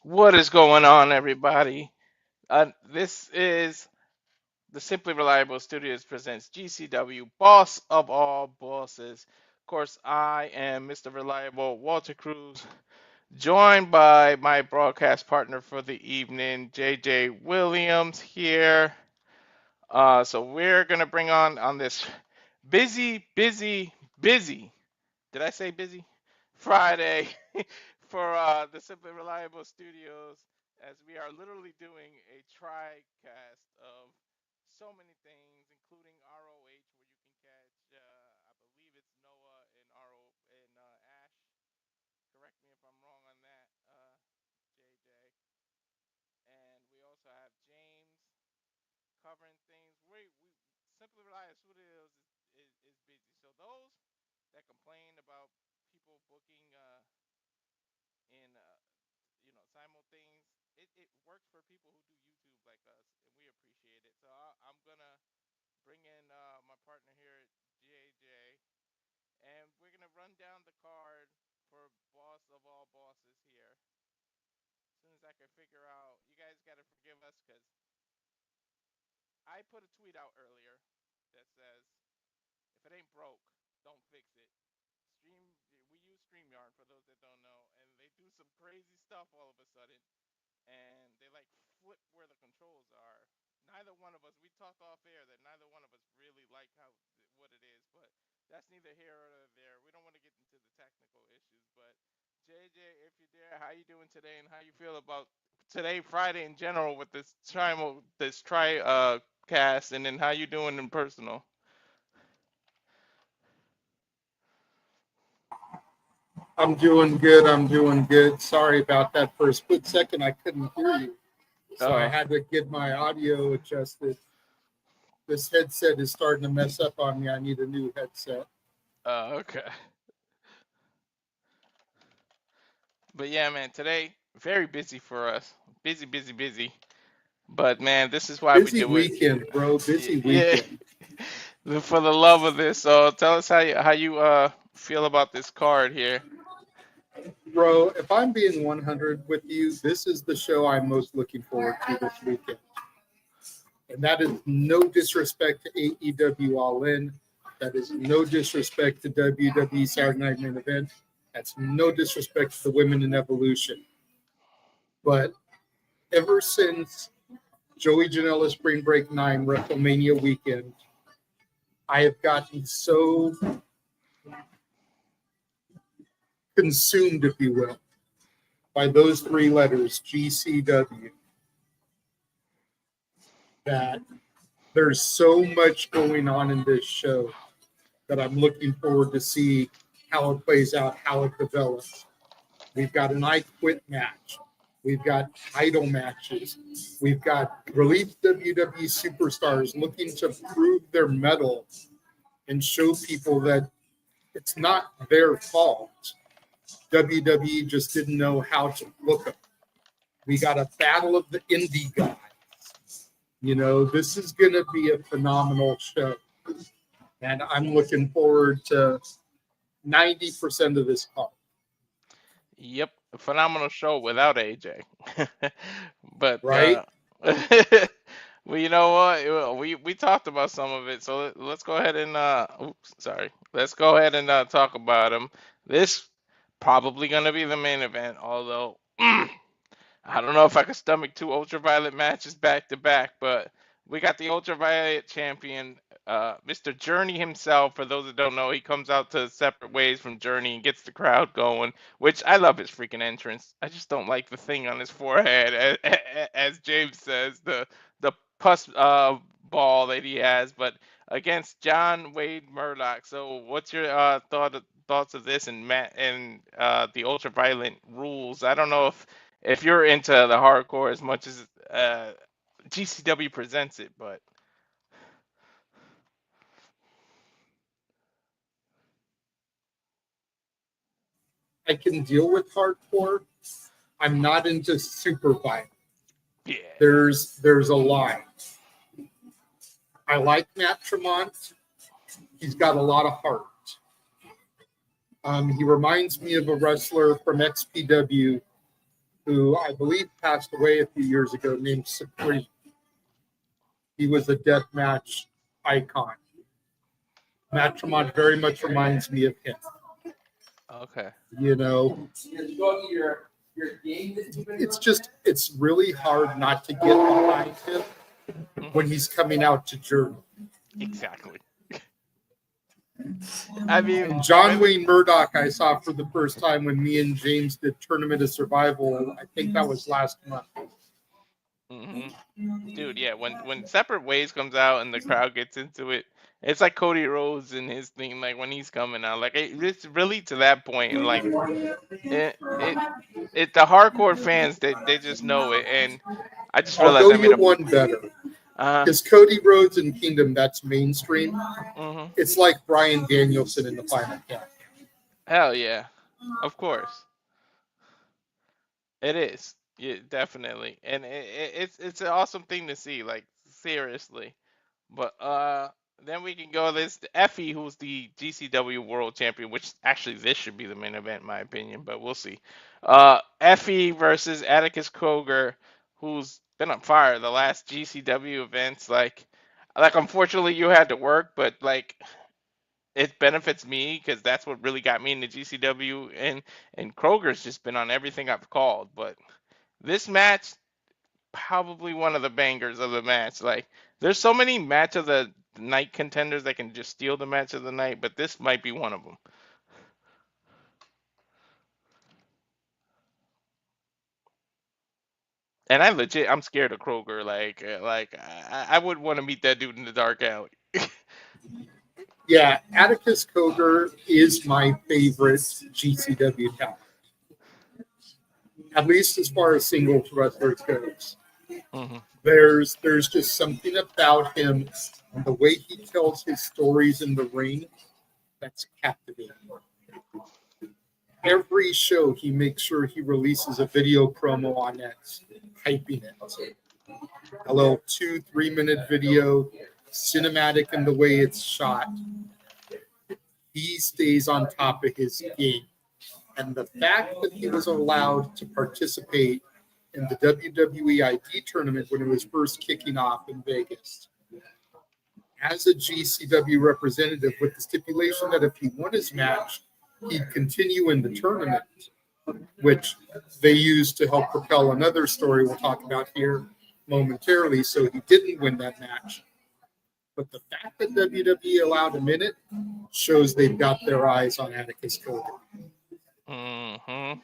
What is going on, everybody? This is the Simply Reliable Studios presents GCW, Boss of All Bosses. Of course, I am Mr. Reliable, Walter Cruz, joined by my broadcast partner for the evening, JJ Williams here. So we're gonna bring on this busy. Did I say busy? Friday for the Simply Reliable Studios, as we are literally doing a tri-cast of so many things, including ROH, where you can catch, I believe it's Noah and Ash. Correct me if I'm wrong on that, JJ. And we also have James covering things. We Simply Reliable Studios is busy. So those that complain about people booking in simul things, it works for people who do YouTube like us, and we appreciate it. So I'm gonna bring in my partner here, JJ, and we're gonna run down the card for Boss of All Bosses here. As soon as I can figure out, you guys gotta forgive us because I put a tweet out earlier that says, "If it ain't broke, don't fix it." Stream, we use StreamYard for those that don't know, and they do some crazy stuff all of a sudden, and they like flip where the controls are. Neither one of us, we talked off air that neither one of us really like what it is, but that's neither here or there. We don't want to get into the technical issues, but JJ, if you're there, how you doing today, and how you feel about today, Friday in general, with this try cast, and then how you doing in personal? I'm doing good. I'm doing good. Sorry about that. For a split second, I couldn't hear you. So I Uh, had to get my audio adjusted. This headset is starting to mess up on me. I need a new headset. okay. But yeah, man, today very busy for us. Busy. But man, this is why we Busy do it. weekend, bro. Busy Yeah, weekend. for the love of this. So tell us how you feel about this card here. Bro, if I'm being 100 with you, this is the show I'm most looking forward to this weekend. And that is no disrespect to AEW All In. That is no disrespect to WWE Saturday Night Main Event. That's no disrespect to the women in Evolution. But ever since Joey Janela Spring Break 9 WrestleMania weekend, I have gotten so consumed, if you will, by those three letters, GCW, that there's so much going on in this show that I'm looking forward to see how it plays out, how it develops. We've got an I Quit match. We've got title matches. We've got released WWE superstars looking to prove their mettle and show people that it's not their fault. WWE just didn't know how to book them. We got a battle of the indie guys. You know, this is going to be a phenomenal show. And I'm looking forward to 90% of this card. Yep, a phenomenal show without AJ. But Right? well, you know what? We talked about some of it, so let's go ahead and oops, sorry. Let's go ahead and talk about them. This probably gonna be the main event, although I don't know if I could stomach two ultraviolet matches back to back, but we got the ultraviolet champion, Mr. Journey himself. For those that don't know, he comes out to separate ways from Journey and gets the crowd going, which I love his freaking entrance. I just don't like the thing on his forehead, as James says, the pus ball that he has. But against John Wade Murdoch. So, what's your thoughts of this and Matt and the ultraviolet rules? I don't know if you're into the hardcore as much as GCW presents it, but I can deal with hardcore. I'm not into super violent. yeah, There's a line. I like Matt Tremont. He's got a lot of heart. He reminds me of a wrestler from XPW who I believe passed away a few years ago, named Supreme. He was a deathmatch icon. Matt Tremont very much reminds me of him. Okay. You know, it's really hard not to get behind him when he's coming out to Journey. Exactly. I mean, And John when the, Wayne Murdoch, I saw for the first time when me and James did Tournament of Survival. I think that was last month. hmm dude, yeah, when Separate Ways comes out and the crowd gets into it, it's like Cody Rhodes and his thing, like when he's coming out, like it's really to that point, and like it, it, the hardcore fans, they just know it, and I just I'll realized go I made you a, one better. uh, Because Cody Rhodes and Kingdom, that's mainstream. hmm It's like Bryan Danielson in the Final Count. hell yeah, of course. It is. Yeah, definitely. And it's an awesome thing to see, like seriously. But then we can go this Effy, who's the GCW World Champion, which actually this should be the main event in my opinion, but we'll see. Effy versus Atticus Cogar, who's been on fire the last GCW events. Like unfortunately you had to work, but like it benefits me because that's what really got me into GCW, and Kroger's just been on everything I've called. But this match, probably one of the bangers of the match. Like, there's so many match of the night contenders that can just steal the match of the night, but this might be one of them. And I'm scared of Kroger. I would want to meet that dude in the dark alley. Yeah, Atticus Cogar is my favorite GCW talent, at least as far as singles wrestlers goes. hmm There's just something about him and the way he tells his stories in the ring that's captivating. Every show he makes sure he releases a video promo on that, hyping it. A little 2-3 minute video, cinematic in the way it's shot. He stays on top of his game. And the fact that he was allowed to participate in the WWE ID tournament when it was first kicking off in Vegas as a GCW representative, with the stipulation that if he won his match, he'd continue in the tournament, which they used to help propel another story we'll talk about here momentarily. So he didn't win that match. But the fact that WWE allowed him in it shows they've got their eyes on Atticus Cogar. hmm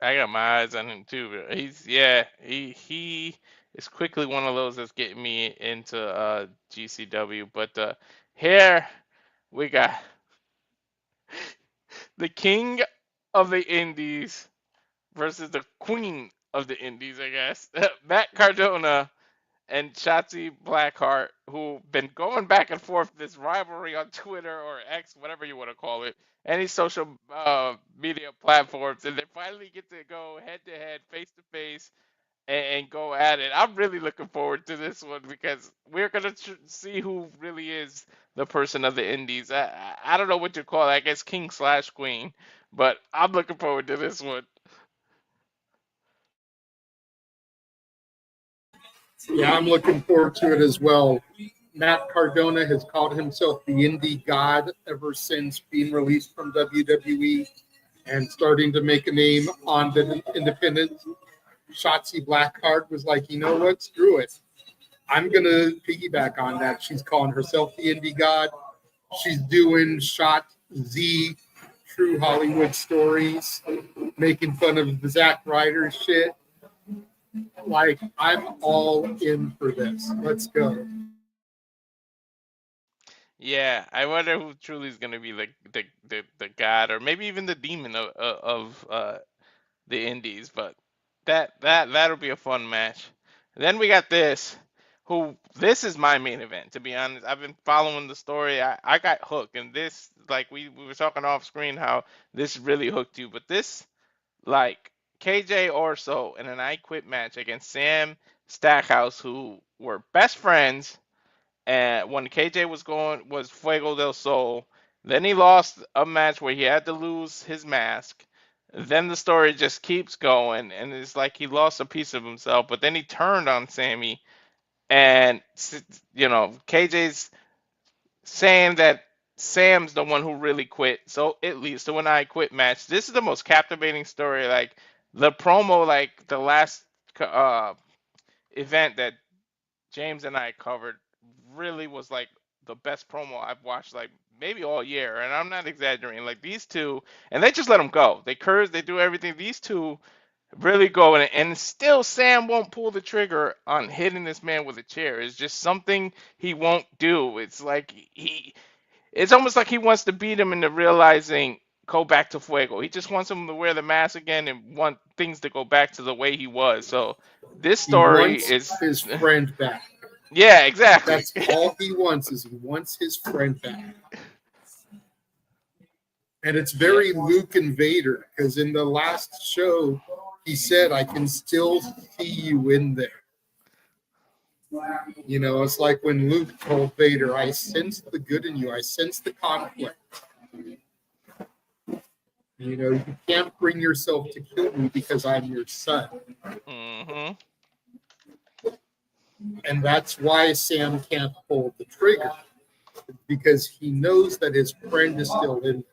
I got my eyes on him too. But he is quickly one of those that's getting me into GCW. But here we got the king of the Indies versus the queen of the Indies, I guess. Matt Cardona and Shotzi Blackheart, who been going back and forth this rivalry on Twitter or X, whatever you want to call it, any social media platforms, and they finally get to go head to head, face to face, and go at it. I'm really looking forward to this one because we're gonna see who really is the person of the Indies. I don't know what you call it. I guess king slash queen, but I'm looking forward to this one. Yeah, I'm looking forward to it as well. Matt Cardona has called himself the indie god ever since being released from WWE and starting to make a name on the independent. Shotzi Blackheart was like, you know what? Screw it. I'm going to piggyback on that. She's calling herself the indie god. She's doing Shot Z, True Hollywood Stories, making fun of the Zack Ryder shit. Like, I'm all in for this. Let's go. Yeah, I wonder who truly is gonna be the god or maybe even the demon of the Indies, but that'll be a fun match. Then we got this, who this is my main event. To be honest, I've been following the story. I got hooked, and this like we were talking off screen how this really hooked you, but this like KJ Orso in an I Quit match against Sam Stackhouse, who were best friends and when KJ was Fuego del Sol, then he lost a match where he had to lose his mask. Then the story just keeps going, and it's like he lost a piece of himself, but then he turned on Sammy, and KJ's saying that Sam's the one who really quit. So it leads to an I quit match. This is the most captivating story. Like the promo, like the last uh, event that James and I covered, really was like the best promo I've watched, like maybe all year. And I'm not exaggerating. Like these two, and they just let them go. They curse, they do everything. These two really go, and still Sam won't pull the trigger on hitting this man with a chair. It's just something he won't do. It's like it's almost like he wants to beat him into realizing go back to Fuego. He just wants him to wear the mask again and want things to go back to the way he was. So this He story wants is, his friend back. yeah, exactly. That's all he wants is he wants his friend back. And it's Yeah. very Luke and Vader, because in the last show, he said, I can still see you in there. You know, it's like when Luke told Vader, I sense the good in you. I sense the conflict. You know, you can't bring yourself to kill me because I'm your son. Mm-hmm. And that's why Sam can't pull the trigger, because he knows that his friend is still in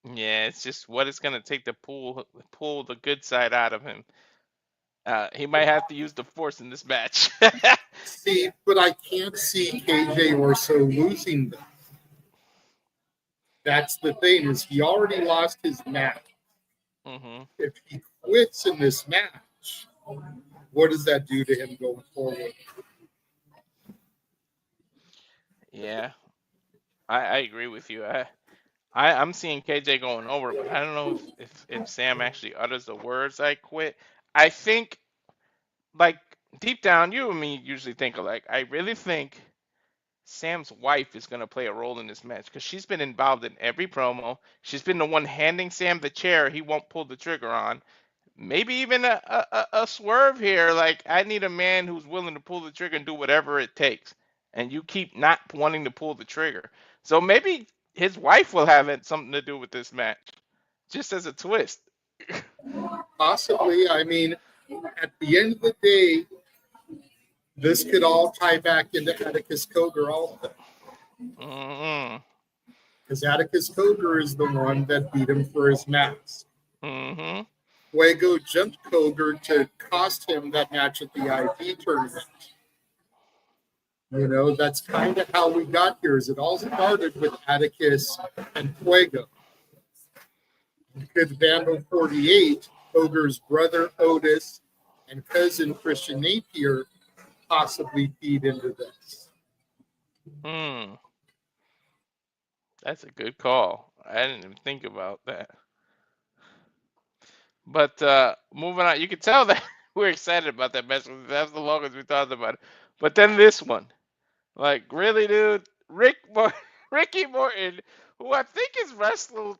there. Yeah, it's just what it's gonna take to pull the good side out of him. He might have to use the force in this match. See, but I can't see KJ Orso losing them. That's the thing, is he already lost his match. Hmm. If he quits in this match, what does that do to him going forward? Yeah, I agree with you. I'm seeing KJ going over, but I don't know if Sam actually utters the words "I quit." I think, like, deep down, you and me usually think alike. I really think Sam's wife is going to play a role in this match because she's been involved in every promo. She's been the one handing Sam the chair he won't pull the trigger on. Maybe even a swerve here. Like, I need a man who's willing to pull the trigger and do whatever it takes. And you keep not wanting to pull the trigger. So maybe his wife will have something to do with this match, just as a twist. Possibly. I mean, at the end of the day, this could all tie back into Atticus Cogar also. Mm-hmm. Because Atticus Cogar is the one that beat him for his mask. Mm-hmm. Fuego jumped Cogar to cost him that match at the ID tournament. You know, that's kind of how we got here. Is it all started with Atticus and Fuego. Could Vandal 48, Cogar's brother Otis, and cousin Christian Napier possibly feed into this? Hmm. That's a good call. I didn't even think about that. But moving on, you can tell that we're excited about that match. That's the longest we talked about it. But then this one, like, really, dude, Ricky Morton, who I think has wrestled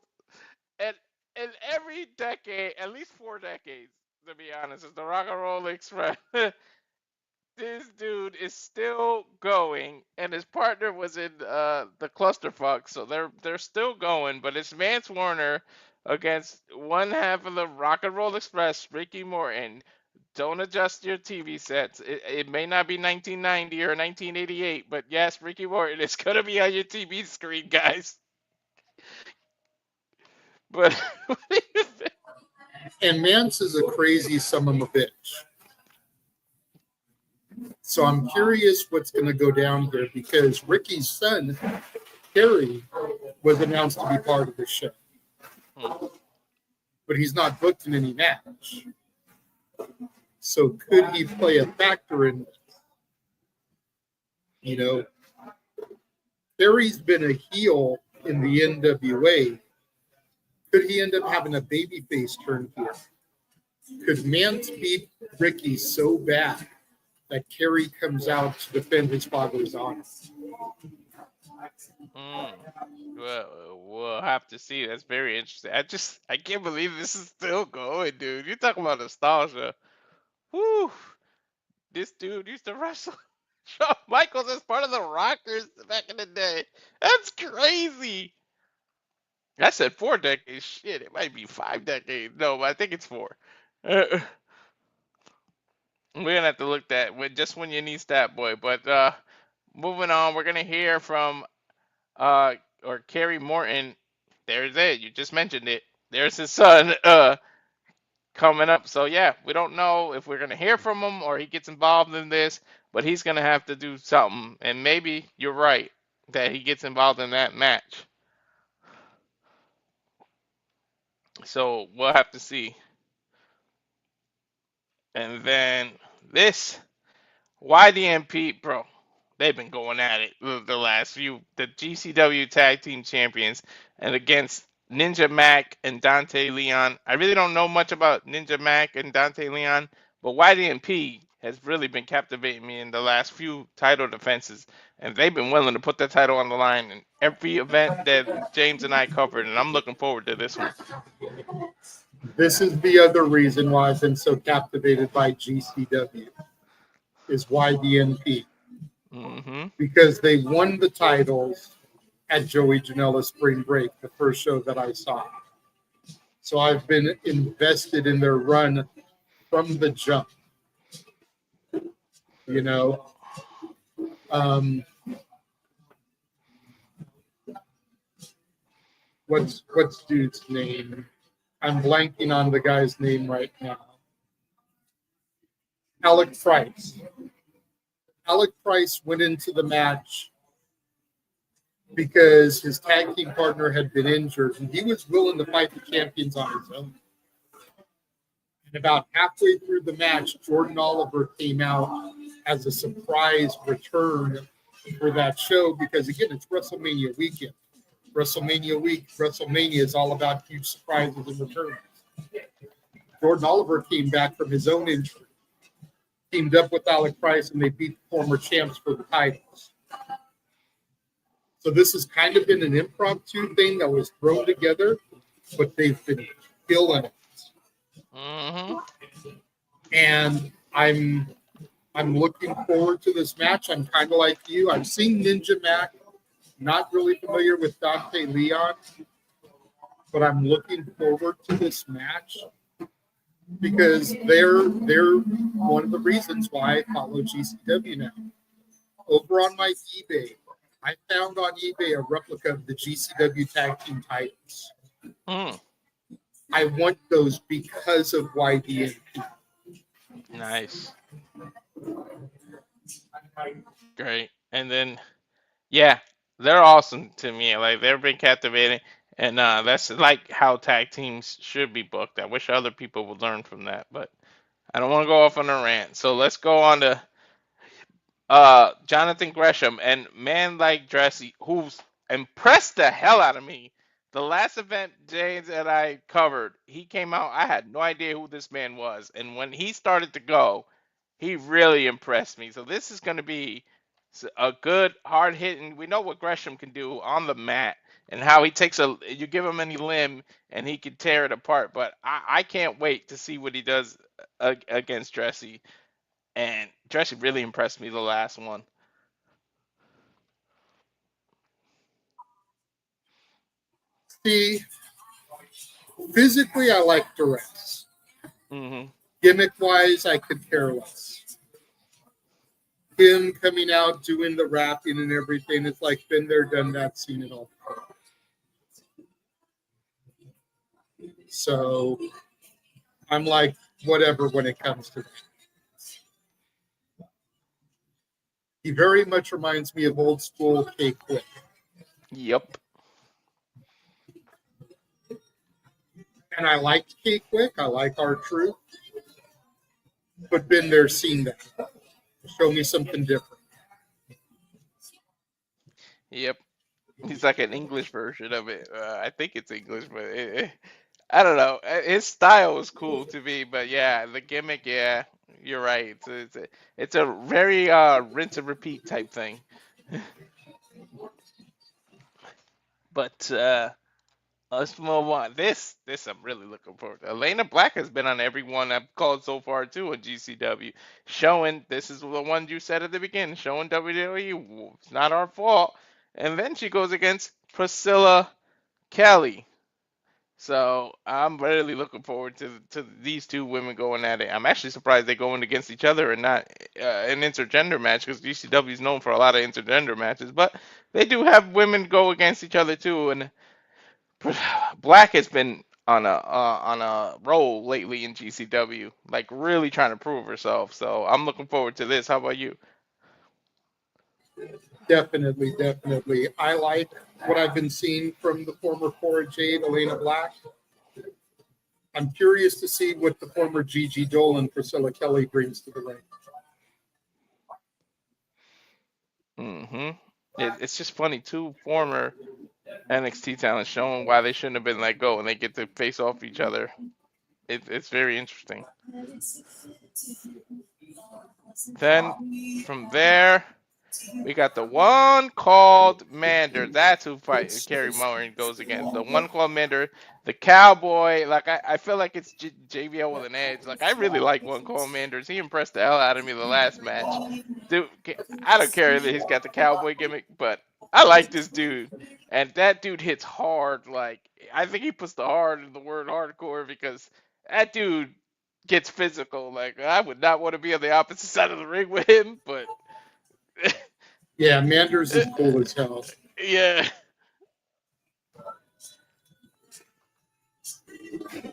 in in every decade, at least 4 decades, to be honest, is the Rock and Roll Express. This dude is still going, and his partner was in the clusterfuck, so they're still going. But it's Vance Warner against one half of the Rock and Roll Express, Ricky Morton. Don't adjust your TV sets. It may not be 1990 or 1988, but yes, Ricky Morton is gonna be on your TV screen, guys. But And Mance is a crazy son of a bitch. So I'm curious what's going to go down here, because Ricky's son, Kerry, was announced to be part of the show. But he's not booked in any match. So could he play a factor in this? You know, Kerry's been a heel in the NWA. Could he end up having a babyface turn here? Could Mance beat Ricky so bad that Kerry comes out to defend his father's honor? Well, we'll have to see. That's very interesting. I can't believe this is still going, dude. You talking about nostalgia? Whoo! This dude used to wrestle. Shawn Michaels as part of the Rockers back in the day. That's crazy. I said 4 decades. Shit, it might be 5 decades. No, but I think it's four. Uh, we're gonna have to look that just when you need Stat Boy. But moving on, we're gonna hear from uh or Kerry Morton. There's it. You just mentioned it. There's his son coming up. So yeah, we don't know if we're gonna hear from him or he gets involved in this, but he's gonna have to do something. And maybe you're right that he gets involved in that match. So we'll have to see. And then this YDNP, bro, they've been going at it the last few. The GCW Tag Team Champions and against Ninja Mack and Dante Leon. I really don't know much about Ninja Mack and Dante Leon, but YDNP has really been captivating me in the last few title defenses, and they've been willing to put the title on the line in every event that James and I covered, and I'm looking forward to this one. This is the other reason why I've been so captivated by GCW is YDNP. Mm-hmm. Because they won the titles at Joey Janela's Spring Break, the first show that I saw. So I've been invested in their run from the jump. You know, what's dude's name? I'm blanking on the guy's name right now. Alec Price. Alec Price went into the match because his tag team partner had been injured, and he was willing to fight the champions on his own. And about halfway through the match, Jordan Oliver came out as a surprise return for that show because, again, it's WrestleMania weekend. WrestleMania week, WrestleMania is all about huge surprises and returns. Jordan Oliver came back from his own injury, teamed up with Alec Price, and they beat the former champs for the titles. So this has kind of been an impromptu thing that was thrown together, but they've been killing it. Mm-hmm. And I'm looking forward to this match. I'm kind of like you. I've seen Ninja Mack, not really familiar with Dante Leon, but I'm looking forward to this match because they're one of the reasons why I follow GCW now. Over on my eBay, I found on eBay a replica of the GCW Tag Team titles. Mm. I want those because of YDNP. Nice. Great. And then, yeah, they're awesome to me. Like they've been captivating, and that's like how tag teams should be booked. I wish other people would learn from that, but I don't want to go off on a rant. So let's go on to Jonathan Gresham and Man Like Dressy, who's impressed the hell out of me. The last event James and I covered, he came out. I had no idea who this man was, and when he started to go, he really impressed me. So this is going to be a good hard hitting. We know what Gresham can do on the mat and how he takes you give him any limb and he can tear it apart. But I can't wait to see what he does against Dressy. And Dressy really impressed me the last one. See, physically, I like Duress. Mm-hmm. Gimmick-wise, I could care less. Him coming out, doing the rapping and everything, it's like been there, done that, seen it all. So I'm like, whatever when it comes to that. He very much reminds me of old school K-Quick. Yep. And I liked K-Quick. I like R-Truth. But been there, seen that. Show me something different. Yep. He's like an English version of it. I think it's English, but I don't know. His style was cool to me, but yeah, the gimmick, yeah, you're right. It's a very rinse and repeat type thing. But Let's move on. This I'm really looking forward to. Elayna Black has been on every one I've called so far too in GCW, showing this is the one you said at the beginning, showing WWE it's not our fault. And then she goes against Priscilla Kelly. So I'm really looking forward to these two women going at it. I'm actually surprised they're going against each other and not an intergender match because GCW is known for a lot of intergender matches. But they do have women go against each other too, and Black has been on a roll lately in GCW, like really trying to prove herself. So I'm looking forward to this. How about you? Definitely, definitely. I like what I've been seeing from the former Cora Jade, Elayna Black. I'm curious to see what the former Gigi Dolan, Priscilla Kelly brings to the ring. hmm it's just funny too. Former NXT talent showing why they shouldn't have been let go, and they get to face off each other. It's very interesting. Then from there, we got the one called Mander. That's who fight Kerry Morton goes against. The one called Mander, the cowboy. Like I feel like it's JBL with an edge. Like I really like one called Manders. He impressed the hell out of me the last match. Dude, I don't care that he's got the cowboy gimmick, but I like this dude. And that dude hits hard. Like I think he puts the hard in the word hardcore because that dude gets physical. Like I would not want to be on the opposite side of the ring with him, but Yeah, Manders is cool as hell. yeah.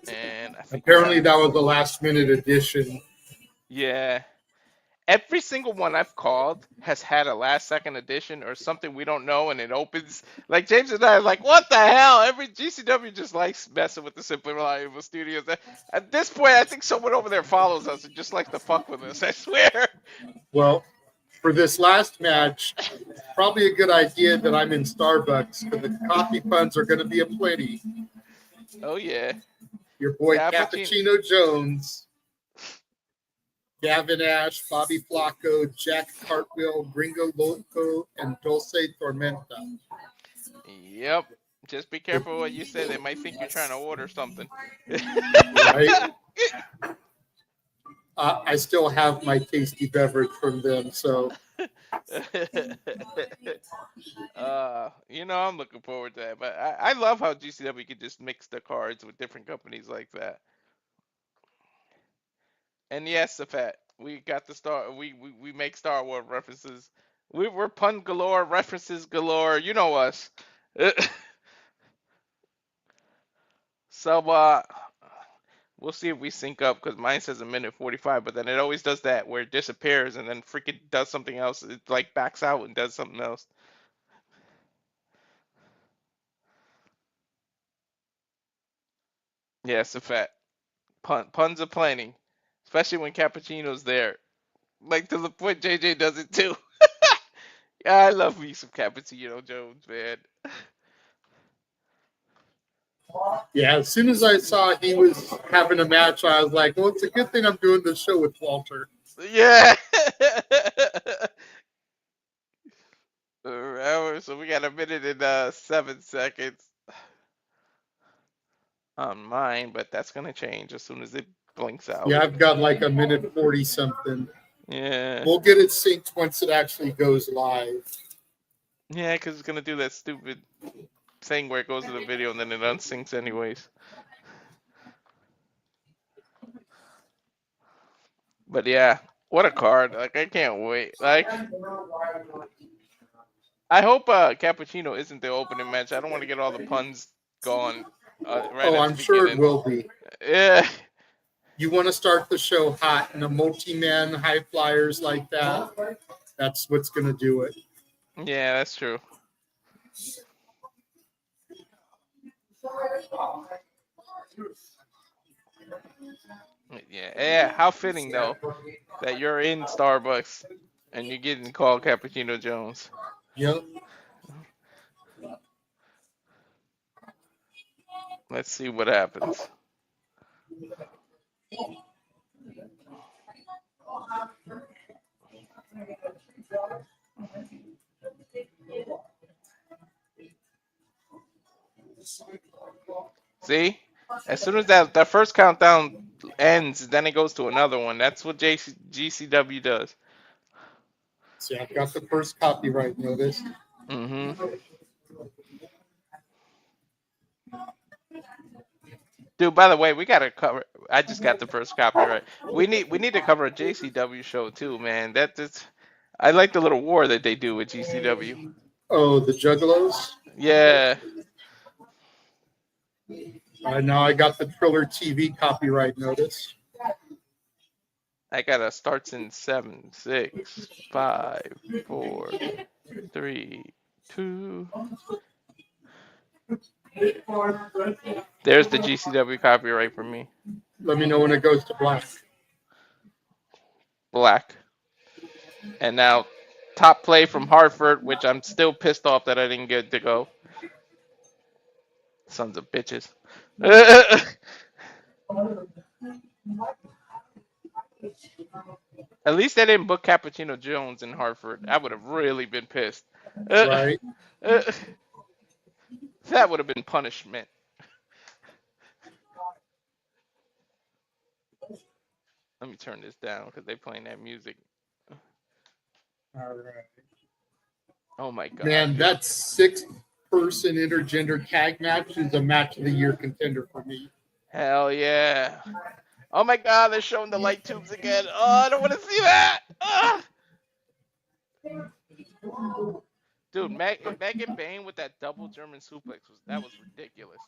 And I think we got Apparently, that was the last minute addition. yeah. Every single one I've called has had a last second addition or something we don't know, and it opens like James and I are like, what the hell? Every GCW just likes messing with the Simply Reliable Studios. At this point, I think someone over there follows us and just likes to fuck with us. I swear. Well, for this last match, probably a good idea that I'm in Starbucks because the coffee puns are going to be aplenty. Oh yeah. Your boy Cappuccino. Cappuccino Jones, Gavin Ash, Bobby Flacco, Jack Cartwheel, Gringo Loco, and Dulce Tormenta. Yep. Just be careful what you say. They might think you're trying to order something. Right? I still have my tasty beverage from them, so I'm looking forward to that. But I love how GCW could just mix the cards with different companies like that. And yes, the fact we got the star, we make Star Wars references. We're pun galore, references galore. You know us. So we'll see if we sync up because mine says a minute 45, but then it always does that where it disappears and then freaking does something else. It like backs out and does something else. Yes, the fact puns are plenty, especially when Cappuccino's there. Like to the point JJ does it too. Yeah, I love me some Cappuccino Jones, man. yeah. As soon as I saw he was having a match, I was like, "Well, it's a good thing I'm doing this show with Walter." Yeah. So we got a minute and 7 seconds on mine, but that's gonna change as soon as it blinks out. Yeah, I've got like a minute 40 something. Yeah. We'll get it synced once it actually goes live. Yeah, because it's gonna do that stupid thing where it goes to the video and then it unsyncs anyways. But yeah, what a card! Like I can't wait. Like I hope Cappuccino isn't the opening match. I don't want to get all the puns gone right Oh, at the I'm sure it beginning. will be. Yeah. You want to start the show hot and a multi-man high flyers like that. That's what's going to do it. Yeah, that's true. Yeah, yeah. How fitting though that you're in Starbucks and you're getting called Cappuccino Jones. Yep. Let's see what happens. See, as soon as that first countdown ends, then it goes to another one. That's what GCW does. See, I've got the first copyright notice. Mm-hmm. Dude, by the way, we gotta cover. I just got the first copyright. We need to cover a JCW show too, man. That's. I like the little war that they do with GCW. Oh, the Juggalos. Yeah, Now I got the Triller TV copyright notice. I gotta starts in 7, 6, 5, 4, 3, 2. There's the GCW copyright for me. Let me know when it goes to black. Black. And now, top play from Hartford, which I'm still pissed off that I didn't get to go. Sons of bitches. At least they didn't book Cappuccino Jones in Hartford. I would have really been pissed. Right. That would have been punishment. Let me turn this down because they're playing that music. All right. Oh my god. Man, dude. that 6-person intergender tag match is a match of the year contender for me. Hell yeah. Oh my god, they're showing the light tubes again. Oh, I don't want to see that. Dude, Megan Bain with that double German suplex was ridiculous.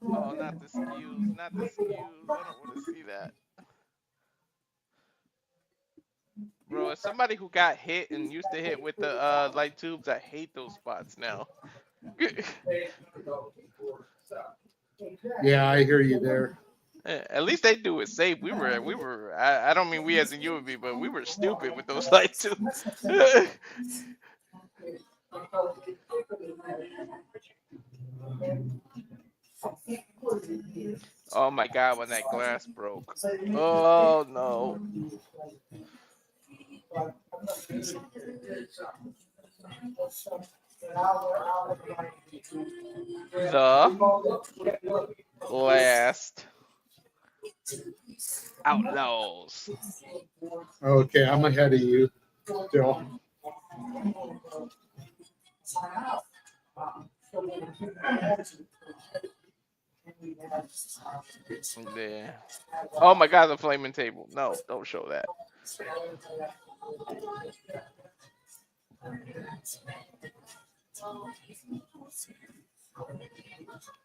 Oh, not the skews, not the skews. I don't want to see that. Bro, as somebody who got hit and used to hit with the light tubes, I hate those spots now. Yeah, I hear you there. At least they do it safe. I don't mean we as in you and me, but we were stupid with those light tubes. Oh my god, when that glass broke. Oh no. The last Outlaws. Okay, I'm ahead of you still. Yeah. Oh my god, the flaming table. No, don't show that.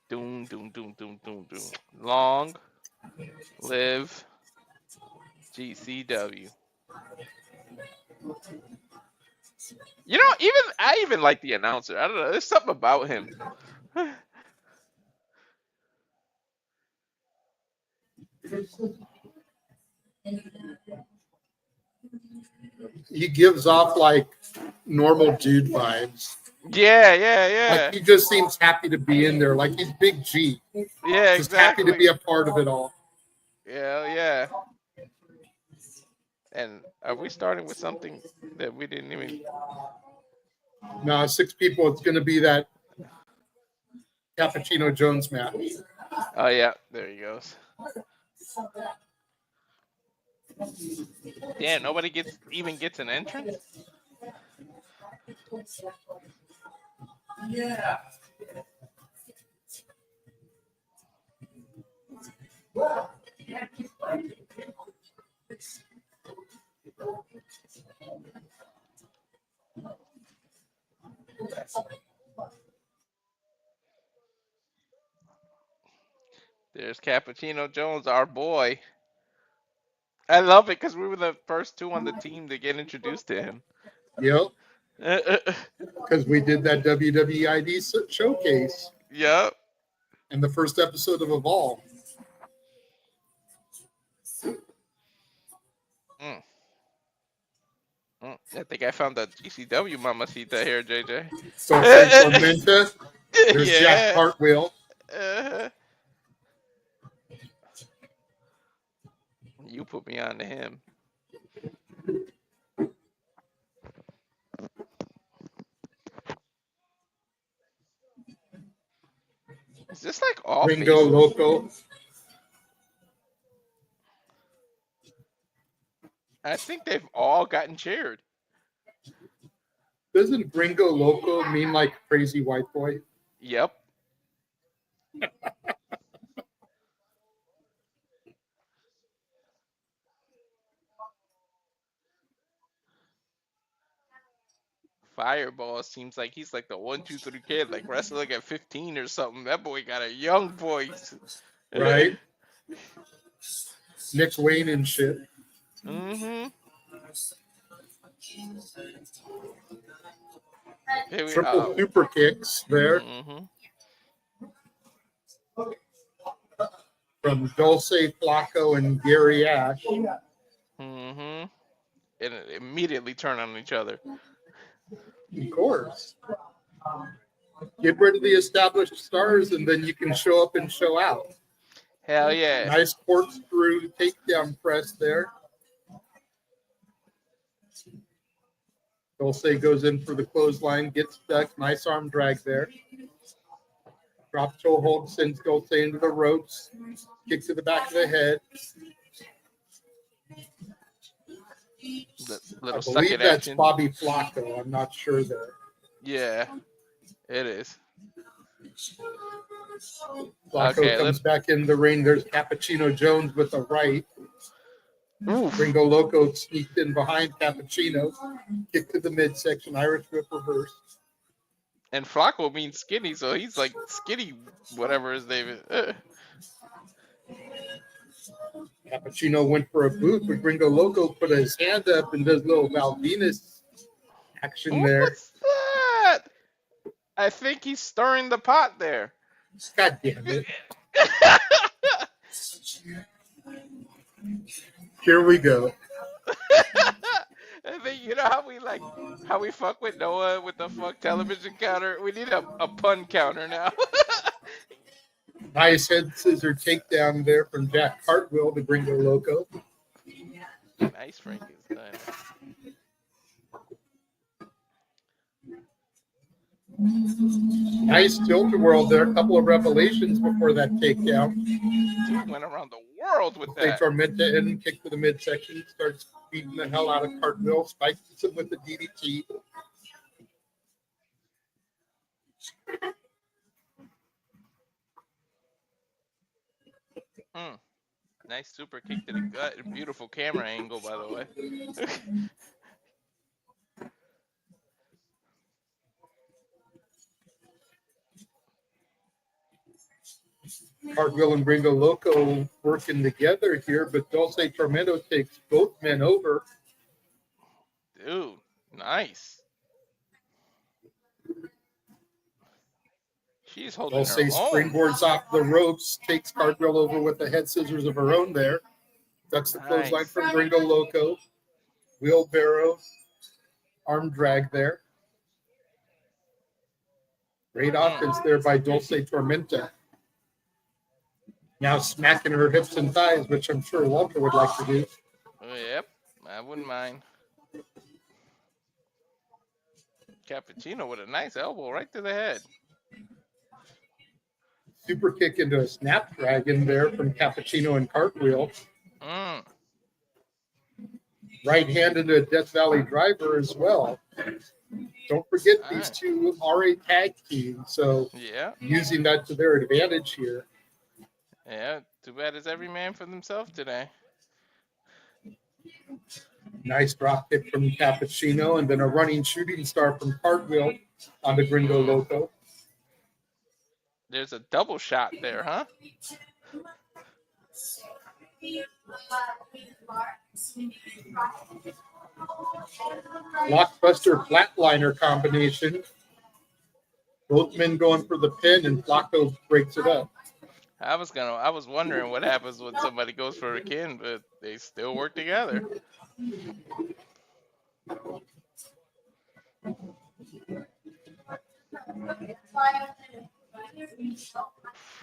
Doom, doom, doom, doom, doom, doom. Long live GCW. You know, I even like the announcer. I don't know. There's something about him. He gives off like normal dude vibes. Yeah, yeah, yeah. Like he just seems happy to be in there. Like he's Big G. Yeah, Just happy to exactly. be a part of it all. Yeah, yeah. And are we starting with something that we didn't even? Now, 6 people, it's going to be that Cappuccino Jones match. Oh yeah, there he goes. Damn, nobody gets an entrance. Yeah. There's Cappuccino Jones, our boy. I love it because we were the first two on the team to get introduced to him. Yep. Because we did that WWID showcase. Yep. In the first episode of Evolve. I think I found the GCW Mamacita here, JJ. So say Tormenta. There's Yeah. Jack Cartwheel. You put me on to him. Is this like all Gringo faces? Loco. I think they've all gotten cheered. Doesn't Gringo Loco mean like crazy white boy? Yep. Fireball seems like he's like the 1, 2, 3 kid, like wrestling at 15 or something. That boy got a young voice. Right? Nick Wayne and shit. Mm-hmm. Here we Triple super kicks there Mm-hmm. from Dulce Flacco and Gary Ash. Mm-hmm. And it immediately turn on each other. Of course. Get rid of the established stars and then you can show up and show out. Hell yeah. Nice corkscrew takedown press there. Dulce goes in for the clothesline, gets stuck. Nice arm drag there. Drop toe hold, sends Dulce into the ropes. Kick to the back of the head. The I little suck believe it that's action. Bobby Flacco. I'm not sure there. Yeah, it is. Flacco Okay, comes back in the ring. There's Cappuccino Jones with a right. Oof. Gringo Loco sneaked in behind Cappuccino. Kick to the midsection. Irish whip reverse. And Flacco means skinny, so he's like skinny, whatever his name is. Cappuccino went for a boot, but Gringo Loco put his hand up and does a little Val Venus action there. What's that? I think he's stirring the pot there. God damn it. Here we go. I think you know how we fuck with Noah with the fuck television counter. We need a pun counter now. Nice head scissor takedown there from Jack Cartwheel to Gringo Loco. Nice Frankenstein. Nice tilt-a-whirl there. A couple of revelations before that takedown. Dude went around the world with They that. Tormenta in, kick to the midsection, starts beating the hell out of Cartwheel, spikes him with the DDT. Nice super kick to the gut. Beautiful camera angle, by the way. Cartwheel and Gringo Loco working together here, but Dulce Tormento takes both men over. Dude, nice. She's holding Dulce her own. springboards off the ropes, takes Cartwheel over with the head scissors of her own there. That's the clothesline from Gringo Loco. Wheelbarrow, arm drag there. Great offense there by Dulce Tormenta. Now smacking her hips and thighs, which I'm sure Walter would like to do. Yep, I wouldn't mind. Cappuccino with a nice elbow right to the head. Super kick into a snapdragon there from Cappuccino and Cartwheel. Right hand into a Death Valley driver as well. Don't forget these two are a tag team, so using that to their advantage here. Yeah, too bad it's every man for themselves today. Nice drop kick from Cappuccino, and then a running shooting star from Cartwheel on the Gringo Loco. There's a double shot there, huh? Blockbuster flatliner combination. Both men going for the pin, and Flacco breaks it up. I was wondering what happens when somebody goes for a kin, but they still work together.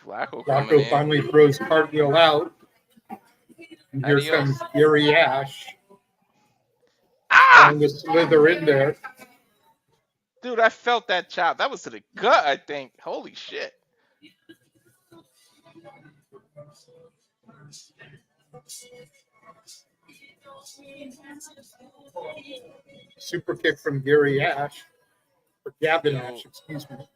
Flacco finally throws Cartwheel out. And here comes Gary Ash. Trying to slither in there. Dude, I felt that chop. That was to the gut, I think. Holy shit. Super kick from Gary Ash. Or Gavin Ash, excuse me.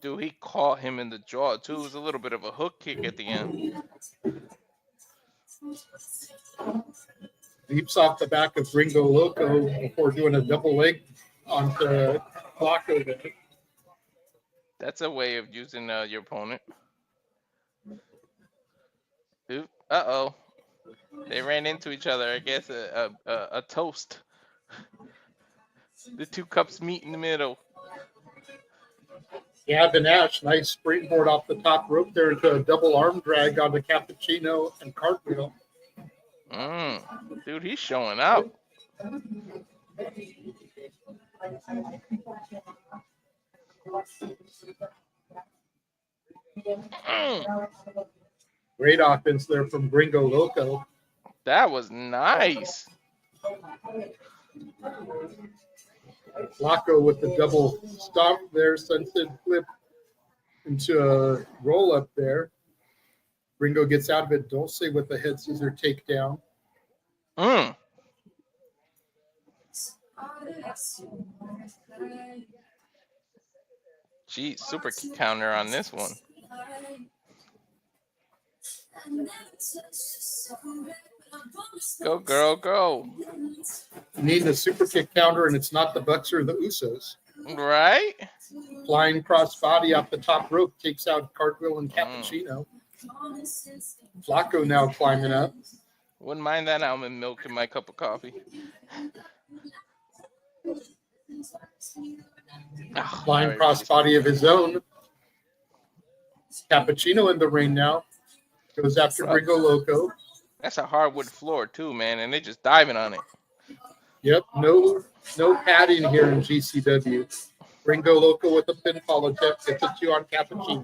Dude, he caught him in the jaw, too. It was a little bit of a hook kick at the end. Leaps off the back of Gringo Loco before doing a double leg onto Flacco there. That's a way of using your opponent. Oop, uh-oh. They ran into each other. I guess a toast. The two cups meet in the middle. Gavin Ash, nice springboard off the top rope there into a double arm drag onto Cappuccino and Cartwheel. Dude, he's showing out. Great offense there from Gringo Loco. That was nice. Flacco with the double stomp there, sunset flip into a roll up there. Gringo gets out of it. Dulce with the head scissor takedown. Gee, super counter on this one. Go, girl, go. You need a super kick counter, and it's not the Bucks or the Usos. Right? Flying crossbody off the top rope takes out Cartwheel and Cappuccino. Flacco now climbing up. Wouldn't mind that almond milk in my cup of coffee. Flying crossbody of his own. Cappuccino in the ring now. Goes after Gringo Loco. That's a hardwood floor too, man, and they just diving on it. Yep, no padding here in GCW. Gringo Loco with a pinfall attempt. Gets a 2 on Cappuccino.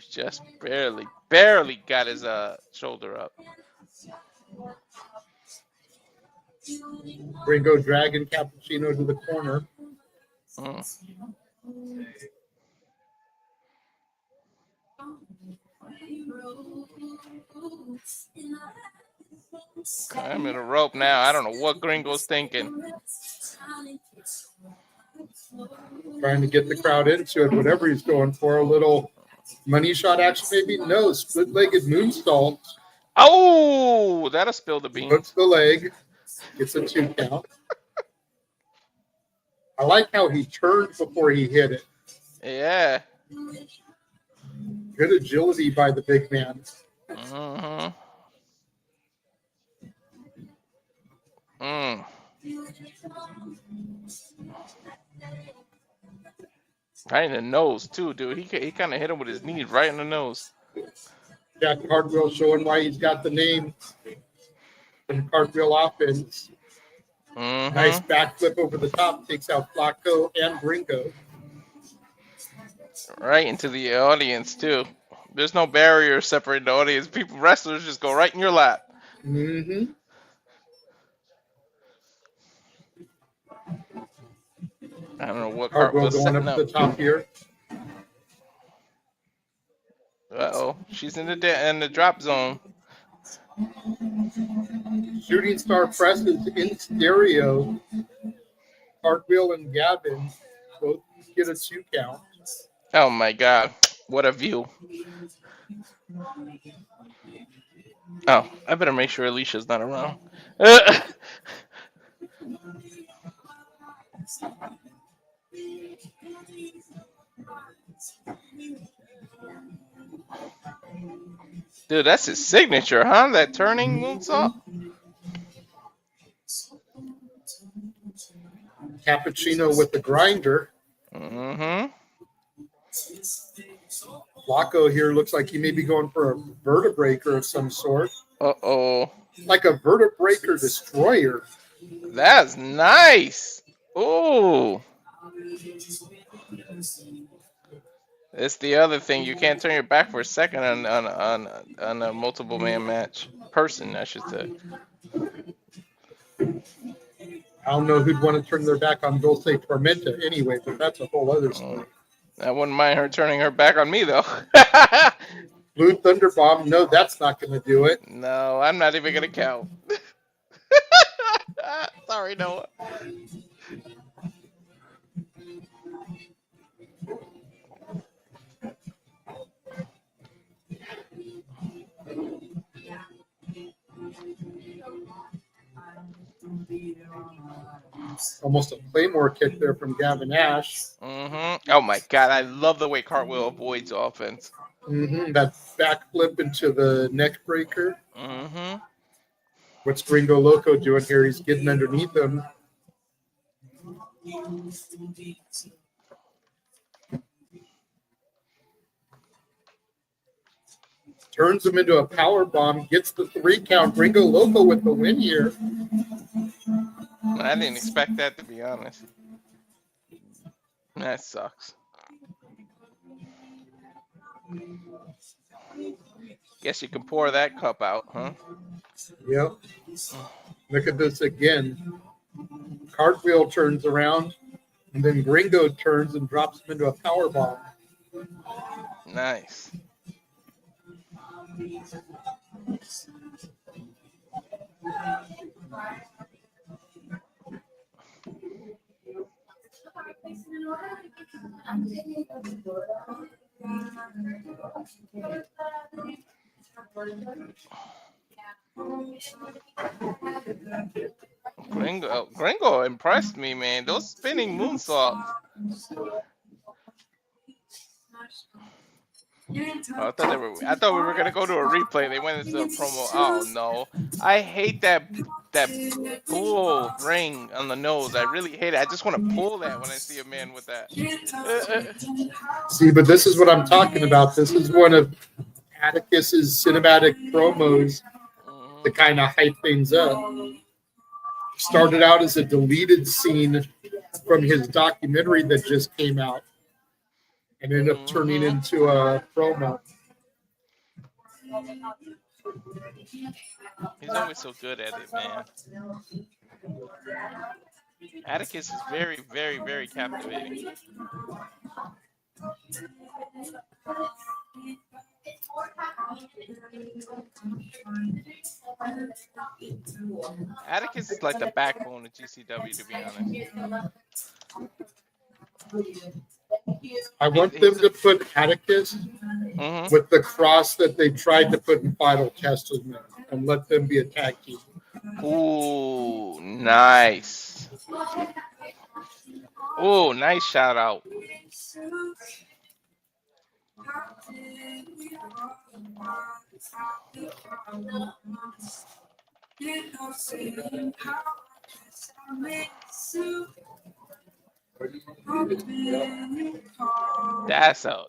Just barely got his shoulder up. Gringo dragging Cappuccino to the corner. I'm in a rope now. I don't know what Gringo's thinking. Trying to get the crowd into it, whatever he's going for. A little money shot action, maybe? No, split-legged moonsault. Oh, that'll spill the beans. Hooks the leg. Gets a 2 count. I like how he turned before he hit it. Yeah. Good agility by the big man. Right in the nose, too, dude. He kind of hit him with his knee right in the nose. Jack Cartwheel showing why he's got the name. And Cartwheel offense. Nice backflip over the top. Takes out Flacco and Gringo. Right into the audience, too. There's no barrier separating the audience. Wrestlers just go right in your lap. Mm-hmm. I don't know what Cartwheel Cartwheel's going setting up up. the top here. Uh-oh. She's in the drop zone. Shooting star presses in stereo. Cartwheel and Gavin both get a 2 count. Oh, my God. What a view. Oh, I better make sure Alicia's not around. Dude, that's his signature, huh? That turning moonsault? Cappuccino with the grinder. Flacco here looks like he may be going for a vertebreaker of some sort. Uh-oh. Like a vertebreaker destroyer. That's nice. Ooh. It's the other thing. You can't turn your back for a second on a multiple man match. Person, I should say. I don't know who'd want to turn their back on Dulce Tormenta anyway, but that's a whole other story. I wouldn't mind her turning her back on me though. Blue Thunder Bomb. No, that's not going to do it. No, I'm not even gonna count. Sorry, Noah. Almost a Claymore kick there from Gavin Ash. Oh my god, I love the way Cartwheel avoids offense. That backflip into the neck breaker. Mm-hmm. What's Gringo Loco doing here? He's getting underneath him. Turns him into a power bomb. Gets the 3 count. Gringo Loco with the win here. I didn't expect that, to be honest. That sucks. Guess you can pour that cup out, huh? Yep. Look at this again. Cartwheel turns around, and then Gringo turns and drops him into a power bomb. Nice. Gringo impressed me, man. Those spinning moonsaults. Oh, I thought we were gonna go to a replay. They went into a promo. Oh no, I hate that bull ring on the nose. I really hate it. I just want to pull that when I see a man with that. See, but this is what I'm talking about. This is one of Atticus's cinematic promos to kind of hype things up. Started out as a deleted scene from his documentary that just came out and ended up turning into a promo. He's always so good at it, man. Atticus is very, very, very captivating. Atticus is like the backbone of GCW, to be honest. I want them to put Atticus with the cross that they tried to put in Final Testament and let them be a tag team. Ooh, nice. Ooh, nice shout out.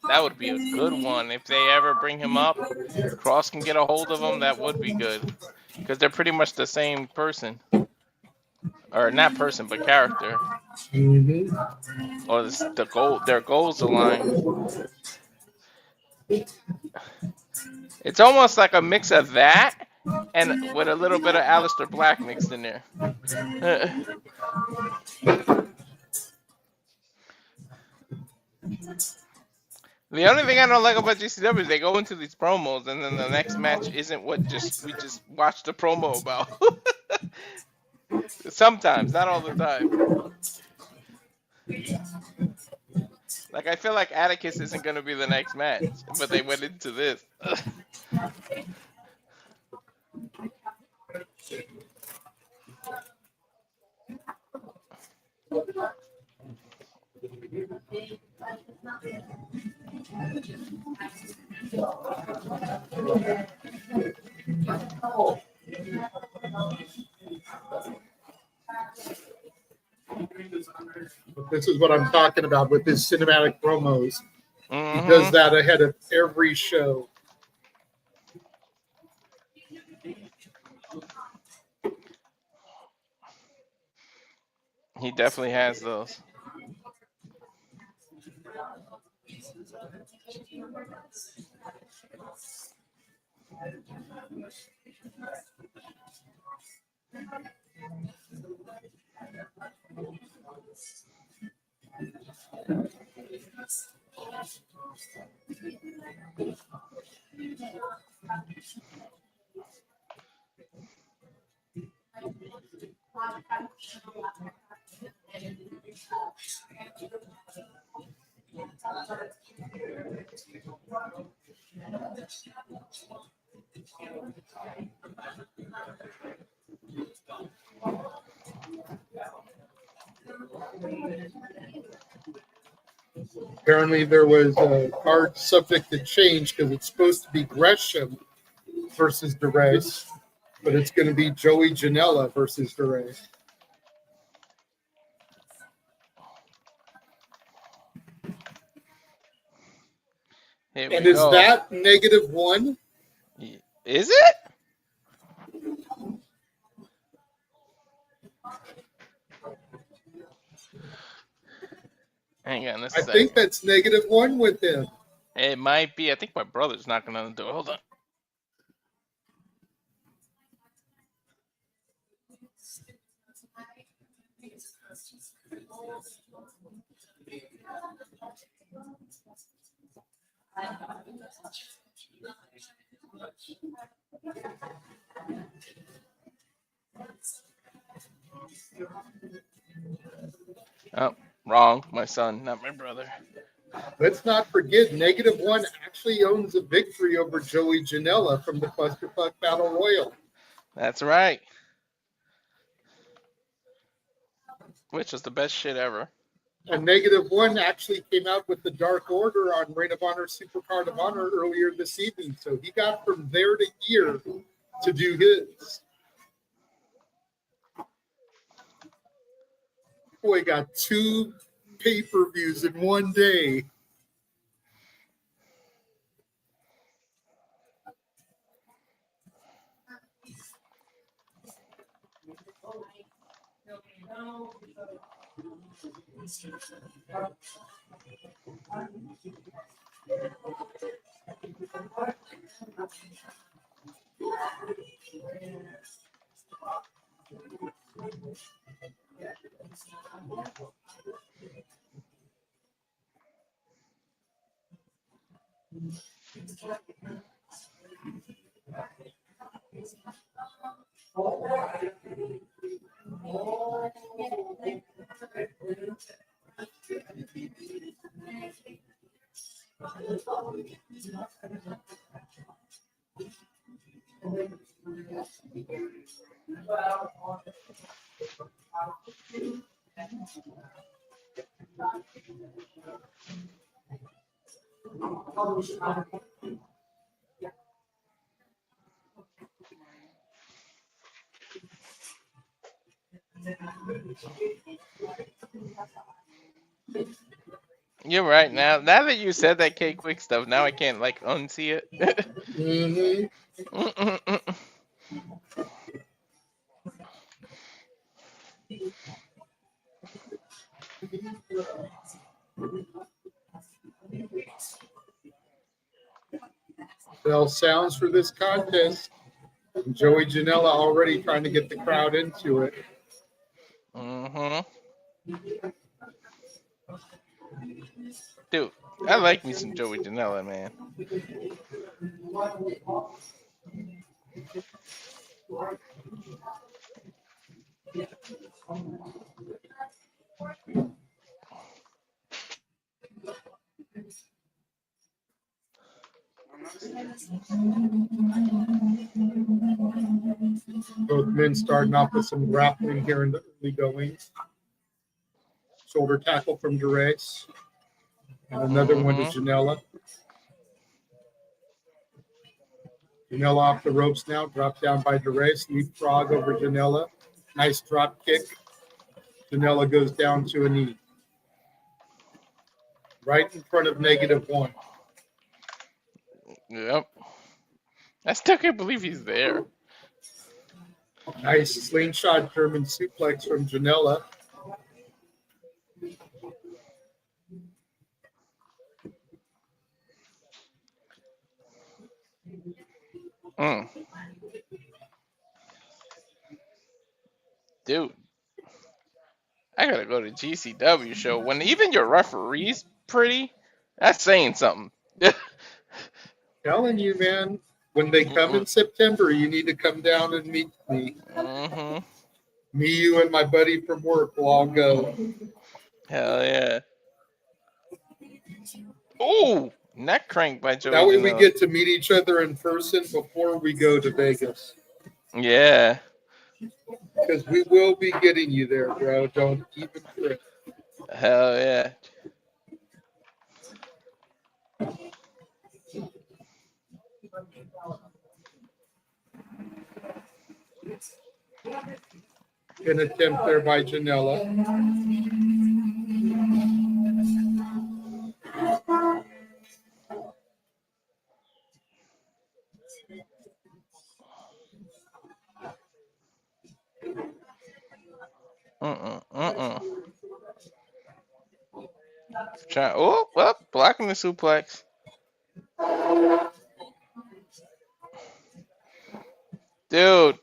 That would be a good one if they ever bring him up. Cross can get a hold of him. That would be good because they're pretty much the same person, or not person, but character. Or their goals align. It's almost like a mix of that and with a little bit of Aleister Black mixed in there. The only thing I don't like about GCW is they go into these promos and then the next match isn't what we just watched the promo about. Sometimes, not all the time. Like, I feel like Atticus isn't going to be the next match, but they went into this. This is what I'm talking about with his cinematic promos. He does that ahead of every show. He definitely has those. Apparently, there was a card subject to change because it's supposed to be Gresham versus DeRace, but it's going to be Joey Janela versus DeRace. Here And we is go. that -1? Is it? Hang on a I second. think that's -1 with him. It might be. I think my brother's knocking on the door. Hold on. Oh, wrong. My son, not my brother. Let's not forget, -1 actually owns a victory over Joey Janela from the Clusterfuck Battle Royal. That's right. Which was the best shit ever. And -1 actually came out with the Dark Order on Ring of Honor Supercard of Honor earlier this evening. So he got from there to here to do his. Boy, got 2 pay-per-views in one day. You're right. Now that you said that K-Quick stuff, now I can't like unsee it. Bell sounds for this contest. Joey Janela already trying to get the crowd into it. Dude, I like me some Joey Janela, man. Both men starting off with some grappling here in the early goings. Shoulder tackle from DeRace. And another one to Janela. Janela off the ropes now, dropped down by DeRace. Leapfrog over Janela. Nice drop kick. Janela goes down to a knee. Right in front of -1. Yep. I still can't believe he's there. Nice slingshot German suplex from Janela. Dude, I gotta go to GCW show. When even your referee's pretty, that's saying something. Telling you, man, when they come in September, you need to come down and meet me. Me, you, and my buddy from work will all go. Hell yeah. Ooh, neck crank by Joey That way we Janela. get to meet each other in person before we go to Vegas. Yeah. Because we will be getting you there, bro. Don't even trip. Hell yeah. An attempt there by Janela. Try. Oh, well, blocking the suplex. Dude,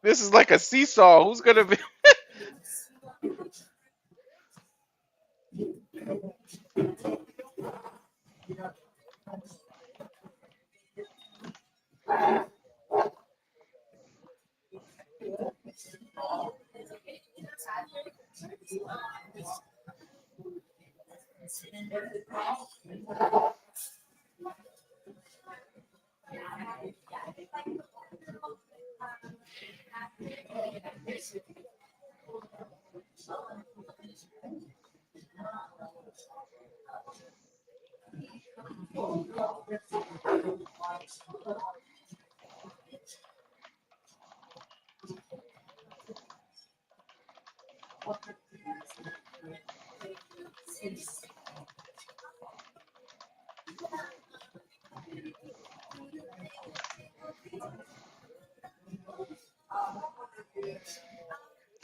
this is like a seesaw. Who's gonna be?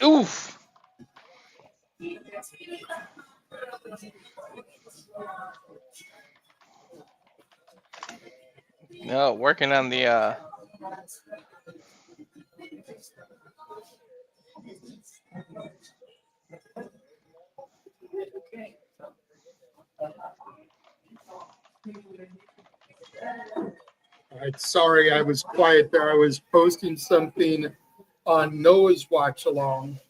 Oof. No, working on the All right, sorry, I was quiet there. I was posting something on Noah's watch along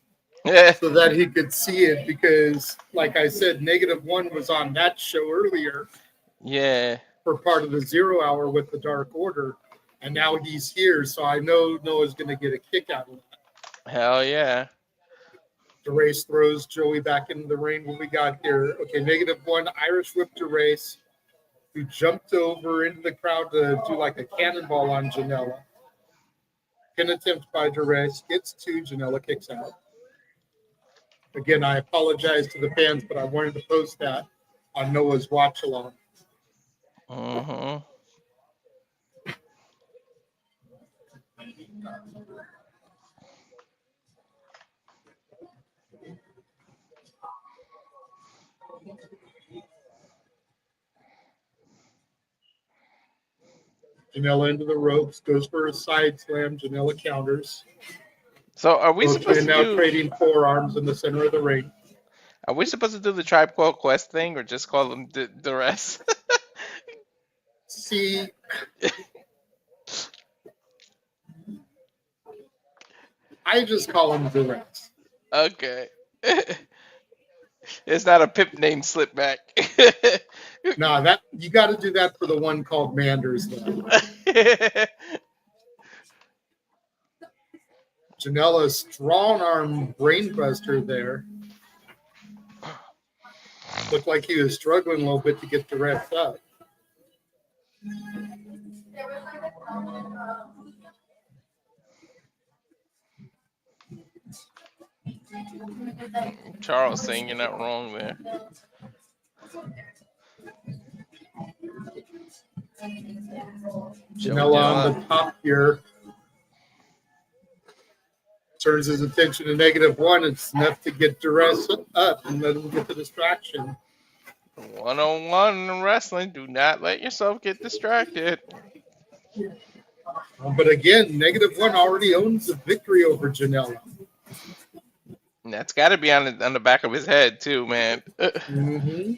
so that he could see it because, like I said, -1 was on that show earlier yeah. for part of the 0 hour with the Dark Order, and now he's here, so I know Noah's going to get a kick out of that. Hell yeah. DeRace throws Joey back into the ring. What we got here? Okay, -1, Irish whip DeRace, who jumped over into the crowd to do like a cannonball on Janela. Pin attempt by DeRace, gets 2, Janela kicks out. Again, I apologize to the fans, but I wanted to post that on Noah's watch along. Mm-hmm. Janela into the ropes, goes for a side slam. Janela counters. So are we Both supposed men to now do? trading forearms in the center of the ring. Are we supposed to do the Tribe Called Quest thing, or just call them the rest? See, I just call them direct. Okay. It's not a pip name slip back. No, that you got to do that for the one called Manders. Though. Janela's strong arm brainbuster there. Looked like he was struggling a little bit to get the rest up. Charles saying you're not wrong there. Janela on the top here. Turns his attention to -1. It's enough to get Duress up and let him get the distraction. 101 in wrestling. Do not let yourself get distracted. But again, -1 already owns the victory over Janela. And that's got to be on the back of his head too, man. Mm-hmm.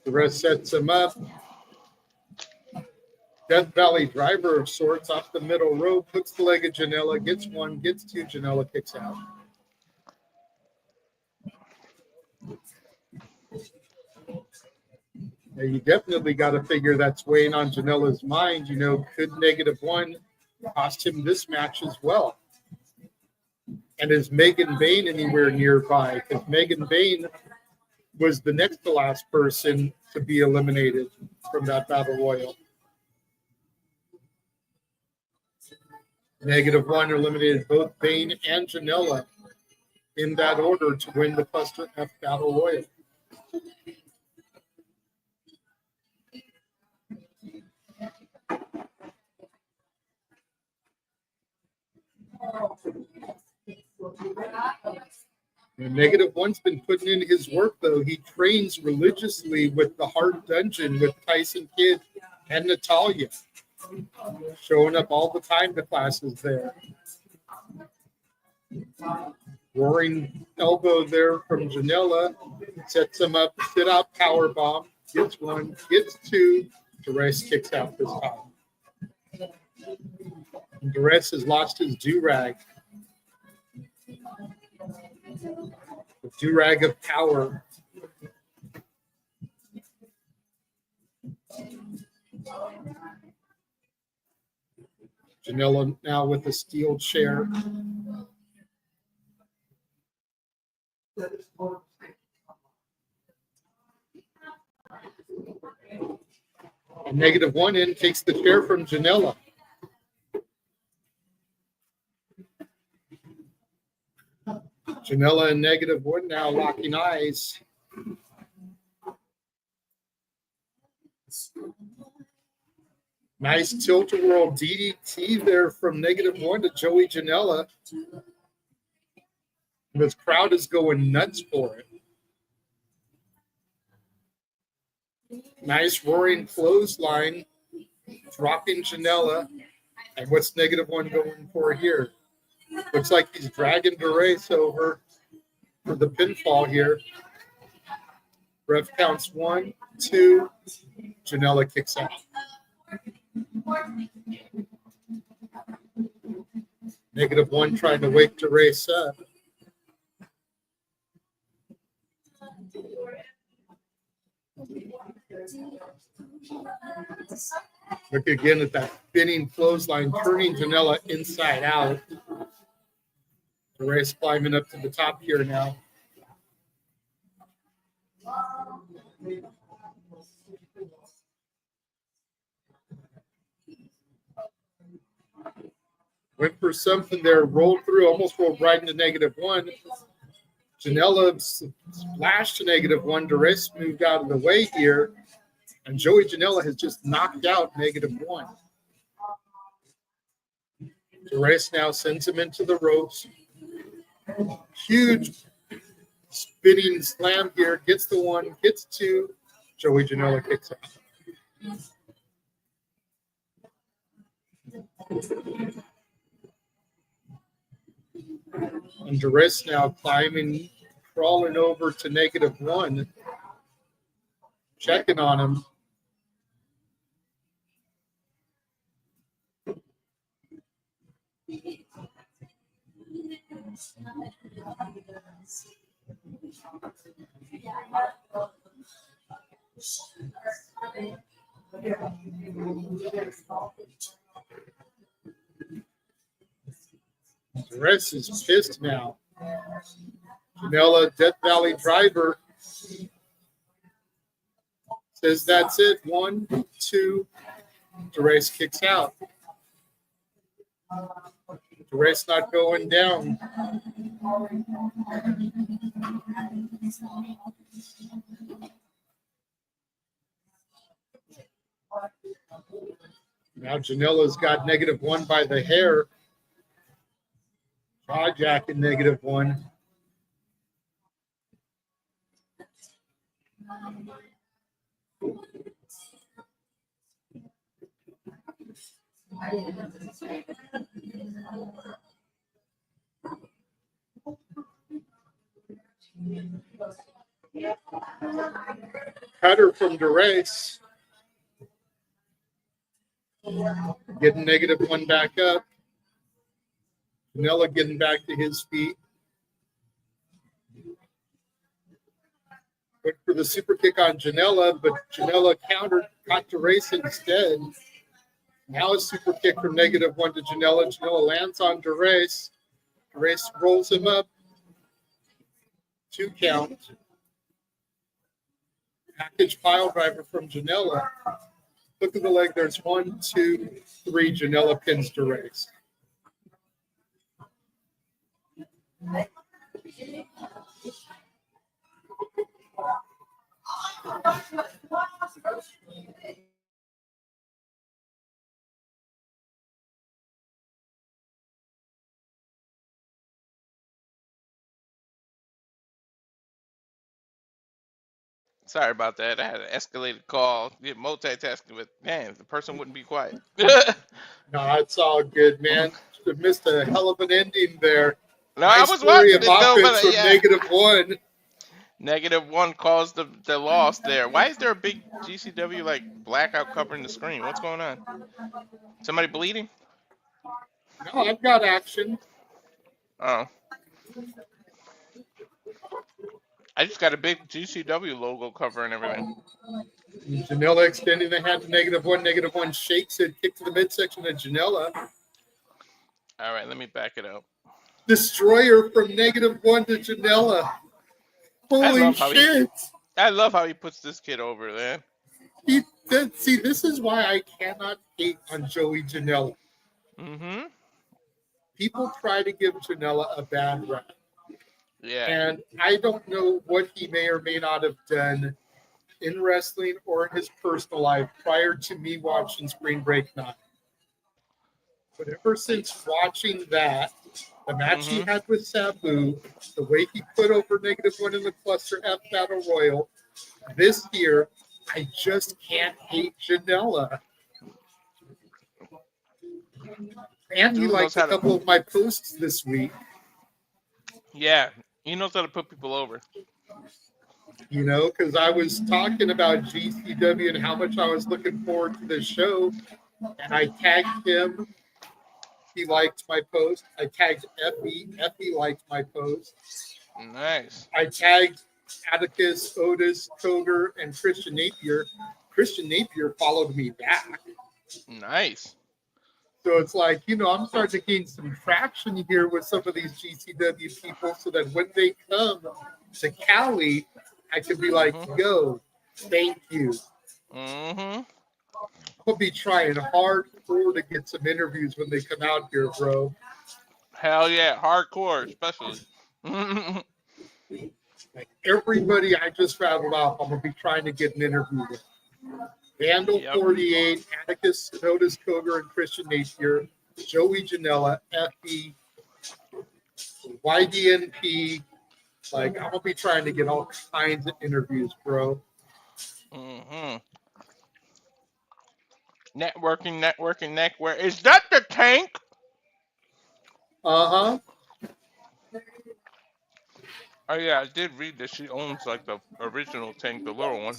The rest sets him up. Death Valley driver of sorts off the middle rope, hooks the leg of Janela, gets one, gets two, Janela kicks out. Now you definitely got to figure that's weighing on Janela's mind. You know, could -1 cost him this match as well? And is Megan Bain anywhere nearby? Because Megan Bain was the next to last person to be eliminated from that battle royal. -1 eliminated both Bain and Janela in that order to win the Cluster F battle royal. And -1's been putting in his work, though. He trains religiously with the Hard Dungeon with Tyson Kidd and Natalia, showing up all the time to classes there. Roaring elbow there from Janela, sets him up, sit out power bomb, gets one, gets two. Duress kicks out this time. And Duress has lost his do-rag. The do-rag of power. Janela now with the steel chair. And -1 in takes the chair from Janela. Janela and -1 now locking eyes. Nice tilt-a-whirl DDT there from -1 to Joey Janela. This crowd is going nuts for it. Nice roaring clothesline, dropping Janela. And what's -1 going for here? Looks like he's dragging Duress over for the pinfall here. Ref counts 1, 2. Janela kicks out. -1 trying to wake Duress up. Look again at that spinning clothesline, turning Janela inside out. Duress climbing up to the top here now. Went for something there, rolled through, almost rolled right into -1. Janela splashed to -1. Duress moved out of the way here. And Joey Janela has just knocked out -1. Duress now sends him into the ropes. Huge spinning slam here. Gets the one, gets two. Joey Janela kicks out. And Duress now climbing, crawling over to -1. Checking on him. Duress is pissed now. Janela, Death Valley driver, says that's it. 1, 2. Duress kicks out. Duress not going down. Now Janela's got -1 by the hair. Jawjacking -1. Cutter from Duress. Getting -1 back up. Janela getting back to his feet. Went for the super kick on Janela, but Janela countered, got to race instead. Now a super kick from -1 to Janela. Janela lands on DeRace. DeRace rolls him up. 2 count. Package pile driver from Janela. Look at the leg. There's 1, 2, 3. Janela pins DeRace. Sorry about that. I had an escalated call. Did multitasking, but man, the person wouldn't be quiet. No, it's all good, man. Missed a hell of an ending there. No, I Nice was flurry watching of it though, offense but from yeah. -1. -1 caused the loss there. Why is there a big GCW like blackout covering the screen? What's going on? Somebody bleeding? No, I've got action. Oh. I just got a big GCW logo covering everything. Janela extending the hand to -1. -1 shakes it, kick to the midsection of Janela. All right, let me back it up. Destroyer from -1 to Janela. Holy shit. I love how he puts this kid over, man. See, this is why I cannot hate on Joey Janela. Mm-hmm. People try to give Janela a bad rap. Yeah. And I don't know what he may or may not have done in wrestling or in his personal life prior to me watching Spring Break 9. But ever since watching that, the match he had with Sabu, the way he put over -1 in the Cluster F Battle Royal, this year, I just can't hate Janela. And he liked a couple of my posts this week. Yeah, he knows how to put people over. You know, because I was talking about GCW and how much I was looking forward to this show, and I tagged him. He liked my post. I tagged Effy. Effy liked my post. Nice. I tagged Atticus, Otis, Cogar, and Christian Napier. Christian Napier followed me back. Nice. So it's like, you know, I'm starting to gain some traction here with some of these GCW people so that when they come to Cali, I can be like, yo, thank you. Mm-hmm. I'll be trying hardcore to get some interviews when they come out here, bro. Hell yeah, hardcore especially. Like everybody I just rattled off, I'm gonna be trying to get an interview with. Vandal 48, Atticus, Otis Cogar, and Christian Napier, Joey Janela, Effy, YDNP. Like I'm gonna be trying to get all kinds of interviews, bro. Mm-hmm. Networking. Is that the tank? Uh-huh. Oh yeah, I did read that she owns like the original tank, the little one.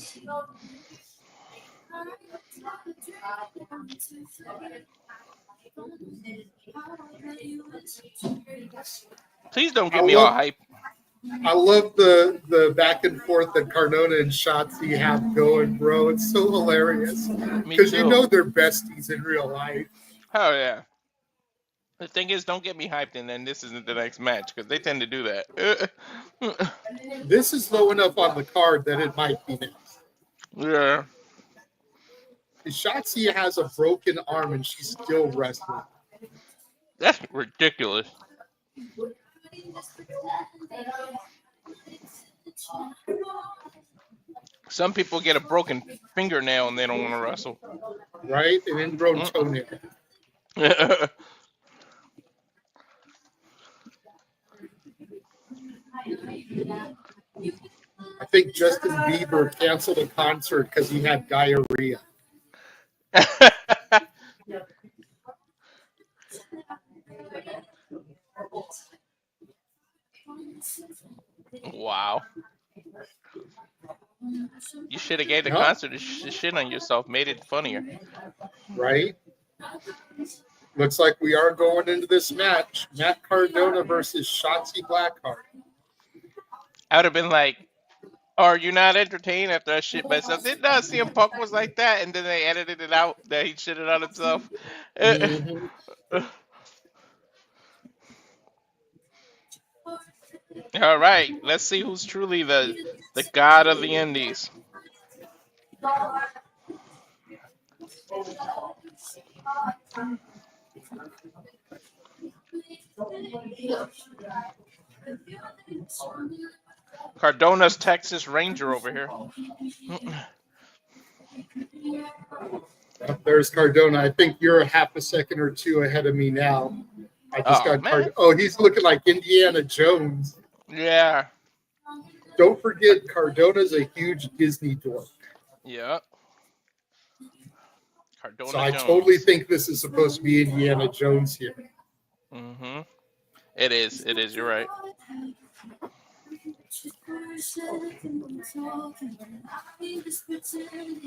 Please don't get me all hype. I love the back and forth that Cardona and Shotzi have going, bro. It's so hilarious. Because you know they're besties in real life. Oh yeah. The thing is, don't get me hyped and then this isn't the next match, because they tend to do that. This is low enough on the card that it might be next. Yeah. Shotzi has a broken arm and she's still wrestling. That's ridiculous. Some people get a broken fingernail and they don't want to wrestle. Right? An ingrown toenail. I think Justin Bieber canceled a concert because he had diarrhea. Wow. You should have gave the concert a shit on yourself, made it funnier. Right? Looks like we are going into this match. Matt Cardona versus Shotzi Blackheart. I would have been like, "Are you not entertained after I shit myself?" Did not CM Punk was like that, and then they edited it out that he shitted on himself. Mm-hmm. All right, let's see who's truly the god of the Indies. Cardona's Texas Ranger over here. There's Cardona. I think you're a half a second or two ahead of me now. I just Oh got man, Cardona. Oh, he's looking like Indiana Jones. yeah, Don't forget, Cardona's a huge Disney dork. yeah. Cardona So I Jones. totally think this is supposed to be Indiana Jones here. Mm-hmm. It is. It is. You're right.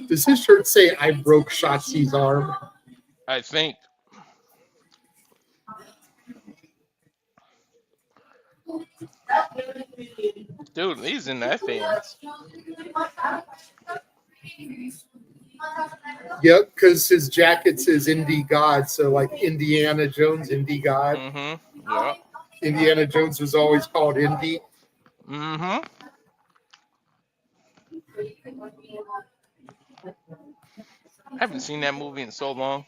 Does his shirt say "I broke Shotzi's arm"? I think. Dude, these in that fans. Yep, because his jacket says Indie God, so like Indiana Jones, Indie God. Mm-hmm. Yeah. Indiana Jones was always called Indy. Mm-hmm. I haven't seen that movie in so long.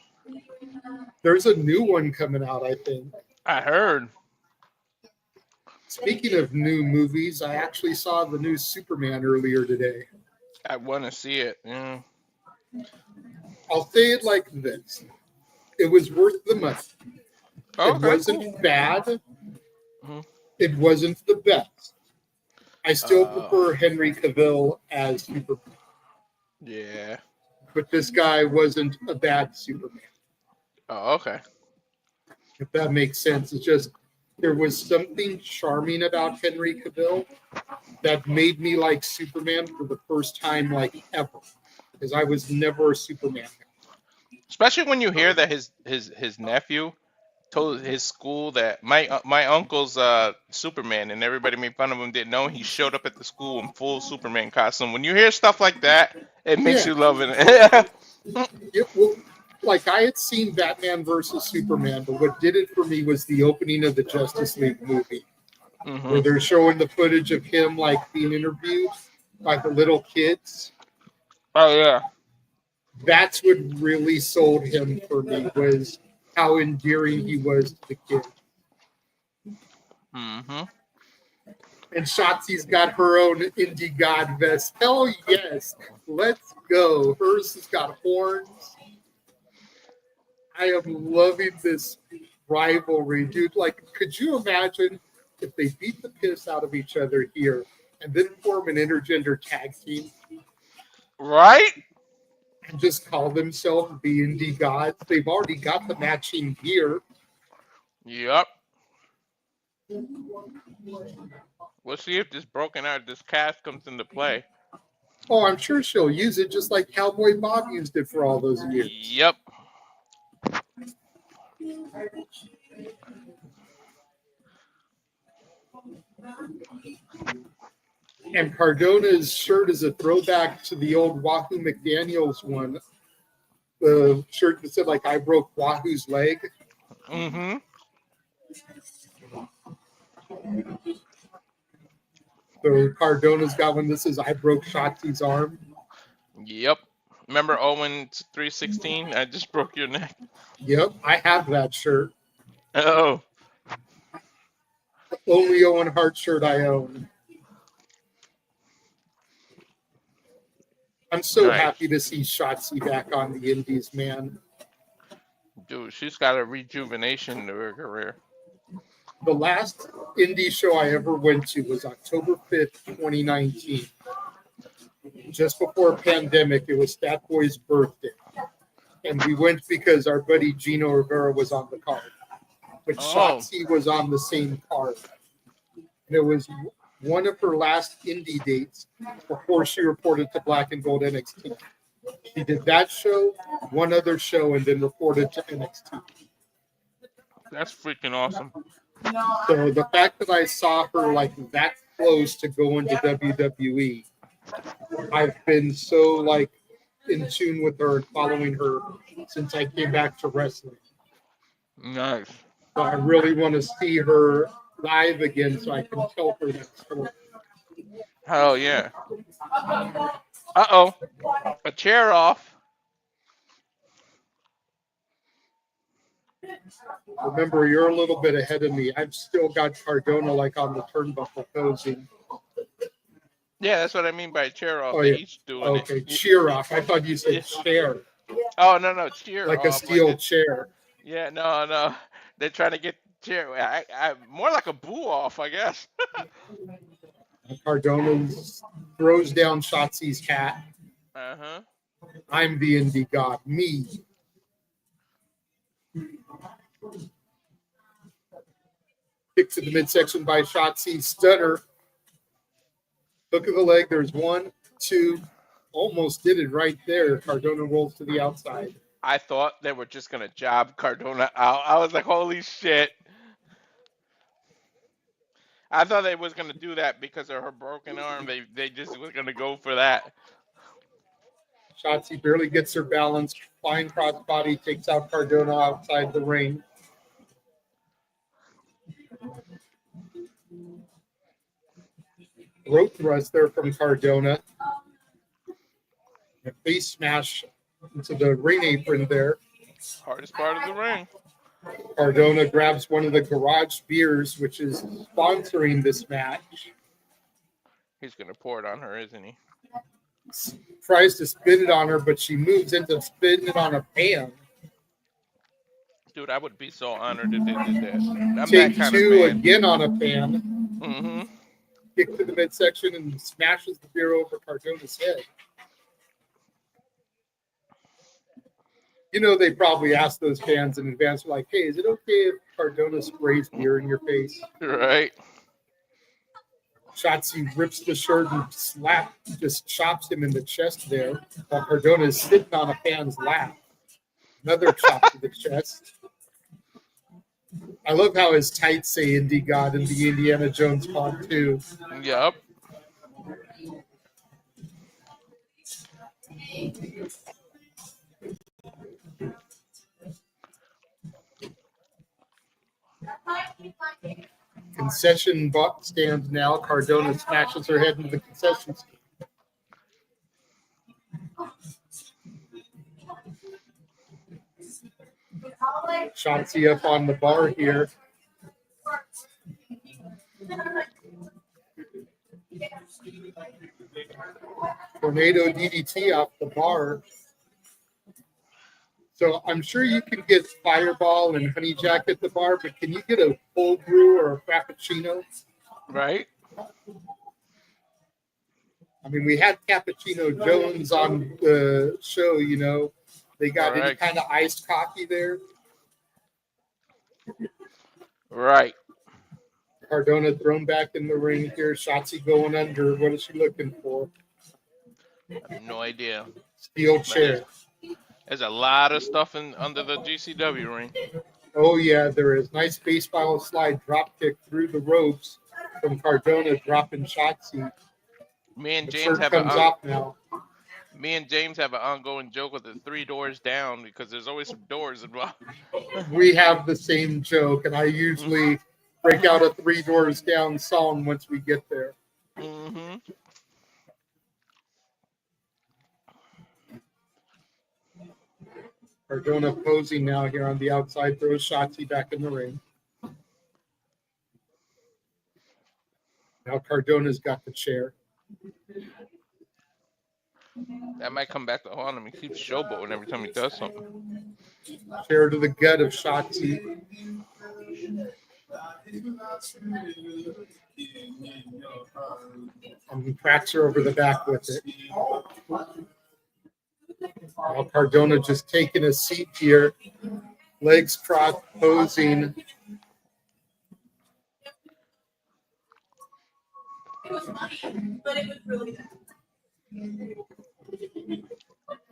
There's a new one coming out, I think. I heard. Speaking of new movies, I actually saw the new Superman earlier today. I want to see it. Yeah. I'll say it like this. It was worth the money. Okay, It wasn't cool. bad. Mm-hmm. It wasn't the best. I still Oh. prefer Henry Cavill as Superman. Yeah. But this guy wasn't a bad Superman, Oh, okay. if that makes sense. It's just there was something charming about Henry Cavill that made me like Superman for the first time like ever. Because I was never a Superman guy. Especially when you hear that his nephew told his school that my uncle's Superman, and everybody made fun of him. Didn't know he showed up at the school in full Superman costume. When you hear stuff like that, it makes you love it. Well, like I had seen Batman versus Superman, but what did it for me was the opening of the Justice League movie, where they're showing the footage of him like being interviewed by the little kids. Oh yeah. That's what really sold him for me, was how endearing he was to the kid. Mm-hmm. And Shotzi's got her own Indie God vest. Hell yes. Let's go. Hers has got horns. I am loving this rivalry, dude. Like, could you imagine if they beat the piss out of each other here and then form an intergender tag team? Right? And just call themselves the Indie Gods? They've already got the matching gear. Yep. We'll see if this cast comes into play. Oh, I'm sure she'll use it just like Cowboy Bob used it for all those years. Yep. And Cardona's shirt is a throwback to the old Wahoo McDaniels one. The shirt that said, like, I broke Wahoo's leg. Mm-hmm. So Cardona's got one that says, I broke Shotzi's arm. Yep. Remember Owen 316? I just broke your neck. Yep, I have that shirt. Oh. Only Owen Hart shirt I own. I'm so happy to see Shotzi back on the Indies, man. Dude, she's got a rejuvenation to her career. The last indie show I ever went to was October 5th, 2019. Just before pandemic, it was Fat Boy's birthday. And we went because our buddy Gino Rivera was on the card. But Shotzi was on the same card. And it was one of her last indie dates before she reported to Black and Gold NXT. She did that show, one other show, and then reported to NXT. That's freaking awesome. So the fact that I saw her like that close to go into WWE, I've been so like in tune with her and following her since I came back to wrestling. Nice. So I really want to see her live again so I can tell her that story. Hell yeah. Uh-oh. A chair off. Remember, you're a little bit ahead of me. I've still got Cardona like on the turnbuckle posing. Yeah, that's what I mean by chair off. Oh, They yeah. each doing Okay, it. cheer off. I thought you said Yeah. chair, Oh, no, cheer like a off. Like steel a, chair. yeah, no. They're trying to get chair. More like a boo off, I guess. Cardona throws down Shotzi's hat. Uh-huh. I'm the indie god, me. Kick to the midsection by Shotzi. Stunner. Hook of the leg. There's 1, 2. Almost did it right there. Cardona rolls to the outside. I thought they were just gonna job Cardona out. I was like, holy shit. I thought they was gonna do that because of her broken arm. They just was gonna go for that. Shotzi barely gets her balance. Flying crossbody takes out Cardona outside the ring. Throat thrust there from Cardona. A face smash into the ring apron there. Hardest part of the ring. Cardona grabs one of the garage beers, which is sponsoring this match. He's gonna pour it on her, isn't he? Tries to spin it on her, but she moves into spinning it on a pan. Dude, I would be so honored if they did that. I'm that Take kind of 2 fan. again on a pan. Mm-hmm. Kick to the midsection and smashes the beer over Cardona's head. You know, they probably asked those fans in advance, like, hey, is it okay if Cardona sprays beer in your face? Right. Shotzi rips the shirt and just chops him in the chest there, while Cardona is sitting on a fan's lap. Another chop to the chest. I love how his tights say Indie God in the Indiana Jones font, too. Yup. Concession box stand now. Cardona smashes her head into the concession stand. Shotzi up on the bar here. Tornado DDT off the bar. So I'm sure you can get Fireball and Honey Jack at the bar, but can you get a cold brew or a Frappuccino? Right. I mean, we had Cappuccino Jones on the show, you know. They got any kind of iced coffee there. Right. Cardona thrown back in the ring here. Shotzi going under. What is she looking for? I have no idea. Steel chair. There's a lot of stuff under the GCW ring. Oh, yeah, there is. Nice baseball slide drop kick through the ropes from Cardona, dropping Shotzi. Me and The James shirt have comes off now. Me and James have an ongoing joke with the 3 doors down because there's always some doors involved. We have the same joke, and I usually break out a 3 doors down song once we get there. Mm-hmm. Cardona posing now here on the outside, throws Shotzi back in the ring. Now Cardona's got the chair. That might come back to haunt him. He keeps showboating every time he does something. Chair to the gut of Shotzi. And he cracks her over the back with it. Now Cardona just taking a seat here. Legs crossed, posing. It was funny, but it was really bad.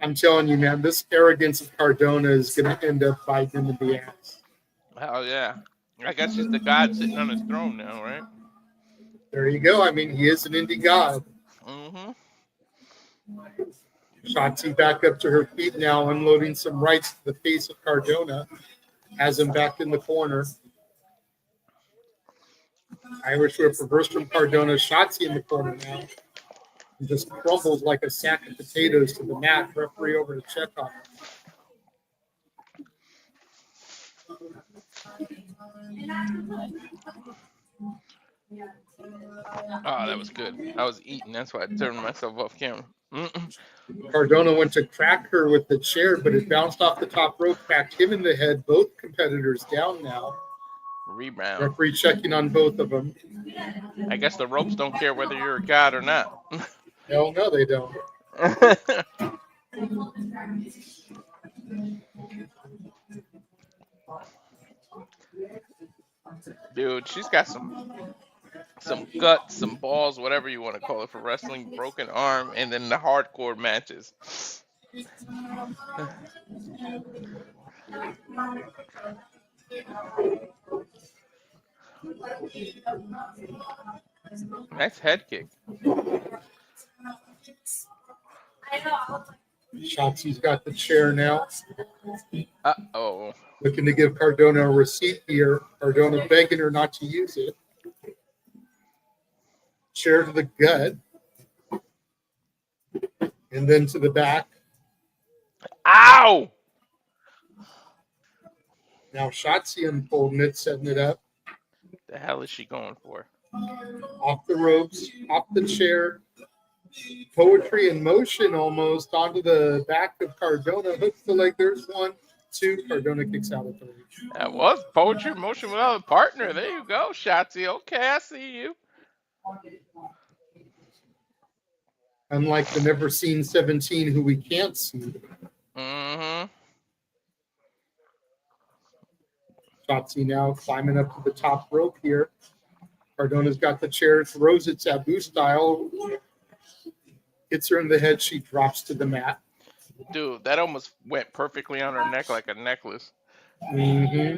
I'm telling you, man, this arrogance of Cardona is going to end up biting him in the ass. Hell yeah. I guess he's the god sitting on his throne now, right? There you go. I mean, he is an indie god. Mm-hmm. Shotzi back up to her feet now, unloading some rights to the face of Cardona. Has him back in the corner. Irish whip reverse from Cardona. Shotzi in the corner now. He just crumbles like a sack of potatoes to the mat. Referee over to check on him. Oh, that was good. I was eating. That's why I turned myself off camera. Cardona went to crack her with the chair, but it bounced off the top rope, cracked him in the head. Both competitors down now. Rebound. Referee checking on both of them. I guess the ropes don't care whether you're a god or not. Hell no, they don't. Dude, she's got some guts, some balls, whatever you want to call it for wrestling, broken arm, and then the hardcore matches. Nice head kick. Shotzi's got the chair now. Uh-oh. Looking to give Cardona a receipt here. Cardona begging her not to use it. Chair to the gut. And then to the back. Ow! Now Shotzi unfolding it, setting it up. The hell is she going for? Off the ropes, off the chair. Poetry in motion almost onto the back of Cardona. Hooks the leg. There's 1, 2. Cardona kicks out of 3. That was poetry in motion without a partner. There you go, Shotzi. Okay, I see you. Unlike the never seen 17 who we can't see. Mm-hmm. Shotzi now climbing up to the top rope here. Cardona's got the chair, throws it Sabu style. Hits her in the head. She drops to the mat. Dude, that almost went perfectly on her neck like a necklace. Mm-hmm.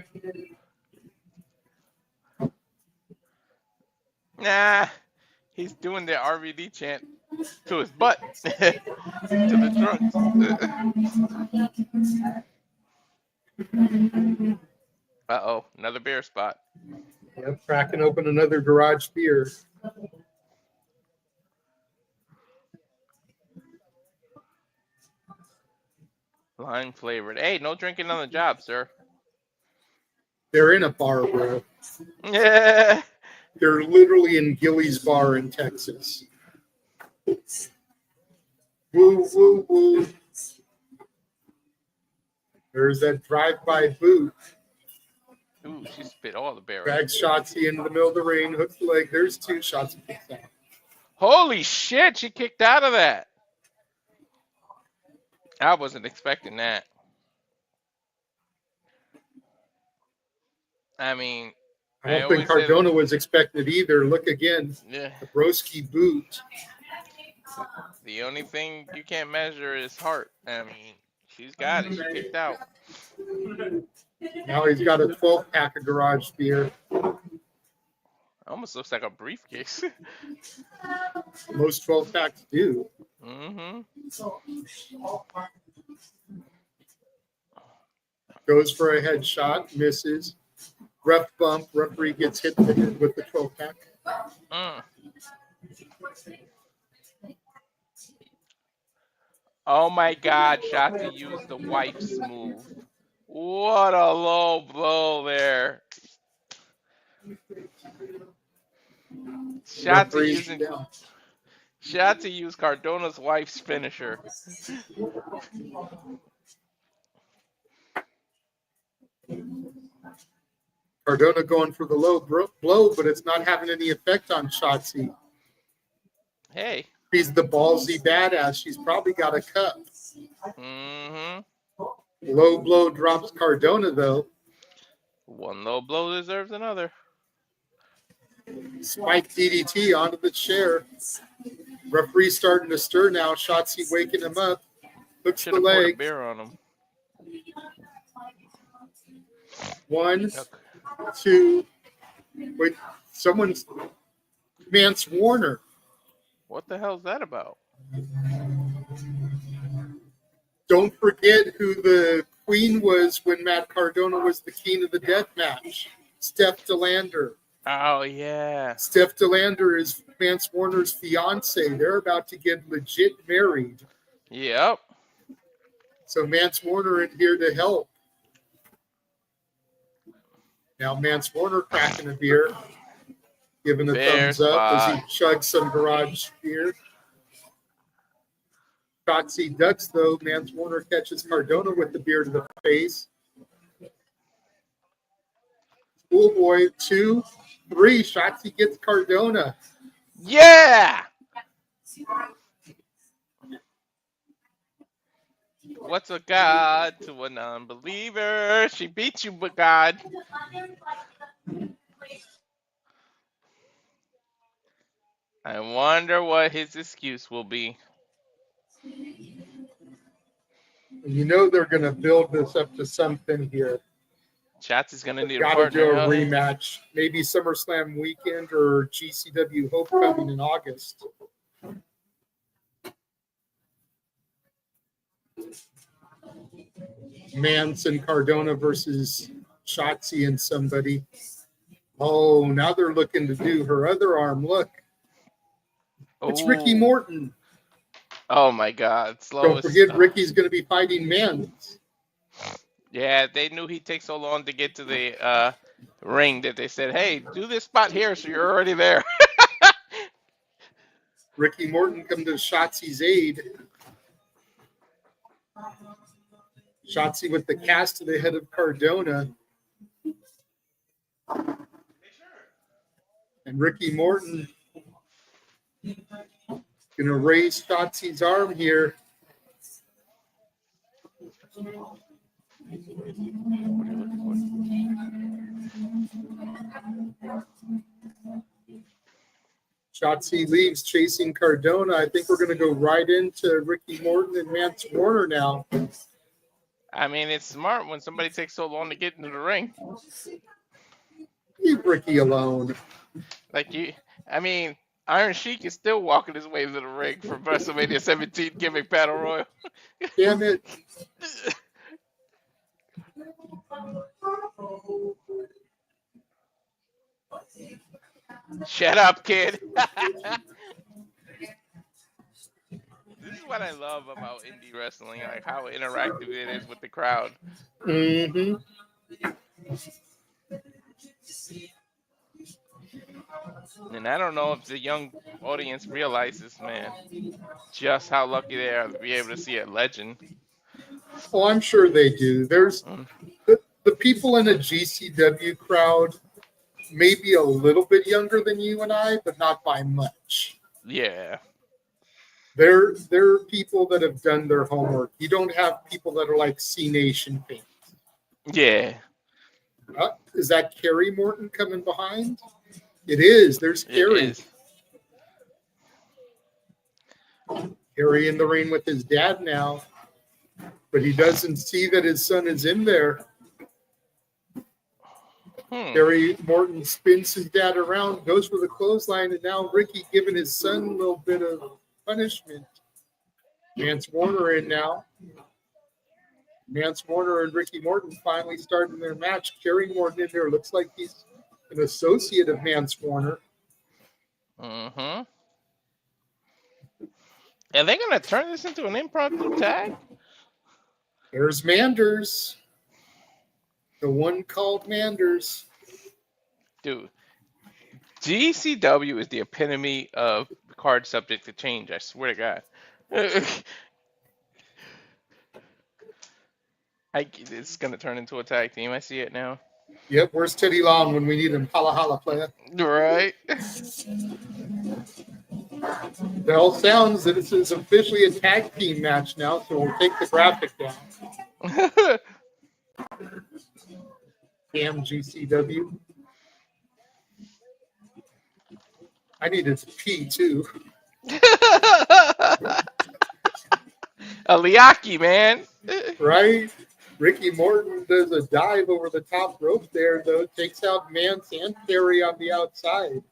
Nah, he's doing the RVD chant to his butt, to the trunks. Uh-oh, another beer spot. Yep, cracking open another garage beer. Lime flavored. Hey, no drinking on the job, sir. They're in a bar, bro. Yeah. They're literally in Gilly's bar in Texas. Woo, woo, woo. There's that drive-by boot. Ooh, she spit all the beer. Drags Shotzi into the middle of the ring. Hooks the leg. There's 2 shots. Holy shit, she kicked out of that. I wasn't expecting that. I mean, I don't think Cardona was expecting it either. Look again. Yeah. The broski boot. The only thing you can't measure is heart. I mean, she's got it. She kicked out. Now he's got a 12-pack of garage beer. Almost looks like a briefcase. Most 12-packs do. Mm-hmm. Goes for a headshot, misses. Ref bump. Referee gets hit with the 12-pack. Oh my God, Shotzi used the wife's move. What a low blow there. Shotzi used Cardona's wife's finisher. Cardona going for the low blow, but it's not having any effect on Shotzi. Hey. She's the ballsy badass. She's probably got a cup. Mm-hmm. Low blow drops Cardona, though. One low blow deserves another. Spike DDT onto the chair. Referee starting to stir now. Shotzi waking him up. Hooks Should the have poured a leg. beer on him. 1, Okay. 2. Wait, someone's Mance Warner. What the hell's that about? Don't forget who the queen was when Matt Cardona was the king of the death match. Steph DeLander. Oh, yeah. Steph DeLander is Mance Warner's fiance. They're about to get legit married. Yep. So Mance Warner in here to help. Now Mance Warner cracking a beer, giving a Bear thumbs up as he spot. chugs some garage beer. Shotzi ducks, though. Mance Warner catches Cardona with the beer to the face. Schoolboy, 2, 3. Shotzi gets Cardona. Yeah! What's a god to a non-believer? She beat you, but God. I wonder what his excuse will be. You know they're going to build this up to something here. Shotzi's gonna need a Got to do partner. a rematch. Maybe SummerSlam weekend or GCW Homecoming in August. Mance and Cardona versus Shotzi and somebody. Oh, now they're looking to do her other arm. Look. It's Ricky Ooh. Morton. Oh my God! Don't forget, Ricky's going to be fighting Mance. Yeah, they knew he'd take so long to get to the ring that they said, "Hey, do this spot here, so you're already there." Ricky Morton come to Shotzi's aid. Shotzi with the cast to the head of Cardona. And Ricky Morton going to raise Shotzi's arm here. Shotzi leaves chasing Cardona. I think we're going to go right into Ricky Morton and Mance Warner now. I mean, it's smart when somebody takes so long to get into the ring. Leave Ricky alone. I mean, Iron Sheik is still walking his way to the ring for WrestleMania 17 gimmick battle royal. Damn it. Shut up, kid. This is what I love about indie wrestling, like how interactive it is with the crowd. Mm-hmm. And I don't know if the young audience realizes, man, just how lucky they are to be able to see a legend. Oh, I'm sure they do. There's the people in a GCW crowd may be a little bit younger than you and I, but not by much. Yeah. They're people that have done their homework. You don't have people that are like C Nation fans. Yeah. Is that Kerry Morton coming behind? It is. There's Kerry. It is. Kerry in the ring with his dad now, but he doesn't see that his son is in there. Kerry Morton spins his dad around, goes for the clothesline, and now Ricky giving his son a little bit of punishment. Mance Warner in now. Mance Warner and Ricky Morton finally starting their match. Kerry Morton in there. Looks like he's an associate of Mance Warner. Mm-hmm. Are they going to turn this into an impromptu tag? There's Manders. The one called Manders. Dude, GCW is the epitome of card subject to change, I swear to God. It's going to turn into a tag team. I see it now. Yep, where's Teddy Long when we need him? Holla, holla, player. Right. Bell sounds that this is officially a tag team match now, so we'll take the graphic down. Damn GCW. I needed to pee too. A Liaki, man. Right? Ricky Morton does a dive over the top rope there, though. Takes out Mance and Kerry on the outside.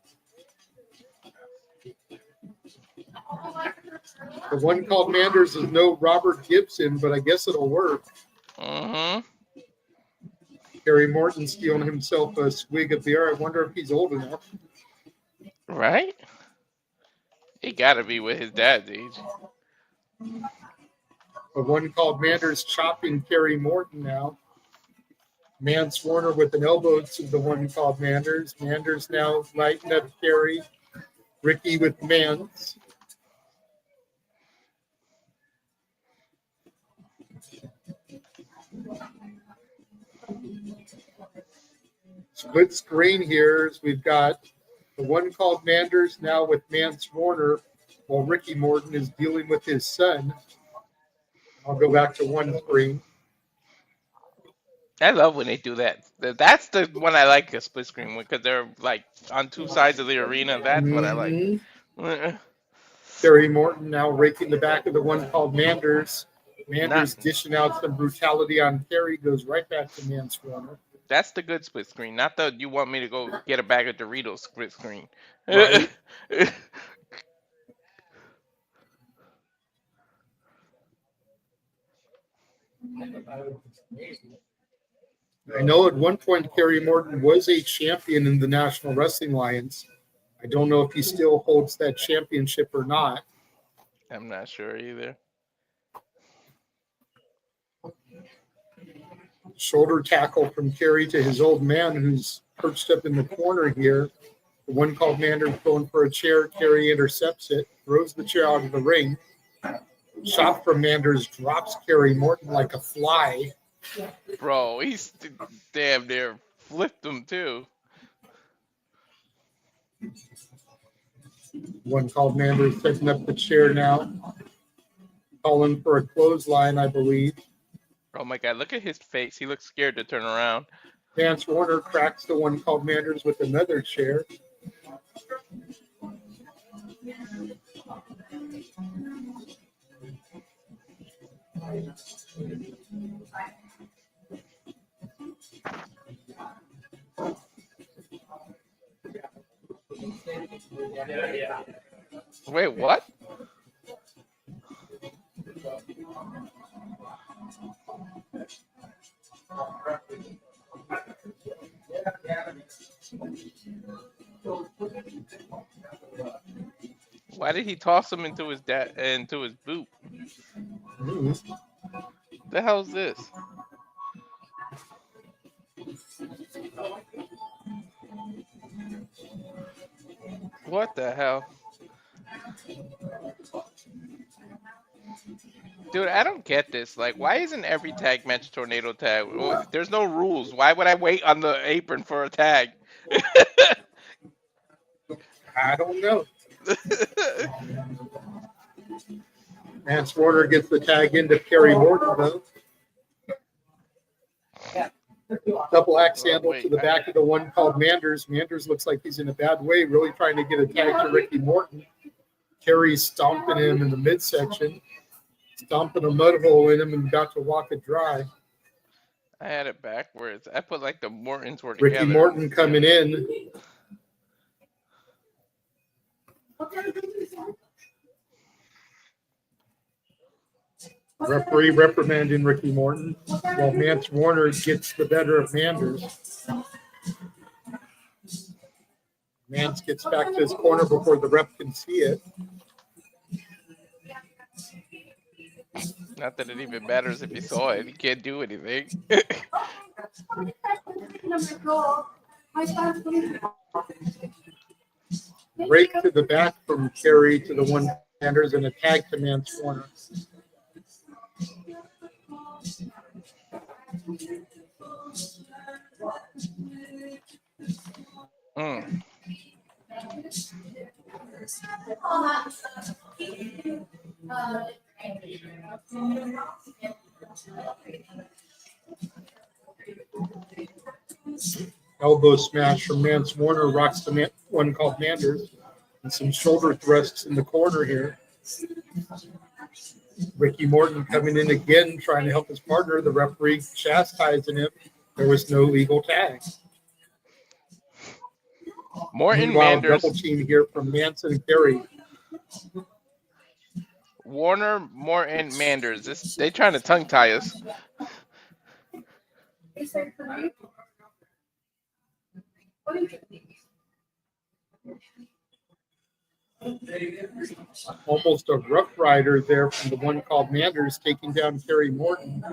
The one called Manders is no Robert Gibson, but I guess it'll work. Mm-hmm. Kerry Morton stealing himself a swig of beer. I wonder if he's old enough. Right? He gotta be with his dad's age. The one called Manders chopping Kerry Morton now. Mance Warner with an elbow to the one called Manders. Manders now lighting up Kerry. Ricky with Mance. Split screen here as we've got the one called Manders now with Mance Warner while Ricky Morton is dealing with his son. I'll go back to one screen. I love when they do that. That's the one I like, a split screen one, because they're like on two sides of the arena. That's what I like. Kerry Morton now raking the back of the one called Manders. Manders dishing out some brutality on Kerry, goes right back to Mance Warner. That's the good split screen, not the you want me to go get a bag of Doritos split screen. Right. I know at one point Kerry Morton was a champion in the National Wrestling Alliance. I don't know if he still holds that championship or not. I'm not sure either. Shoulder tackle from Kerry to his old man who's perched up in the corner here. The one called Manders going for a chair. Kerry intercepts it, throws the chair out of the ring. Shot from Manders drops Kerry Morton like a fly. Bro, he's damn near flipped him too. One called Manders setting up the chair now. Calling for a clothesline, I believe. Oh my god, look at his face. He looks scared to turn around. Mance Warner cracks the one called Manders with another chair. Wait, what? Why did he toss him into his boot? The hell's this? What the hell? Dude, I don't get this. Like, why isn't every tag match tornado tag? There's no rules. Why would I wait on the apron for a tag? I don't know. Mance Warner gets the tag into Kerry Morton, though. Double axe handle to the back of the one called Manders. Manders looks like he's in a bad way, really trying to get a tag to Ricky Morton. Kerry's stomping him in the midsection, stomping a mud hole in him and about to walk it dry. I had it backwards. I put like the Mortons were together. Ricky Morton coming in. Referee reprimanding Ricky Morton while Mance Warner gets the better of Manders. Mance gets back to his corner before the ref can see it. Not that it even matters if you saw it. You can't do anything. Break to the back from Kerry to the one Manders and a tag to Mance Warner. Elbow smash from Mance Warner rocks the one called Manders. And some shoulder thrusts in the corner here. Ricky Morton coming in again, trying to help his partner. The referee chastising him. There was no legal tag. Morton, Meanwhile, Manders, double team here from Mance and Kerry. Warner, Morton, Manders. They trying to tongue tie us. Almost a Rough Rider there from the one called Manders, taking down Kerry Morton.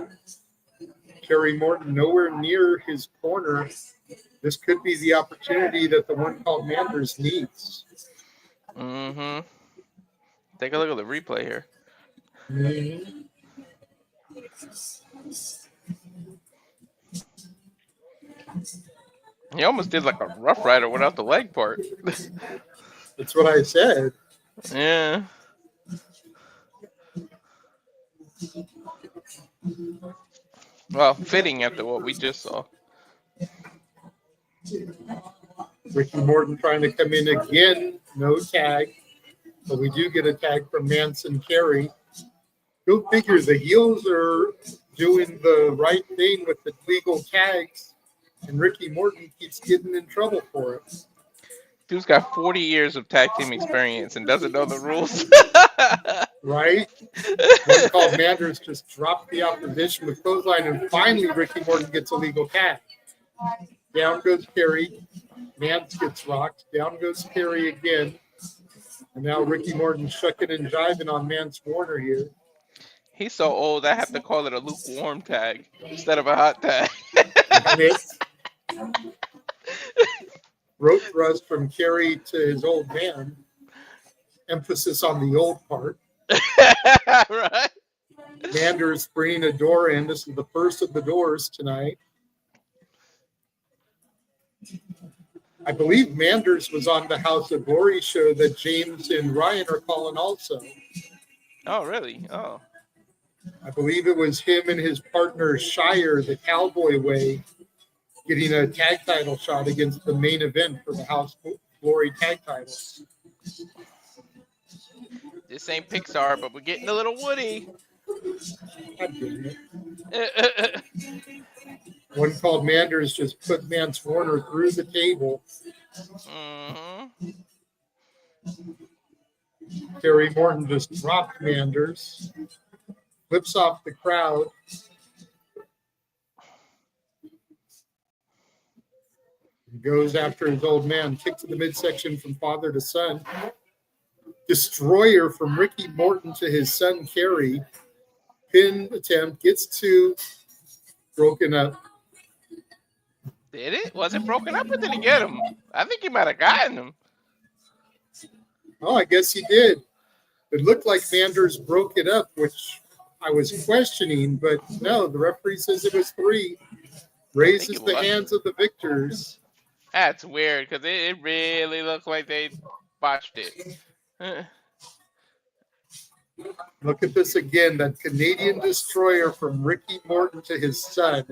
Kerry Morton nowhere near his corner. This could be the opportunity that the one called Manders needs. Mm-hmm. Take a look at the replay here. Mm-hmm. He almost did like a Rough Rider without the leg part. That's what I said. Yeah. Well, fitting after what we just saw. Ricky Morton trying to come in again. No tag. But we do get a tag from Mance and Kerry. Go figure, the heels are doing the right thing with the legal tags, and Ricky Morton keeps getting in trouble for it. Dude's got 40 years of tag team experience and doesn't know the rules. Right? One called Manders just dropped the opposition with clothesline, and finally Ricky Morton gets a legal tag. Down goes Kerry. Mance gets rocked. Down goes Kerry again. And now Ricky Morton shucking and jiving on Mance Warner here. He's so old, I have to call it a lukewarm tag instead of a hot tag. Rope thrust from Kerry to his old man. Emphasis on the old part. Right? Manders bringing a door in. This is the first of the doors tonight. I believe Manders was on the House of Glory show that James and Ryan are calling also. Oh, really? Oh. I believe it was him and his partner Shire, the Cowboy Way, getting a tag title shot against the main event for the House of Glory tag titles. This ain't Pixar, but we're getting a little Woody. God damn it. One called Manders just put Mance Warner through the table. Mm-hmm. Kerry Morton just dropped Manders. Flips off the crowd. Goes after his old man. Kick to the midsection from father to son. Destroyer from Ricky Morton to his son Kerry. Pin attempt. Gets two. Broken up. Did it? Was it broken up or did he get him? I think he might have gotten him. Oh, I guess he did. It looked like Manders broke it up, which I was questioning, but no, the referee says it was 3. Raises the hands of the victors. That's weird because it really looked like they botched it. Look at this again, that Canadian destroyer from Ricky Morton to his son.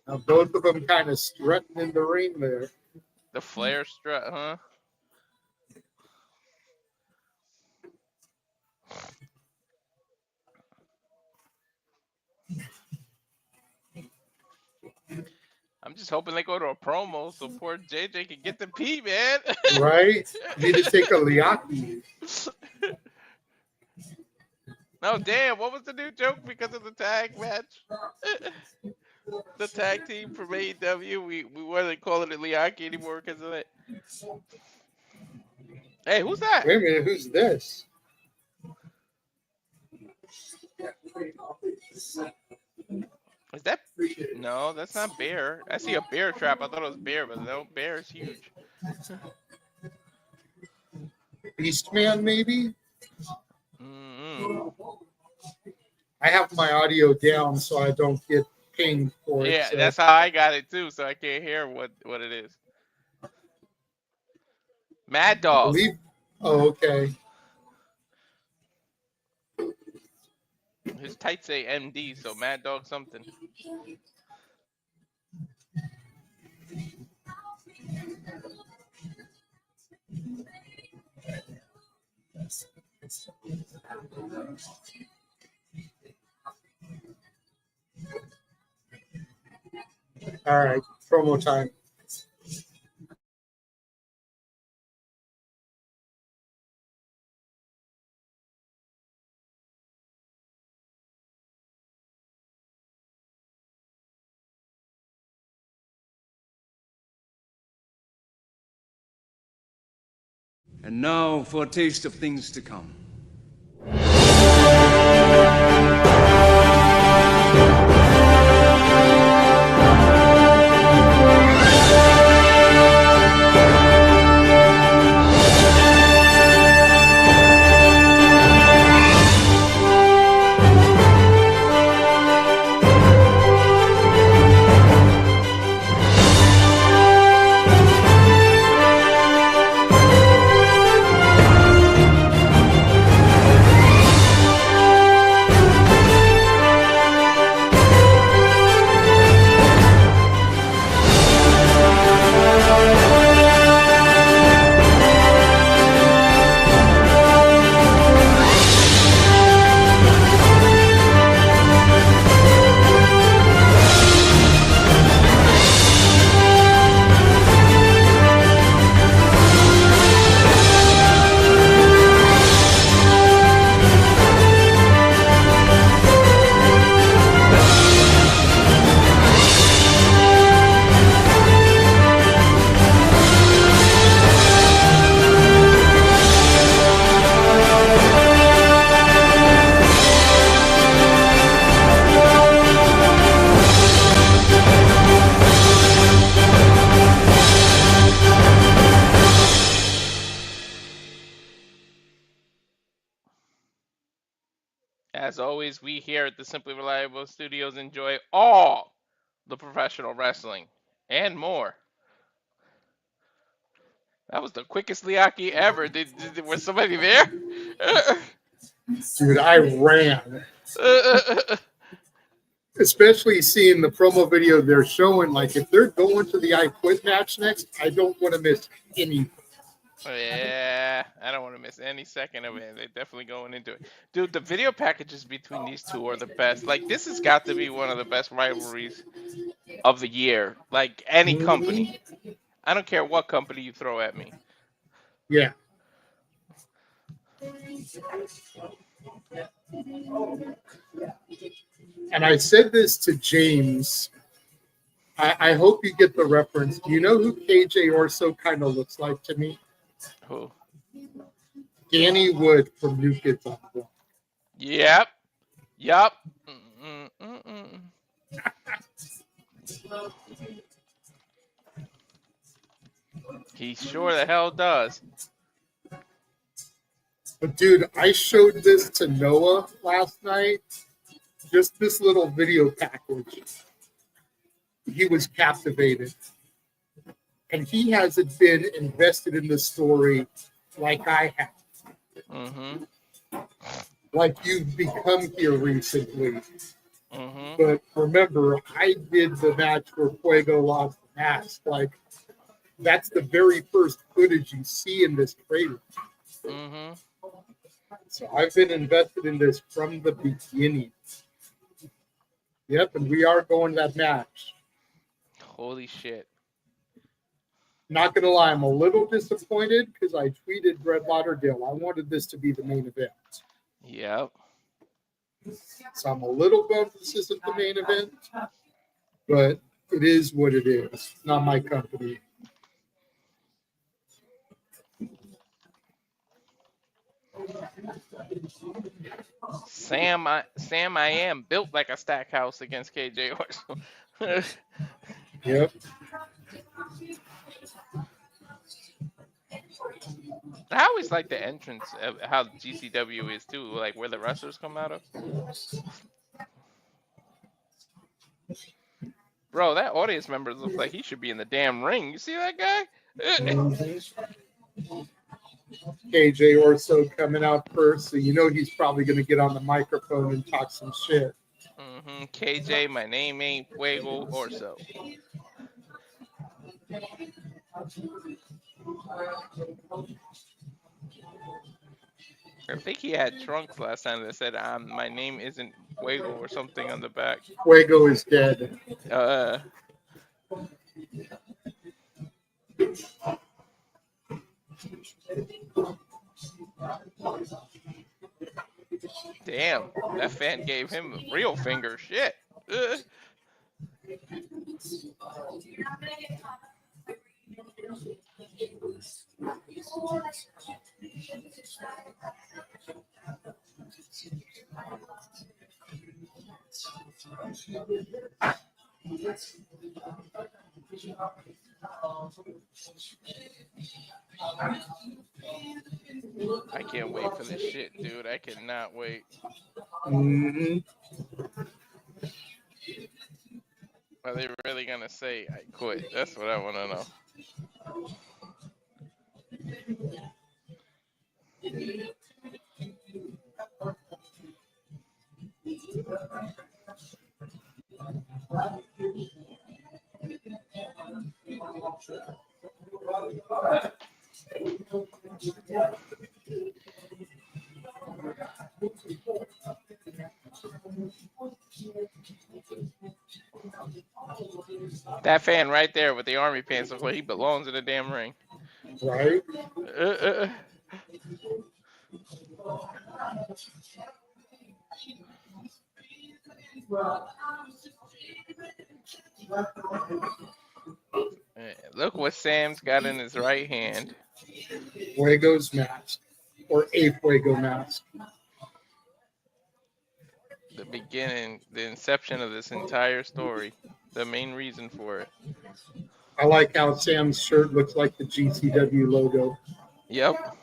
Now both of them kind of strutting in the ring there. The flare strut, huh? I'm just hoping they go to a promo so poor JJ can get the P, man. Right? You need to take a Liaki. No, damn. What was the new joke because of the tag match? The tag team from AEW, we wasn't calling it Liaki anymore because of it. Hey, who's that? Wait a minute, who's this? Is that? No, that's not Bear. I see a bear trap. I thought it was Bear, but no, Bear is huge. Beastman, maybe? Mm-hmm. I have my audio down so I don't get pinged for it. Yeah, so. that's how I got it too, so I can't hear what it is. Mad Dog. Oh, okay. His tights say MD, so Mad Dog something. All right, promo time. And now for a taste of things to come. As always, we here at the Simply Reliable Studios enjoy all the professional wrestling and more. That was the quickest Liaki ever. Was somebody there? Dude, I ran. Especially seeing the promo video they're showing. Like, if they're going to the I Quit match next, I don't want to miss any. Yeah, I don't want to miss any second of it. They're definitely going into it. Dude, the video packages between these two are the best. Like, this has got to be one of the best rivalries of the year. Like, any company. I don't care what company you throw at me. Yeah. And I said this to James. I hope you get the reference. Do you know who KJ Orso kind of looks like to me? Who? Danny Wood from New Kids on the Block. Yep. Yup. He sure the hell does. But dude, I showed this to Noah last night. Just this little video package. He was captivated. And he hasn't been invested in the story like I have. Mm-hmm. Like you've become here recently. Mm-hmm. But remember, I did the match where Fuego lost the mask. Like, that's the very first footage you see in this trailer. Mm-hmm. So I've been invested in this from the beginning. Yep, and we are going to that match. Holy shit. Not going to lie, I'm a little disappointed because I tweeted Brett Lauderdale. I wanted this to be the main event. Yep. So I'm a little bummed this isn't the main event, but it is what it is. It's not my company. Sam I am built like a Stackhouse against KJ Orso. Yep. I always like the entrance of how GCW is too, like where the wrestlers come out of. Bro, that audience member looks like he should be in the damn ring. You see that guy? KJ Orso coming out first, so you know he's probably going to get on the microphone and talk some shit. Mm-hmm. KJ, my name ain't Fuego Orso. I think he had trunks last time that said, my name isn't Fuego or something on the back. Fuego is dead. Damn, that fan gave him the real finger. Shit. I can't wait for this shit, dude. I cannot wait. Mm-hmm. Are they really gonna say I quit? That's what I want to know. That fan right there with the army pants looks like he belongs in the damn ring. Right? Look what Sam's got in his right hand. Fuego's mask. Or a Fuego mask. The beginning, the inception of this entire story. The main reason for it. I like how Sam's shirt looks like the GCW logo. Yep.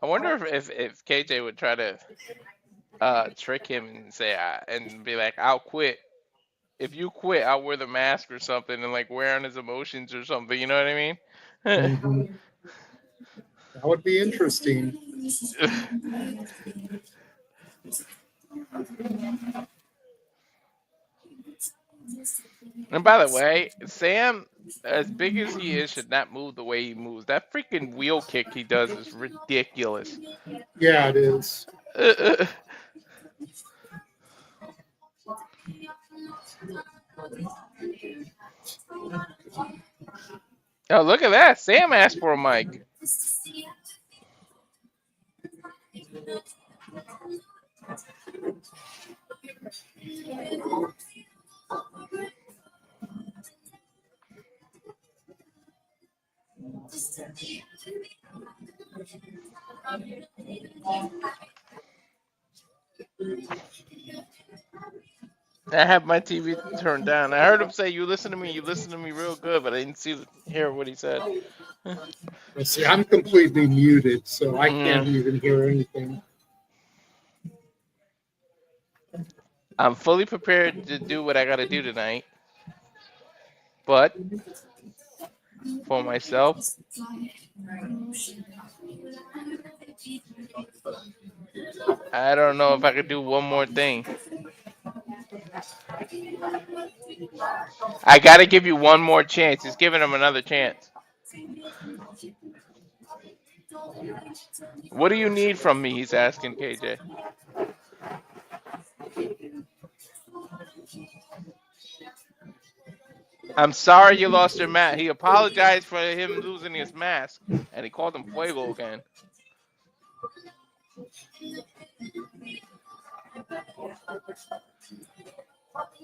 I wonder if KJ would try to trick him and say and be like, I'll quit. If you quit, I'll wear the mask or something and like wear on his emotions or something. You know what I mean? Mm-hmm. That would be interesting. And by the way, Sam, as big as he is, should not move the way he moves. That freaking wheel kick he does is ridiculous. Yeah, it is. Oh, look at that. Sam asked for a mic. I have my TV turned down. I heard him say, you listen to me real good, but I didn't hear what he said. Well, see, I'm completely muted, so I can't even hear anything. I'm fully prepared to do what I gotta do tonight. But for myself, I don't know if I could do one more thing. I gotta give you one more chance. He's giving him another chance. What do you need from me? He's asking KJ. I'm sorry you lost your mask. He apologized for him losing his mask, and he called him Fuego again.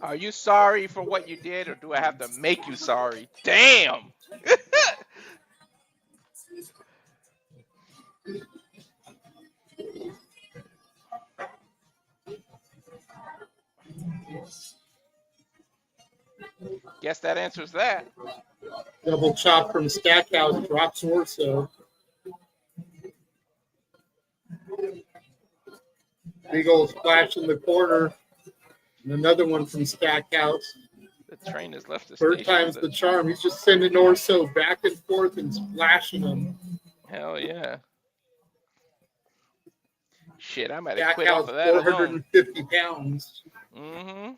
Are you sorry for what you did, or do I have to make you sorry? Damn! Guess that answers that. Double chop from Stackhouse drops Orso. Big old splash in the corner. And another one from Stackhouse. The train has left the Third station. time's the charm. He's just sending Orso back and forth and splashing him. Hell yeah. Shit, I might have quit off Stackhouse, of that alone. 450 pounds. Mm-hmm.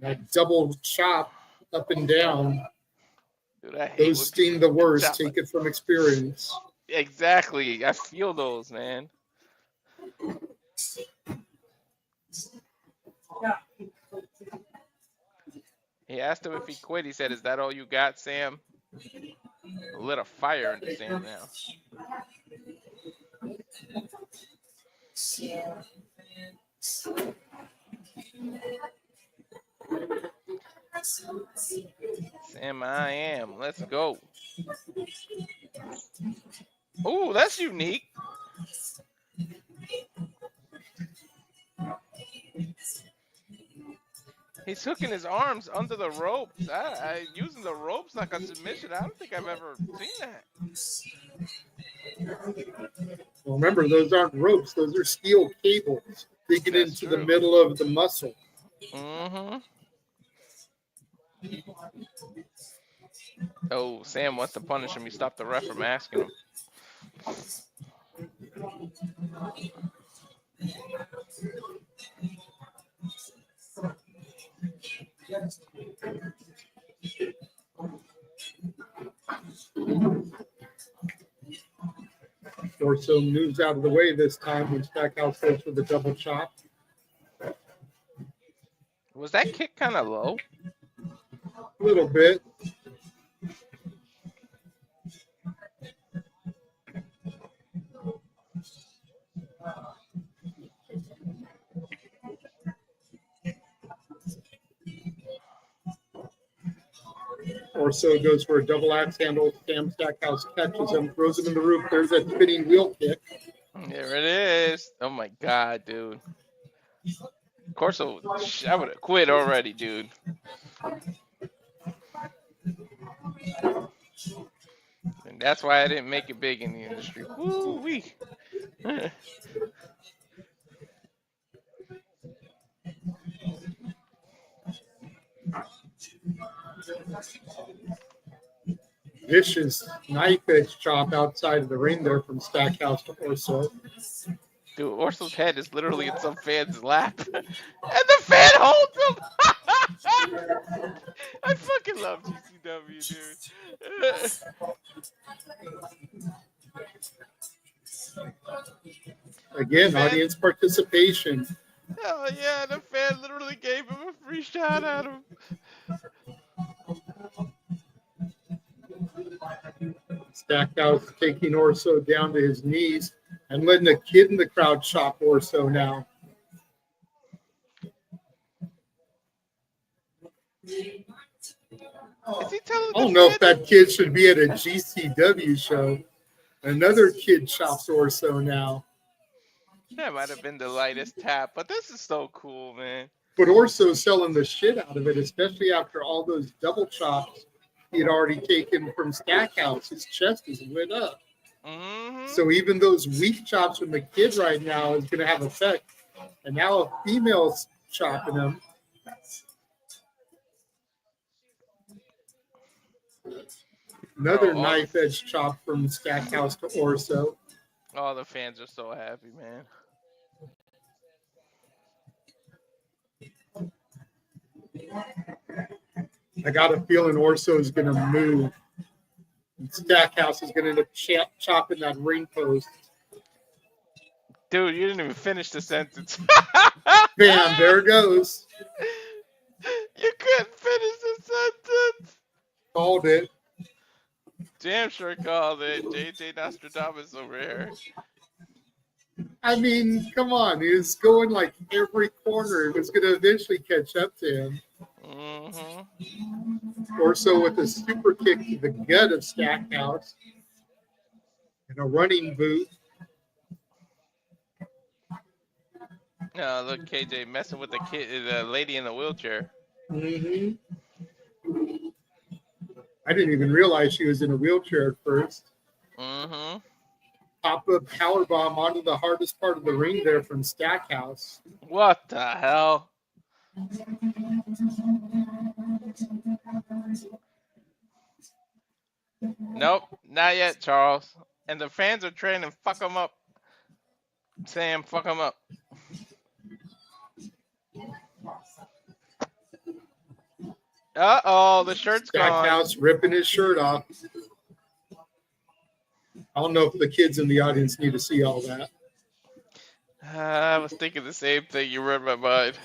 That double chop up and down. Dude, I hate Those when sting people the worst. chop Take it from experience. Exactly. I feel those, man. He asked him if he quit. He said, "Is that all you got, Sam?" Lit a fire into Sam now. Sam, I am. Let's go. Ooh, that's unique. He's hooking his arms under the ropes. Using the ropes like a submission. I don't think I've ever seen that. Well, remember, those aren't ropes. Those are steel cables digging That's into the true. middle of the muscle. Mm-hmm. Oh, Sam wants to punish him. He stopped the ref from asking him. Orso moves out of the way this time when Stackhouse goes for the double chop. Was that kick kind of low? A little bit. Orso goes for a double axe handle. Sam Stackhouse catches him, throws him in the roof. There's that spinning wheel kick. There it is. Oh my God, dude. Of course, I would have quit already, dude. And that's why I didn't make it big in the industry. Woo-wee. Vicious knife edge chop outside of the ring there from Stackhouse to Orso. Dude, Orso's head is literally in some fan's lap. And the fan holds him! I fucking love GCW, dude. Again, audience participation. Hell yeah, the fan literally gave him a free shot at him. Stackhouse taking Orso down to his knees and letting a kid in the crowd chop Orso now. Is he telling I don't know if that kid should be at a GCW show. Another kid chops Orso now. That might have been the lightest tap, but this is so cool, man. But Orso's selling the shit out of it, especially after all those double chops he had already taken from Stackhouse. His chest is lit up. Mm-hmm. So even those weak chops from the kid right now is going to have effect. And now a female's chopping him. Another knife edge chop from Stackhouse to Orso. All the fans are so happy, man. I got a feeling Orso is going to move. And Stackhouse is going to end up chopping that ring post. Dude, you didn't even finish the sentence. Bam, there it goes. You couldn't finish the sentence. Called it. Damn sure called it. JJ Nostradamus over here. I mean, come on. He was going like every corner. It was going to eventually catch up to him. Mm-hmm. Orso with a super kick to the gut of Stackhouse. And a running boot. No, look, KJ messing with the lady in the wheelchair. Mm-hmm. I didn't even realize she was in a wheelchair at first. Mm-hmm. Pop-up powerbomb onto the hardest part of the ring there from Stackhouse. What the hell? Nope, not yet, Charles. And the fans are trying to fuck him up. Sam, fuck him up. Uh-oh, the shirt's gone. Stackhouse ripping his shirt off. I don't know if the kids in the audience need to see all that. I was thinking the same thing. You read my mind.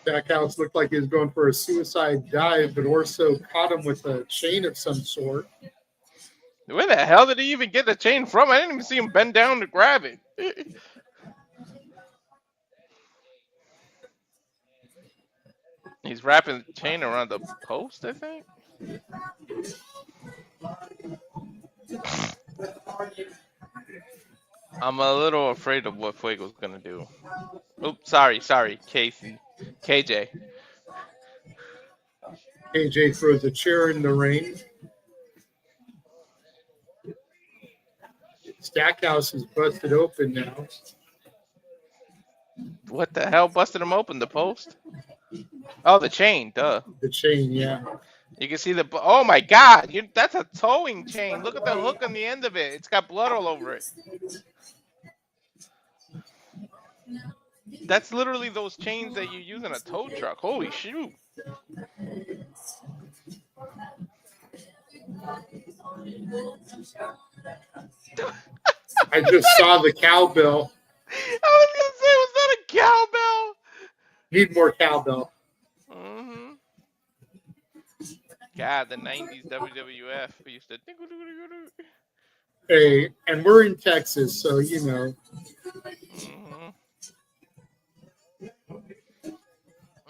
Stackhouse looked like he was going for a suicide dive, but Orso caught him with a chain of some sort. Where the hell did he even get the chain from? I didn't even see him bend down to grab it. He's wrapping the chain around the post, I think. I'm a little afraid of what Fuego's gonna do. Oops, sorry, KJ. KJ throws a chair in the ring. Stackhouse is busted open now. What the hell busted him open? The post? Oh, the chain, duh. The chain, yeah. You can see the. Oh my God! That's a towing chain. Look at the hook on the end of it. It's got blood all over it. That's literally those chains that you use in a tow truck. Holy shoot! I just saw the cowbell. I was gonna say, was that a cowbell? Need more cowbell. Mm-hmm. God, the 90s WWF. We used to. Hey, and we're in Texas, so you know.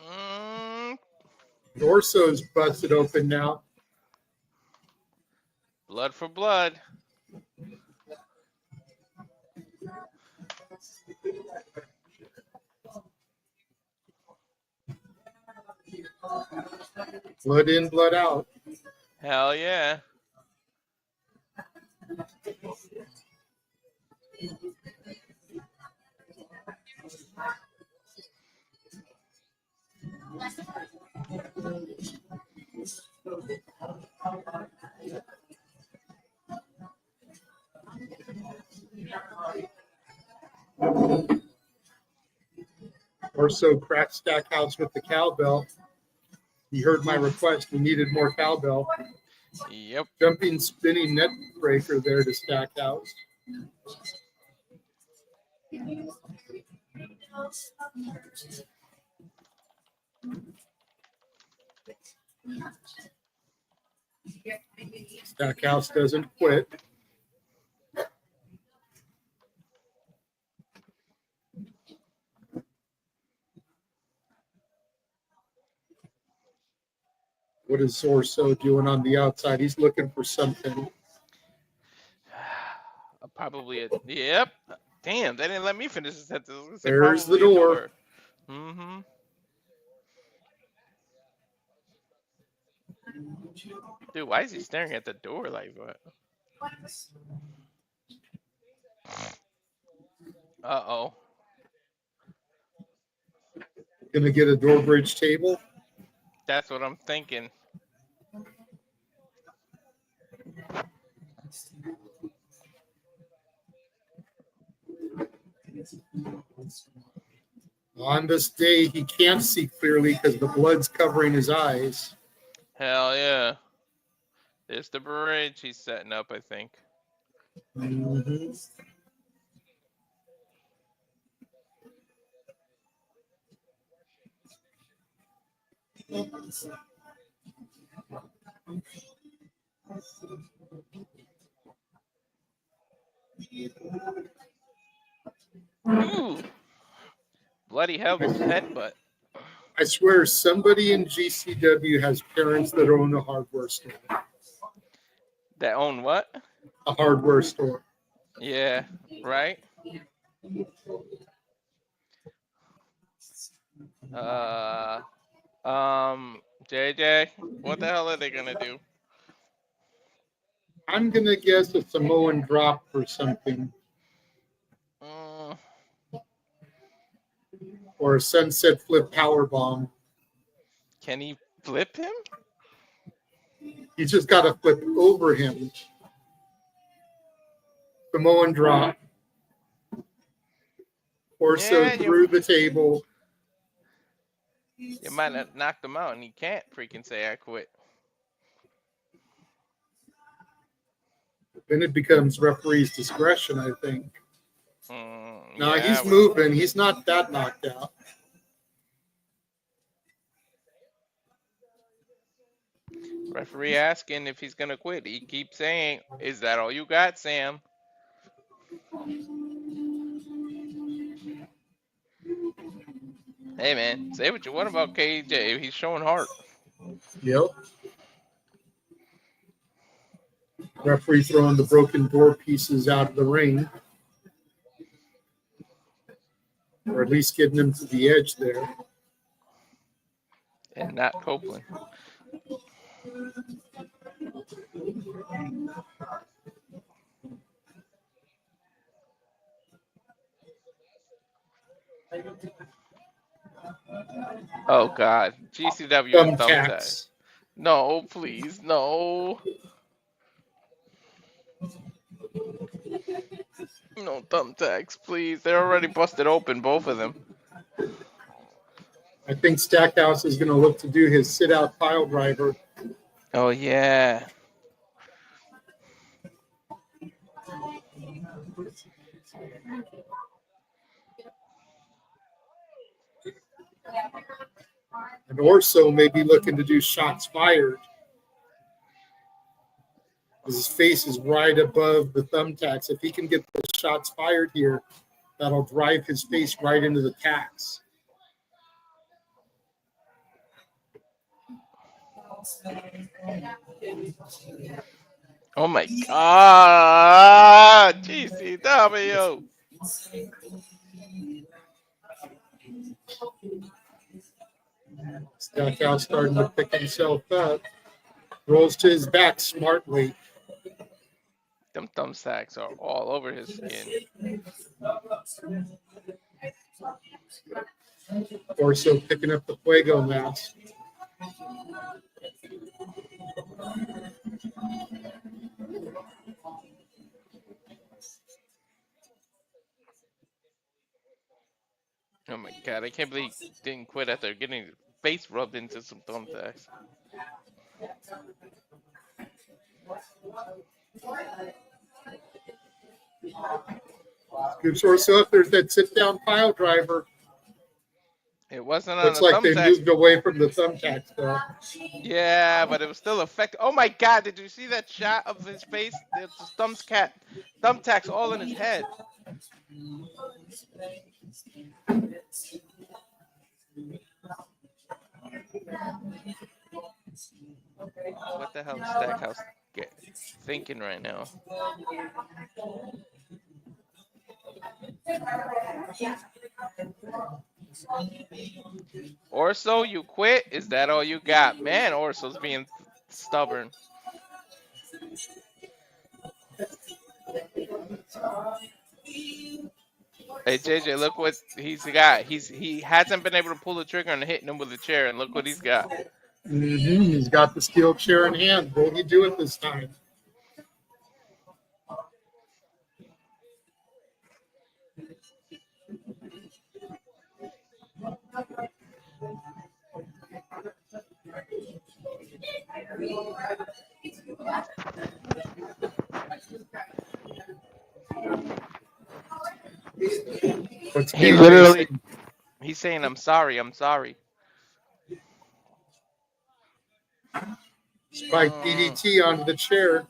Mm-hmm. Orso's busted open now. Blood for blood. Blood in, blood out. Hell yeah. Orso cracked Stackhouse with the cowbell. He heard my request. We needed more cowbell. Yep. Jumping, spinning net breaker there to Stackhouse. Stackhouse doesn't quit. What is Orso doing on the outside? He's looking for something. Probably a. Yep. Damn, they didn't let me finish the sentence. There's the door. Mm-hmm. Dude, why is he staring at the door like that? Uh-oh. Gonna get a door bridge table? That's what I'm thinking. On this day, he can't see clearly because the blood's covering his eyes. Hell yeah. There's the bridge he's setting up, I think. Mm-hmm. Ooh. Bloody hell, this headbutt. I swear somebody in GCW has parents that own a hardware store. That own what? A hardware store. Yeah, right? JJ, what the hell are they gonna do? I'm gonna guess a Samoan drop or something. or a sunset flip power bomb. Can he flip him? He's just got to flip over him. Samoan drop. Orso Yeah, through the table. You might have knocked him out, and he can't freaking say I quit. Then it becomes referee's discretion, I think. No, Yeah, he's moving. He's not that knocked out. Referee asking if he's gonna quit. He keeps saying, "Is that all you got, Sam?" Hey man, say what you want about KJ. He's showing heart. Yep. Referee throwing the broken door pieces out of the ring. Or at least getting him to the edge there. And not Copeland. Oh God, GCW and thumbtacks. No, please, no. No thumbtacks, please. They're already busted open, both of them. I think Stackhouse is going to look to do his sit-out pile driver. Oh yeah. And Orso may be looking to do shots fired. His face is right above the thumbtacks. If he can get the shots fired here, that'll drive his face right into the tacks. Oh my God, GCW. Stackhouse starting to pick himself up. Rolls to his back smartly. Them thumbtacks are all over his skin. Orso picking up the Fuego mask. Oh my God, I can't believe he didn't quit after getting his face rubbed into some thumbtacks. Gives Orso up. There's that sit-down pile driver. It wasn't on Looks the like they thumbtacks. moved away from the thumbtacks, though. Yeah, but it was still effective. Oh my God, did you see that shot of his face? There's thumbtacks all in his head. What the hell is Stackhouse thinking right now? Orso, you quit? Is that all you got? Man, Orso's being stubborn. Hey JJ, look what he's got. He hasn't been able to pull the trigger on hitting him with a chair, and look what he's got. He's got the steel chair in hand. Will he do it this time? He literally, he's saying, "I'm sorry, I'm sorry." Spike DDT onto the chair.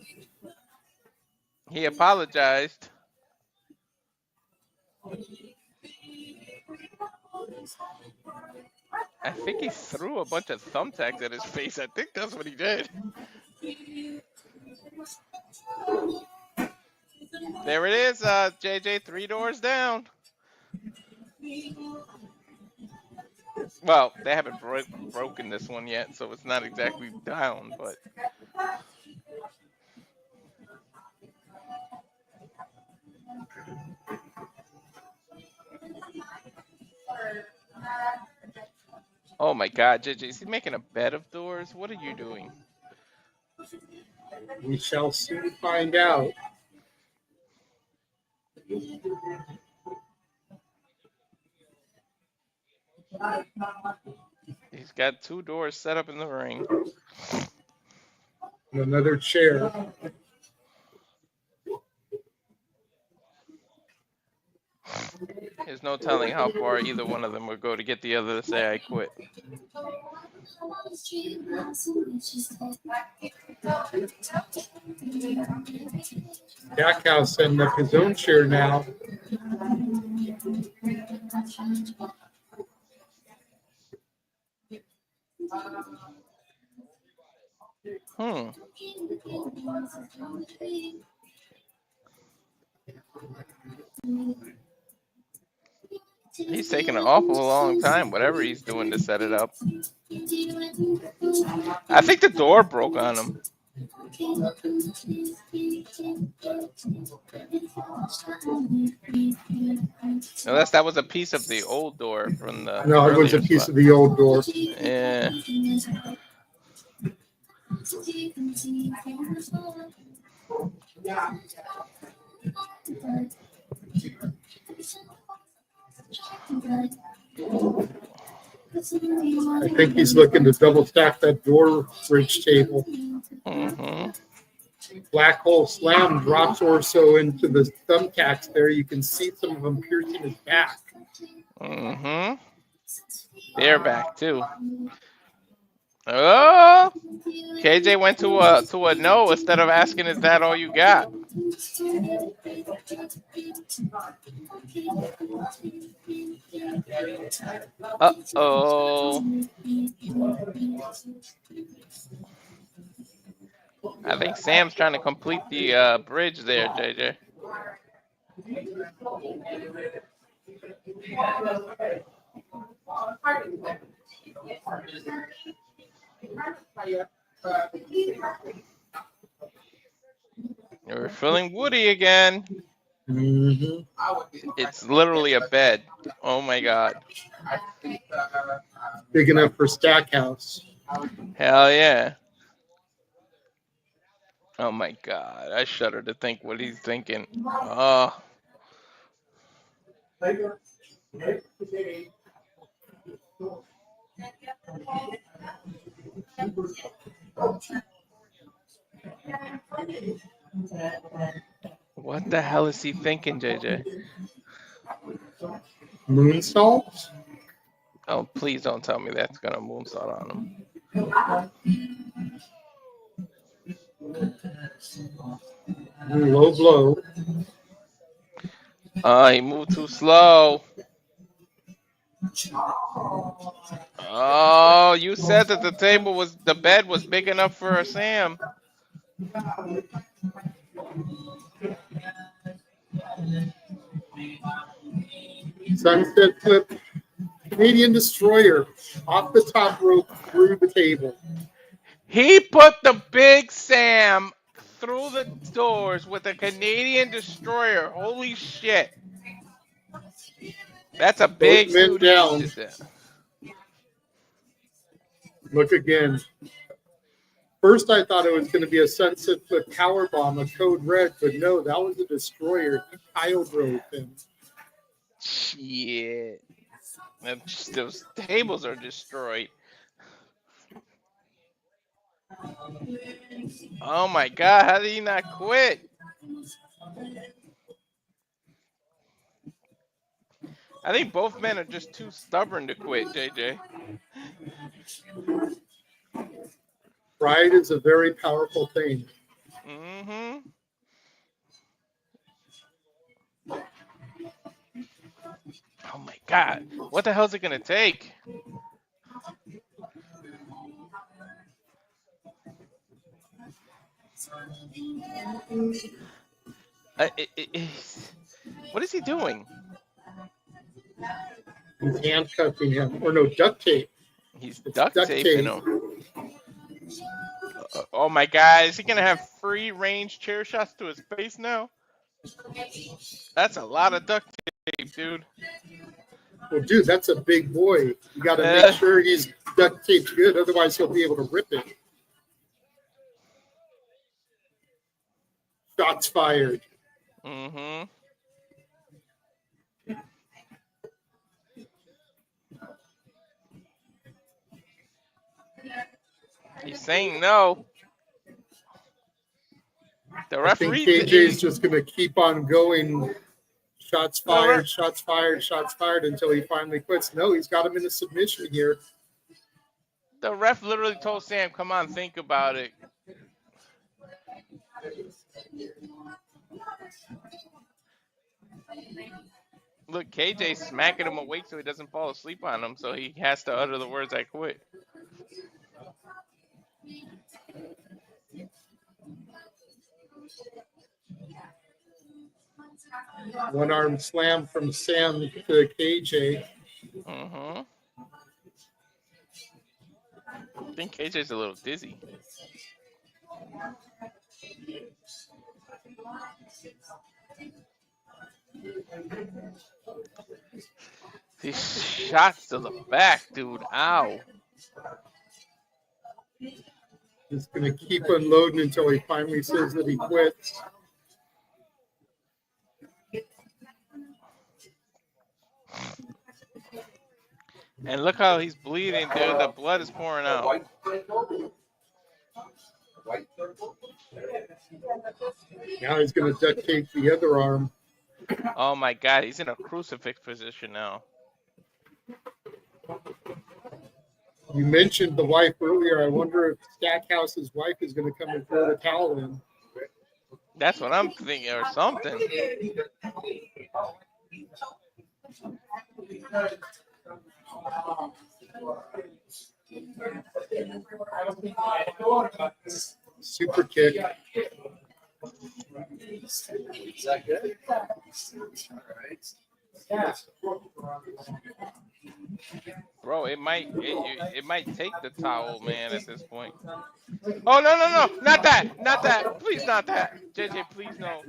He apologized. I think he threw a bunch of thumbtacks at his face. I think that's what he did. There it is, JJ, 3 doors down. Well, they haven't broken this one yet, so it's not exactly down, but. Oh my God, JJ, is he making a bed of doors? What are you doing? We shall soon find out. He's got 2 doors set up in the ring. And another chair. There's no telling how far either one of them would go to get the other to say I quit. Stackhouse setting up his own chair now. He's taking an awful long time, whatever he's doing to set it up. I think the door broke on him. Unless that was a piece of the old door from the No, it was a piece of the old door. Yeah. I think he's looking to double stack that door bridge table. Black hole slam drops Orso into the thumbtacks there. You can see some of them piercing his back. They're back too. Oh, KJ went to a no instead of asking, "Is that all you got?" Uh-oh. I think Sam's trying to complete the bridge there, JJ. We're feeling woody again. It's literally a bed. Oh my God. Big enough for Stackhouse. Hell yeah. Oh my God. I shudder to think what he's thinking. Oh. What the hell is he thinking, JJ? Moonsault? Oh, please don't tell me that's gonna moonsault on him. Low blow. He moved too slow. Oh, you said that the bed was big enough for a Sam. Sunset flip. Canadian Destroyer off the top rope through the table. He put the big Sam through the doors with a Canadian Destroyer. Holy shit. That's a big Both men dude. down. Look again. First, I thought it was going to be a sunset flip powerbomb, a code red, but no, that was a Destroyer. He pile drove him. Shit. Those tables are destroyed. Oh my God, how did he not quit? I think both men are just too stubborn to quit, JJ. Pride is a very powerful thing. Oh my God, what the hell is it gonna take? What is he doing? He's handcuffing him, or no, duct tape. He's duct taping him. Oh my God, is he gonna have free range chair shots to his face now? That's a lot of duct tape, dude. Well, dude, that's a big boy. You got to make sure he's duct taped good, otherwise he'll be able to rip it. Shots fired. Mm-hmm. He's saying no. The I think referee. KJ's just going to keep on going. Shots fired, shots fired, shots fired until he finally quits. No, he's got him in a submission here. The ref literally told Sam, "Come on, think about it." Look, KJ's smacking him awake so he doesn't fall asleep on him, so he has to utter the words, "I quit." One arm slam from Sam to KJ. Mm-hmm. I think KJ's a little dizzy. These shots to the back, dude. Ow. He's going to keep unloading until he finally says that he quits. And look how he's bleeding, dude. The blood is pouring out. Now he's going to duct tape the other arm. Oh my God, he's in a crucifix position now. You mentioned the wife earlier. I wonder if Stackhouse's wife is going to come and throw the towel in. That's what I'm thinking, or something. Super kick. Is that good? All right. Bro, it might take the towel, man, at this point. Oh no, not that, please not that. JJ, please no.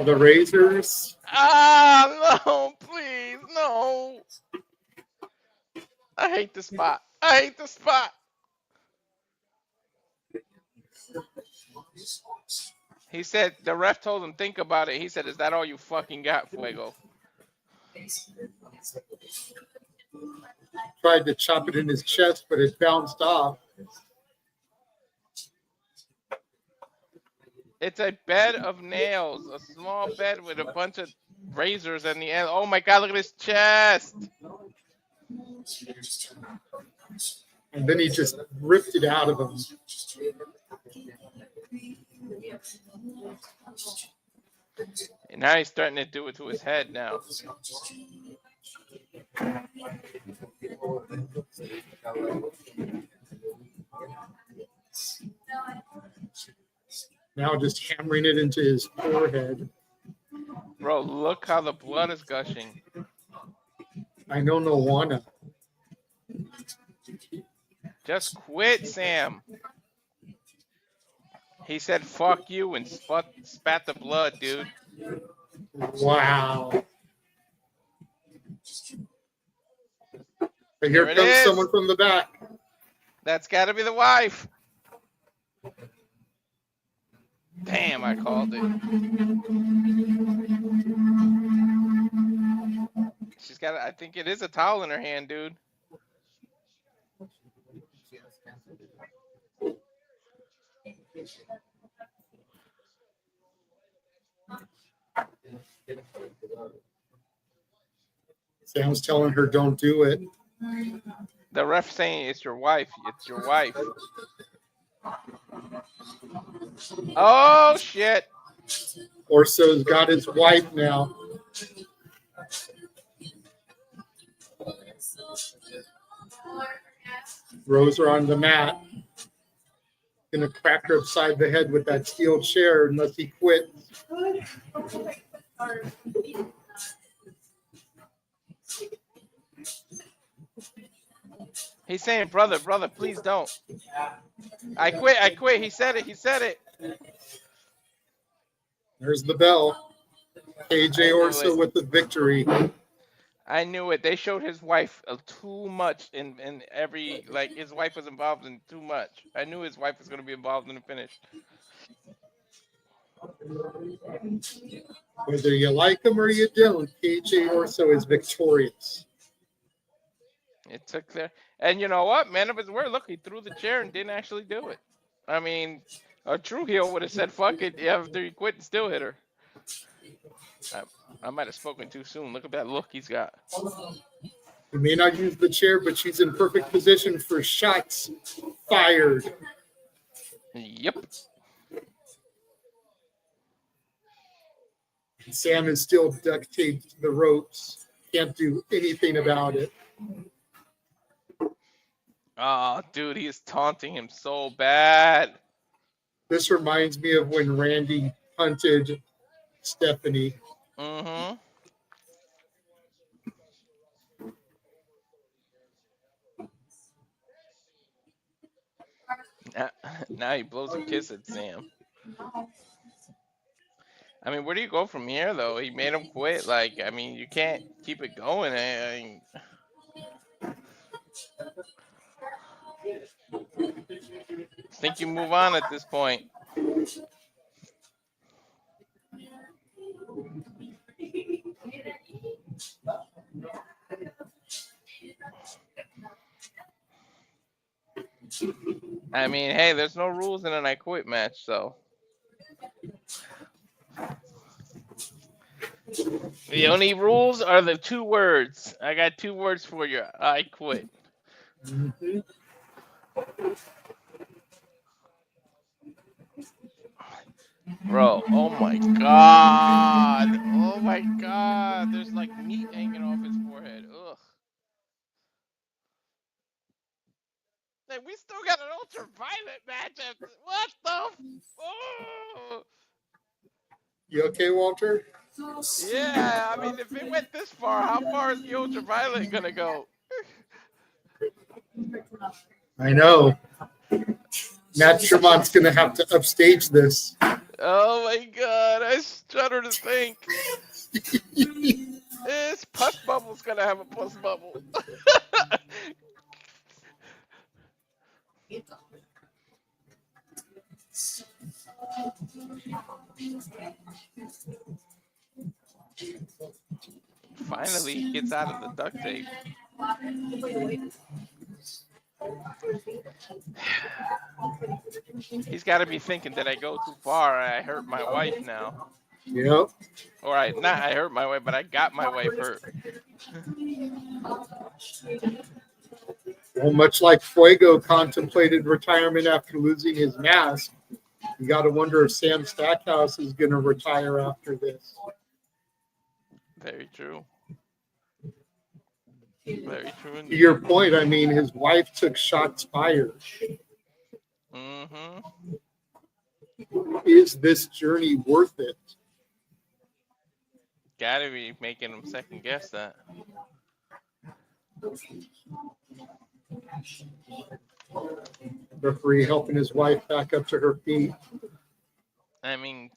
The razors. No, please no. I hate the spot. He said, the ref told him, think about it. He said, is that all you fucking got, Fuego? Tried to chop it in his chest, but it bounced off. It's a bed of nails, a small bed with a bunch of razors in the end. Oh my God, look at his chest. And then he just ripped it out of him. And now he's starting to do it to his head now. Now just hammering it into his forehead. Bro, look how the blood is gushing. I don't know wanna. Just quit, Sam. He said, fuck you, and spat the blood, dude. Wow. And Here here it comes is. someone from the back. That's got to be the wife. Damn, I called it. She's got, I think it is a towel in her hand, dude. Sam's telling her, don't do it. The ref saying it's your wife. It's your wife. Oh, shit. Orso's got his wife now. Throws her on the mat. Gonna crack her upside the head with that steel chair unless he quits. He's saying, brother, please don't. I quit. He said it. There's the bell. KJ Orso with the victory. I knew it. They showed his wife too much in every like his wife was involved in too much. I knew his wife was going to be involved in the finish. Whether you like him or you don't, KJ Orso is victorious. It took there, and you know what? Man of his word. Look, he threw the chair and didn't actually do it. I mean, a true heel would have said "fuck it" after he quit and still hit her. I, I might have spoken too soon. Look at that look he's got. He may not use the chair, but she's in perfect position for shots fired. Yep. Sam is still duct taped to the ropes. Can't do anything about it. Oh, dude, he is taunting him so bad. This reminds me of when Randy punted Stephanie. Mm-hmm. Now he blows a kiss at Sam. I mean, where do you go from here, though? He made him quit. Like, I mean, you can't keep it going. I think you move on at this point. I mean, hey, there's no rules in an I quit match, so. The only rules are the 2 words. I got 2 words for you. I quit. Mm-hmm. Bro, oh my god. Oh my god. There's like meat hanging off his forehead. Ugh. Hey, we still got an ultraviolet match after. What the? Oh. You okay, Walter? Yeah, I mean, if it went this far, how far is the ultraviolet gonna go? I know. Matt Tremont's going to have to upstage this. Oh my god, I shudder to think. This pus bubble's gonna have a pus bubble. Finally, he gets out of the duct tape. He's got to be thinking, did I go too far? I hurt my wife now. Yep. All right, not I hurt my wife, but I got my wife hurt. Well, much like Fuego contemplated retirement after losing his mask, you got to wonder if Sam Stackhouse is going to retire after this. Very true. Very true To indeed. your point, I mean, his wife took shots fired. Mm-hmm. Is this journey worth it? Gotta be making him second guess that. Referee helping his wife back up to her feet. I mean,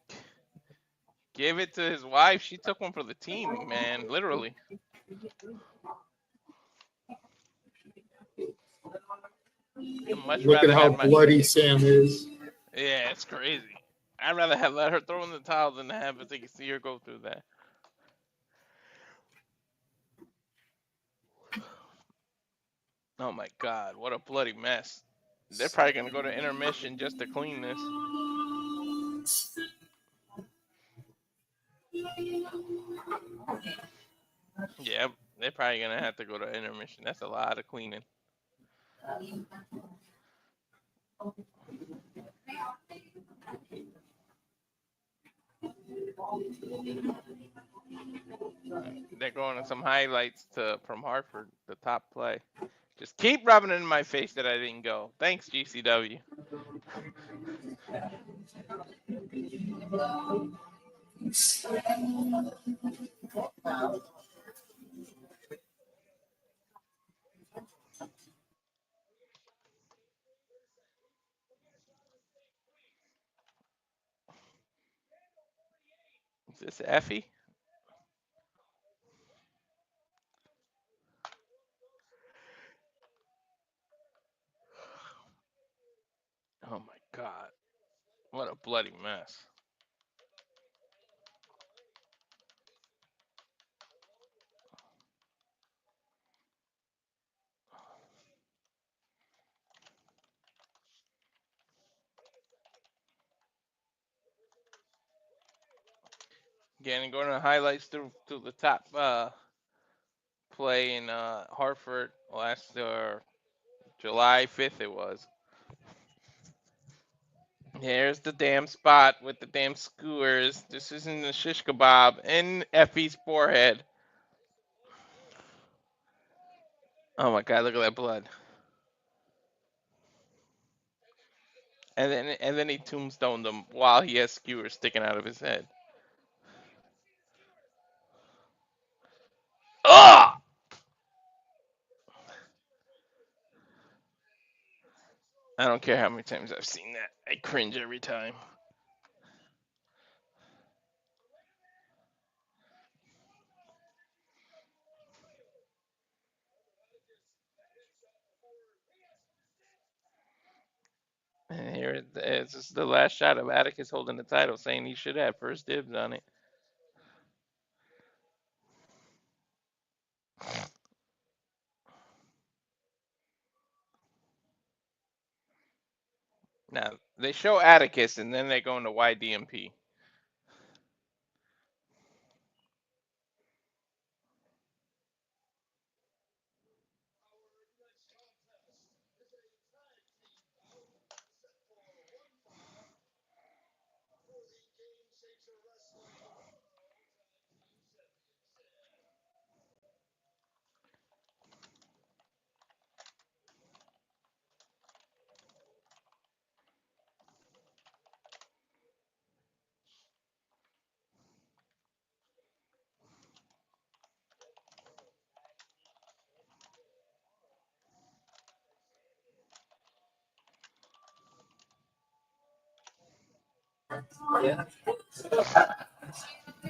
give it to his wife. She took one for the team, man. Literally. I'd much Look at rather how have my. bloody Sam is. Yeah, it's crazy. I'd rather have let her throw in the towel than have it to see her go through that. Oh my god, what a bloody mess. They're probably gonna go to intermission just to clean this. Yeah, they're probably gonna have to go to intermission. That's a lot of cleaning. They're going to some highlights from Hartford, the top play. Just keep rubbing it in my face that I didn't go. Thanks, GCW. Is this Effy? bloody mess. Again, going to highlights through to the top play in Hartford last July 5th it was. Here's the damn spot with the damn skewers. This isn't the shish kebab in Effy's forehead. Oh my god, look at that blood. And then he tombstoned him while he has skewers sticking out of his head. Ugh! I don't care how many times I've seen that. I cringe every time. And here this is the last shot of Atticus holding the title, saying he should have first dibs on it. Now, they show Atticus, and then they go into YDNP.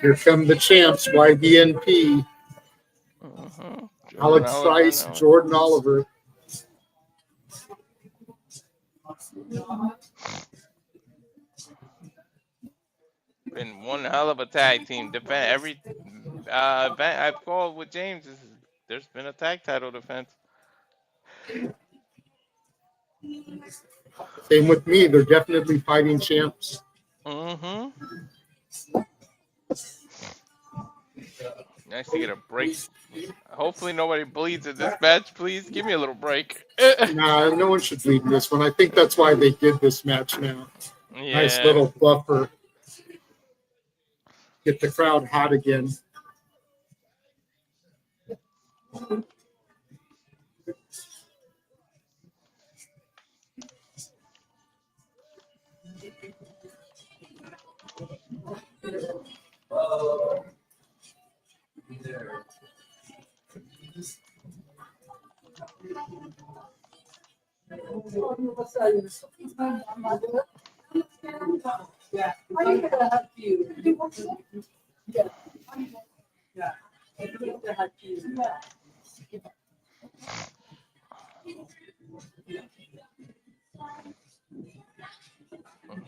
Here come the champs, YDNP. Alex Oliver, Price, no. Jordan Oliver. Been one hell of a tag team. Defend every event I've called with James. There's been a tag title defense. Same with me. They're definitely fighting champs. Mm-hmm. Nice to get a break. Hopefully nobody bleeds in this match. Please give me a little break. Nah, no one should bleed in this one. I think that's why they did this match now. Yeah. Nice little buffer. Get the crowd hot again.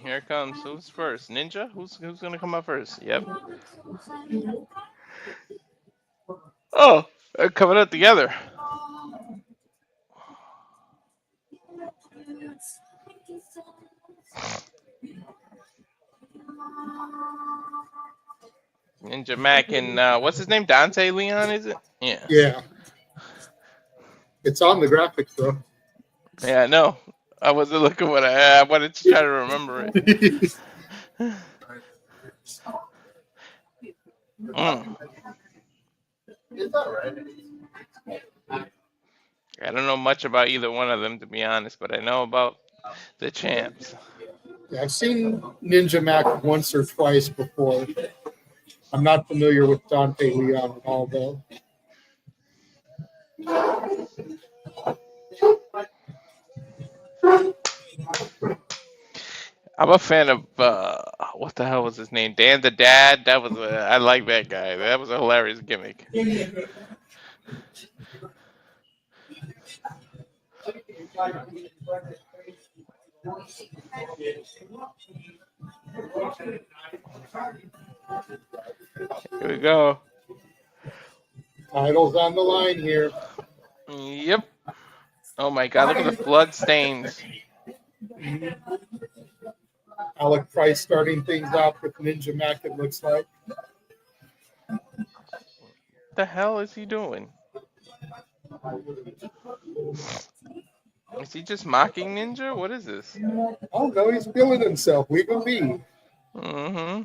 Here comes who's first? Ninja? Who's gonna come up first? Yep. Oh, they're coming up together. Ninja Mack and what's his name? Dante Leon, is it? Yeah. Yeah. It's on the graphics, bro. Yeah, I know. I wasn't looking what I wanted to try to remember it. It's all right. I don't know much about either one of them, to be honest, but I know about the champs. Yeah, I've seen Ninja Mack once or twice before. I'm not familiar with Dante Leon at all, though. I'm a fan of what the hell was his name? Dan the Dad. That was I like that guy. That was a hilarious gimmick. Here we go. Title's on the line here. Yep. Oh my God! Look at the blood stains. Alec Price starting things off with Ninja Mack, it looks like. The hell is he doing? Is he just mocking Ninja? What is this? Oh no, he's feeling himself. We will be. Mm-hmm.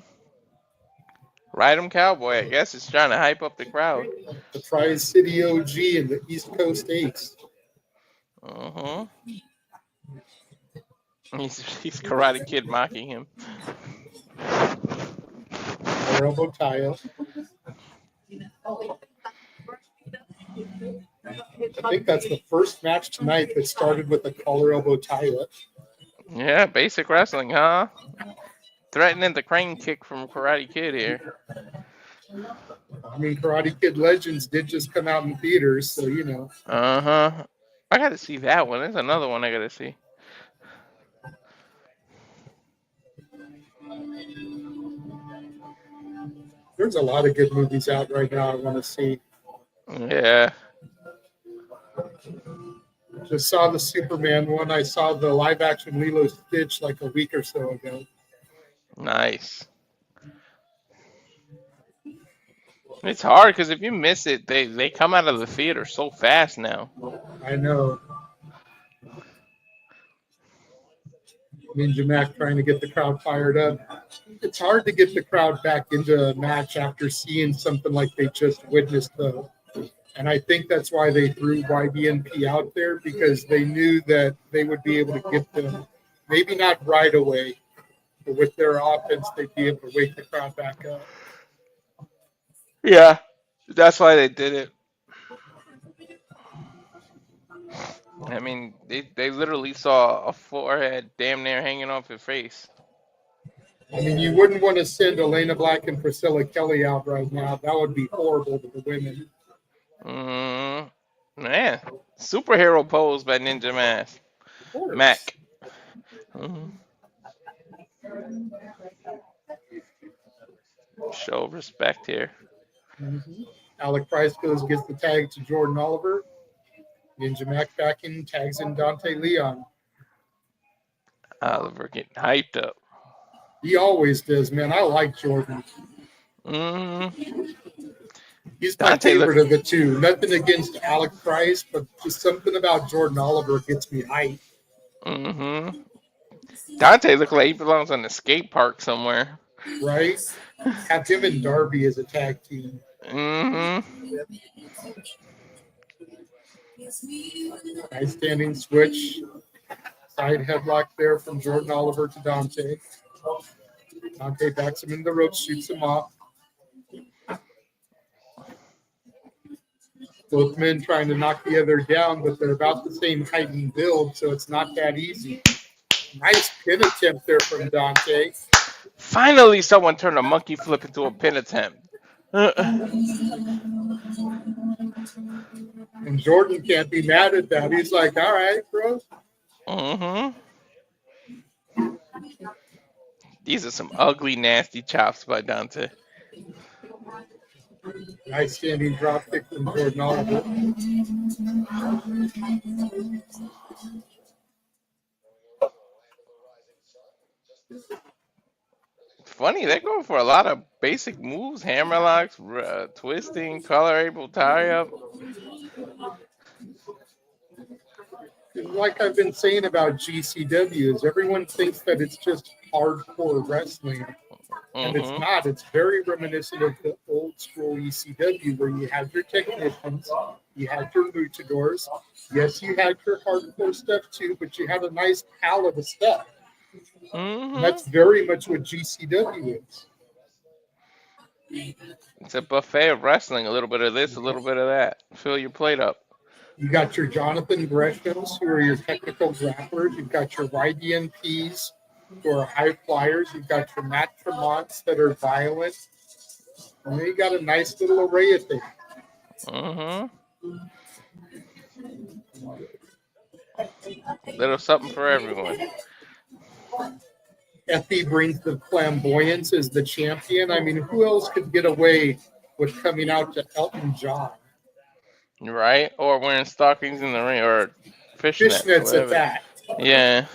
Ride 'em cowboy. I guess it's trying to hype up the crowd. The Tri-City OG and the East Coast Ace. Mm-hmm. He's Karate Kid mocking him. Our elbow tie-up. I think that's the first match tonight that started with a collar elbow tie-up. Yeah, basic wrestling, huh? Threatening the crane kick from Karate Kid here. I mean, Karate Kid Legends did just come out in theaters, so you know. Uh-huh. I gotta see that one. There's another one I gotta see. There's a lot of good movies out right now I want to see. Yeah. Just saw the Superman one. I saw the live-action Lilo Stitch like a week or so ago. Nice. It's hard because if you miss it, they come out of the theater so fast now. I know. Ninja Mack trying to get the crowd fired up. It's hard to get the crowd back into a match after seeing something like they just witnessed, though. And I think that's why they threw YDNP out there, because they knew that they would be able to get them, maybe not right away, but with their offense, they'd be able to wake the crowd back up. Yeah. That's why they did it. I mean, they literally saw a forehead damn near hanging off your face. I mean, you wouldn't want to send Elayna Black and Priscilla Kelly out right now. That would be horrible to the women. Man, superhero pose by Ninja Mack. Show respect here. Alec Price goes, gets the tag to Jordan Oliver. Ninja Mack back in, tags in Dante Leon. Oliver getting hyped up. He always does, man. I like Jordan. He's my favorite of the two. Nothing against Alec Price, but just something about Jordan Oliver gets me hyped. Dante looks like he belongs on the skate park somewhere. Right? Have him and Darby as a tag team. Nice standing switch. Side headlock there from Jordan Oliver to Dante. Dante backs him in the ropes, shoots him off. Both men trying to knock the other down, but they're about the same height and build, so it's not that easy. Nice pin attempt there from Dante. Finally, someone turned a monkey flip into a pin attempt. And Jordan can't be mad at that. He's like, all right, bro. These are some ugly, nasty chops by Dante. Nice standing drop kick from Jordan Oliver. Funny, they're going for a lot of basic moves, hammerlocks, twisting, color-able tie-up. Like I've been saying about GCW, is everyone thinks that it's just hardcore wrestling. And it's not. It's very reminiscent of the old school ECW, where you had your technicians, you had your luchadors. Yes, you had your hardcore stuff too, but you had a nice palette of stuff. And that's very much what GCW is. It's a buffet of wrestling. A little bit of this, a little bit of that. Fill your plate up. You got your Jonathan Greshams, who are your technical grapplers. You've got your YDNPs, who are high flyers. You've got your Matt Tremonts that are violent. And then you got a nice little array of things. Little something for everyone. Effy brings the flamboyance as the champion. I mean, who else could get away with coming out to Elton John? Right? Or wearing stockings in the ring, or fishnets, Fishnets at whatever. that. Yeah.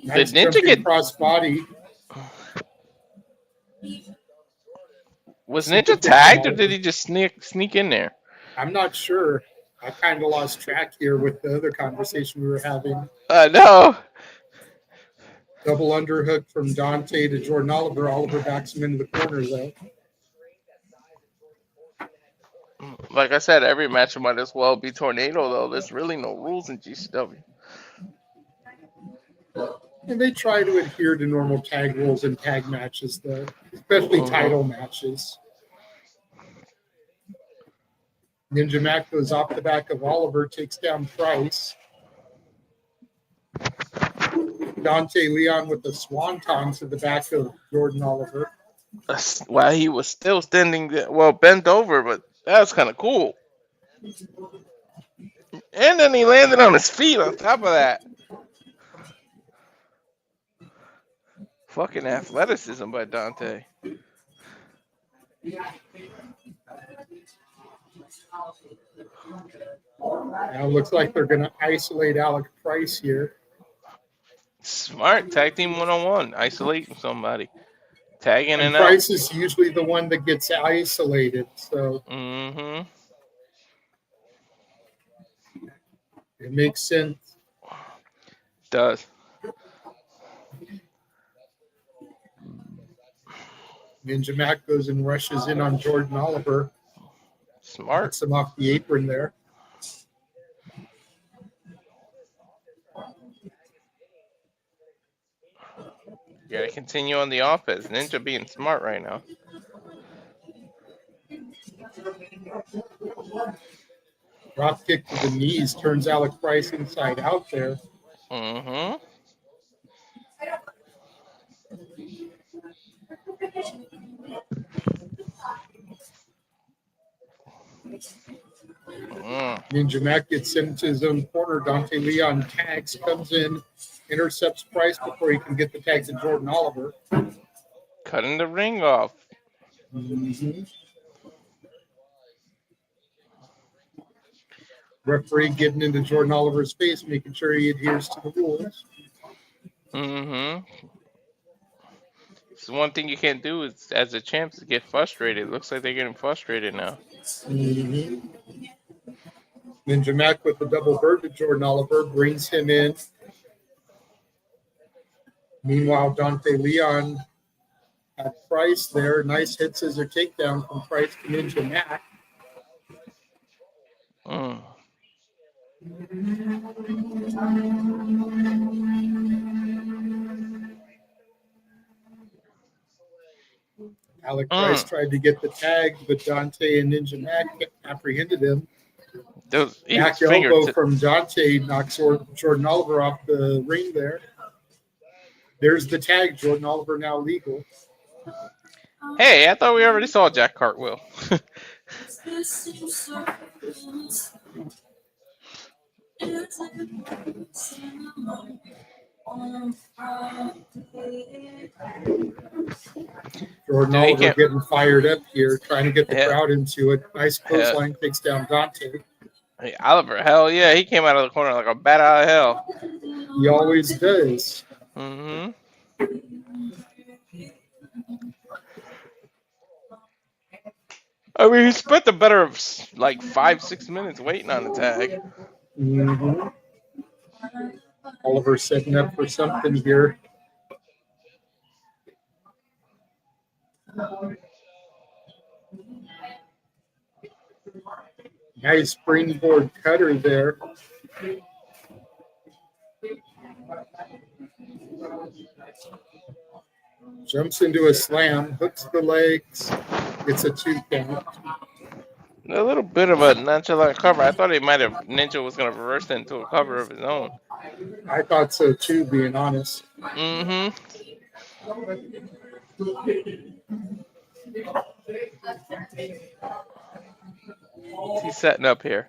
Did Nice Ninja jumping get? crossbody. Was Super Ninja kick tagged, or from did Oliver. he just sneak in there? I'm not sure. I kind of lost track here with the other conversation we were having. No. Double underhook from Dante to Jordan Oliver. Oliver backs him into the corner, though. Like I said, every match might as well be tornado, though. There's really no rules in GCW. And they try to adhere to normal tag rules in tag matches, though, especially title matches. Ninja Mack goes off the back of Oliver, takes down Price. Dante Leon with the swanton to the back of Jordan Oliver. While he was still standing, well, bent over, but that's kind of cool. And then he landed on his feet on top of that. Fucking athleticism by Dante. Now it looks like they're going to isolate Alec Price here. Smart. Tag team 101. Isolating somebody. Tagging And and Price out. is usually the one that gets isolated, so it makes sense. Does. Ninja Mack goes and rushes in on Jordan Oliver. Smart. Gets him off the apron there. You gotta continue on the offense. Ninja being smart right now. Drop kick to the knees turns Alec Price inside out there. Ninja Mack gets sent to his own corner. Dante Leon tags, comes in, intercepts Price before he can get the tag to Jordan Oliver. Cutting the ring off. Referee getting into Jordan Oliver's face, making sure he adheres to the rules. It's one thing you can't do is, as a champ, is get frustrated. It looks like they're getting frustrated now. Ninja Mack with the double bird to Jordan Oliver, brings him in. Meanwhile, Dante Leon had Price there. Nice hit scissor takedown from Price to Ninja Mack. Alec Price tried to get the tag, but Dante and Ninja Mack apprehended him. Back elbow from Dante knocks Jordan Oliver off the ring there. There's the tag. Jordan Oliver now legal. Hey, I thought we already saw Jack Cartwheel. Jordan Oliver getting fired up here, trying to get the crowd into it. Nice clothesline takes down Dante. Hey, Oliver, hell yeah, he came out of the corner like a bat out of hell. He always does. I mean, he spent the better of like 5-6 minutes waiting on the tag. Oliver setting up for something here. Nice springboard cutter there. Jumps into a slam, hooks the legs. It's a 2 count. A little bit of a nonchalant cover. I thought Ninja was going to reverse that into a cover of his own. I thought so too, being honest. He's setting up here.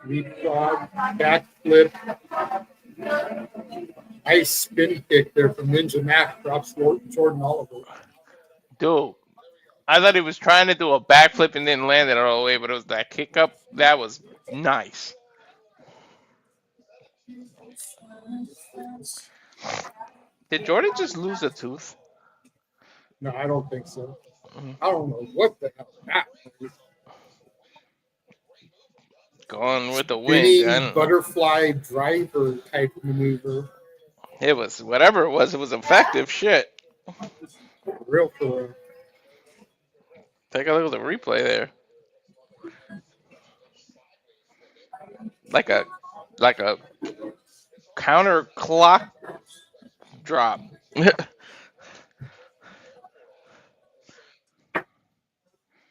Leapfrog, backflip. Nice spin kick there from Ninja Mack. Drops Jordan Oliver. Dude, I thought he was trying to do a backflip and didn't land it all the way, but it was that kick up. That was nice. Did Jordan just lose a tooth? No, I don't think so. I don't know what the hell that was. Going with the wind. Spinning butterfly driver type maneuver. It was whatever it was effective. Shit. Real for real. Take a look at the replay there. Like a counter clock drop.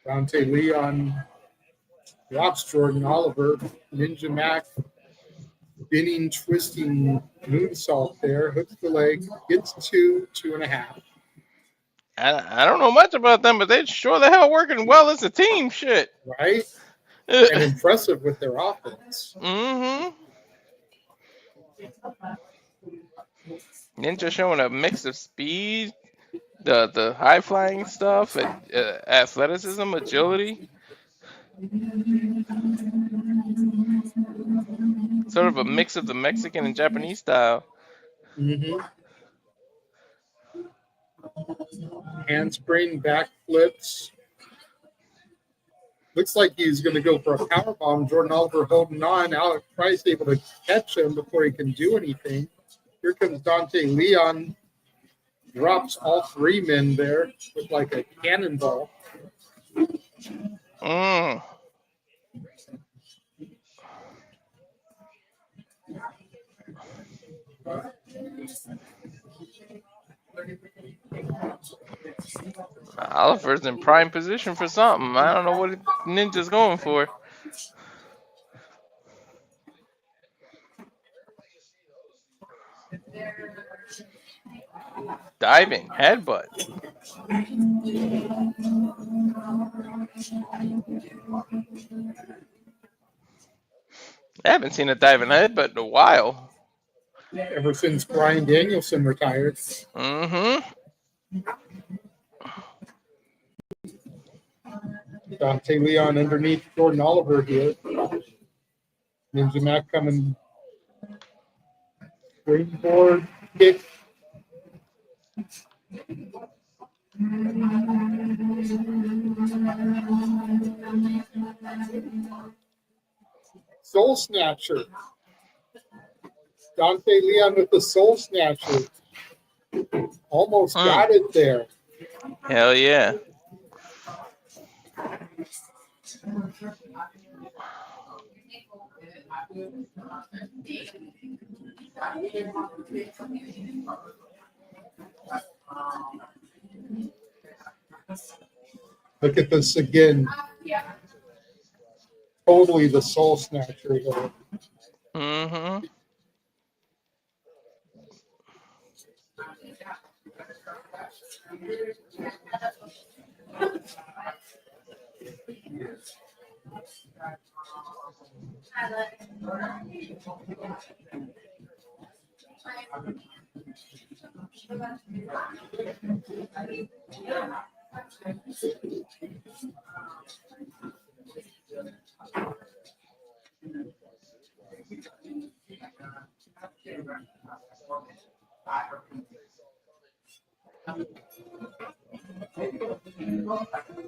Dante Leon drops Jordan Oliver. Ninja Mack spinning, twisting moonsault there. Hooks the leg. Gets 2.5. I don't know much about them, but they sure the hell working well as a team. Shit. Right? And impressive with their offense. Mm-hmm. Ninja showing a mix of speed, the high flying stuff, and athleticism, agility. Sort of a mix of the Mexican and Japanese style. Mm-hmm. Handspring, backflips. Looks like he's going to go for a powerbomb. Jordan Oliver holding on. Alec Price able to catch him before he can do anything. Here comes Dante Leon. Drops all three men there with like a cannonball. Oliver's in prime position for something. I don't know what Ninja's going for. Diving headbutt. I haven't seen a diving headbutt in a while. Ever since Brian Danielson retired. Mm-hmm. Dante Leon underneath Jordan Oliver here. Ninja Mack coming. Springboard kick. Soul Snatcher. Dante Leon with the Soul Snatcher. Almost got it there. Hell yeah. Look at this again. Totally the Soul Snatcher here. Mm-hmm.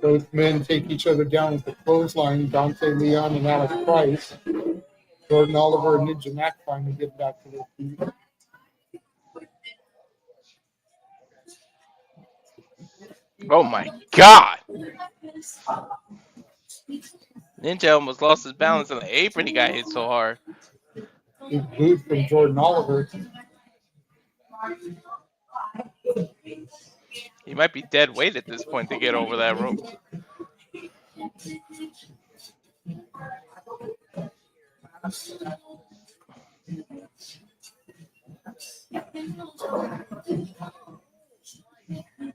Both men take each other down with the clothesline. Dante Leon and Alec Price. Jordan Oliver and Ninja Mack finally get back to their feet. Oh my God. Ninja almost lost his balance on the apron. He got hit so hard. Big boot from Jordan Oliver. He might be dead weight at this point to get over that rope.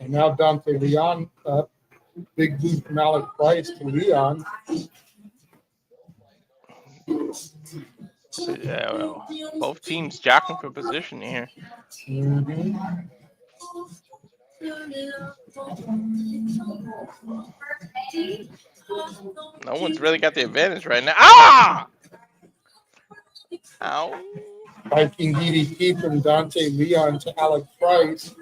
And now Dante Leon up. Big boot from Alec Price to Leon. Yeah, well, both teams jockeying for position here. Mhm. No one's really got the advantage right now. Ah! Ow. Viking DDT from Dante Leon to Alec Price.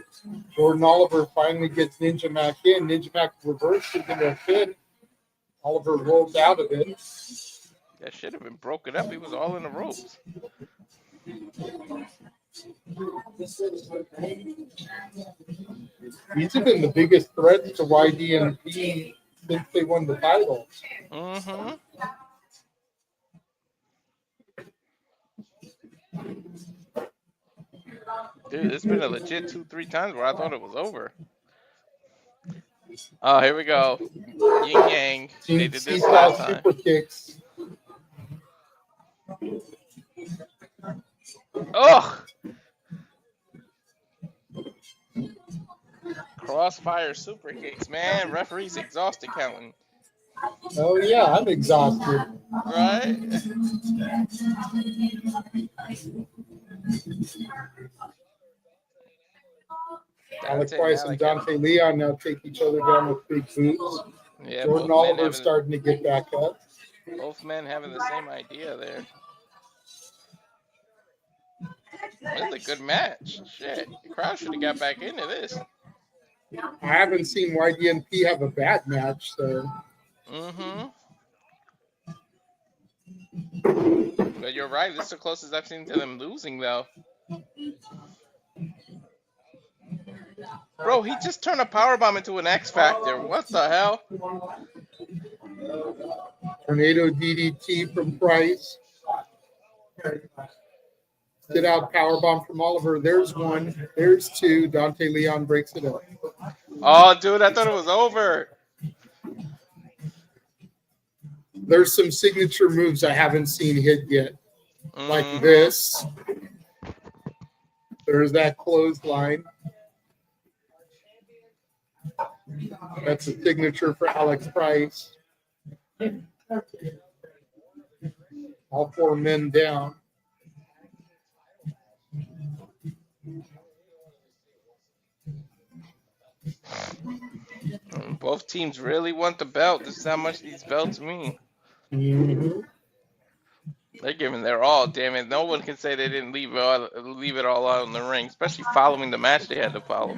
Jordan Oliver finally gets Ninja Mack in. Ninja Mack reverses into a pin. Oliver rolls out of it. That should have been broken up. He was all in the ropes. These have been the biggest threats to YDNP since they won the title. Mm-hmm. Dude, it's been a legit 2-3 times where I thought it was over. Oh, here we go. Yin Yang. They did this last time. Super kicks. Ugh! Crossfire super kicks, man. Referee's exhausted counting. Oh yeah, I'm exhausted. Right? Alec Price and Dante Leon now take each other down with big boots. Yeah, Jordan Oliver's starting to get back up. Both men having the same idea there. This is a good match. Shit. The crowd should have got back into this. I haven't seen YDNP have a bad match, so. Mm-hmm. But you're right. This is the closest I've seen to them losing, though. Bro, he just turned a powerbomb into an X Factor. What the hell? Tornado DDT from Price. Sit out powerbomb from Oliver. There's one. There's two. Dante Leon breaks it up. Oh, dude, I thought it was over. There's some signature moves I haven't seen hit yet. Like this. There's that clothesline. That's a signature for Alex Price. All four men down. Both teams really want the belt. This is how much these belts mean. Mm-hmm. They're giving their all, damn it. No one can say they didn't leave it all out in the ring, especially following the match they had to follow.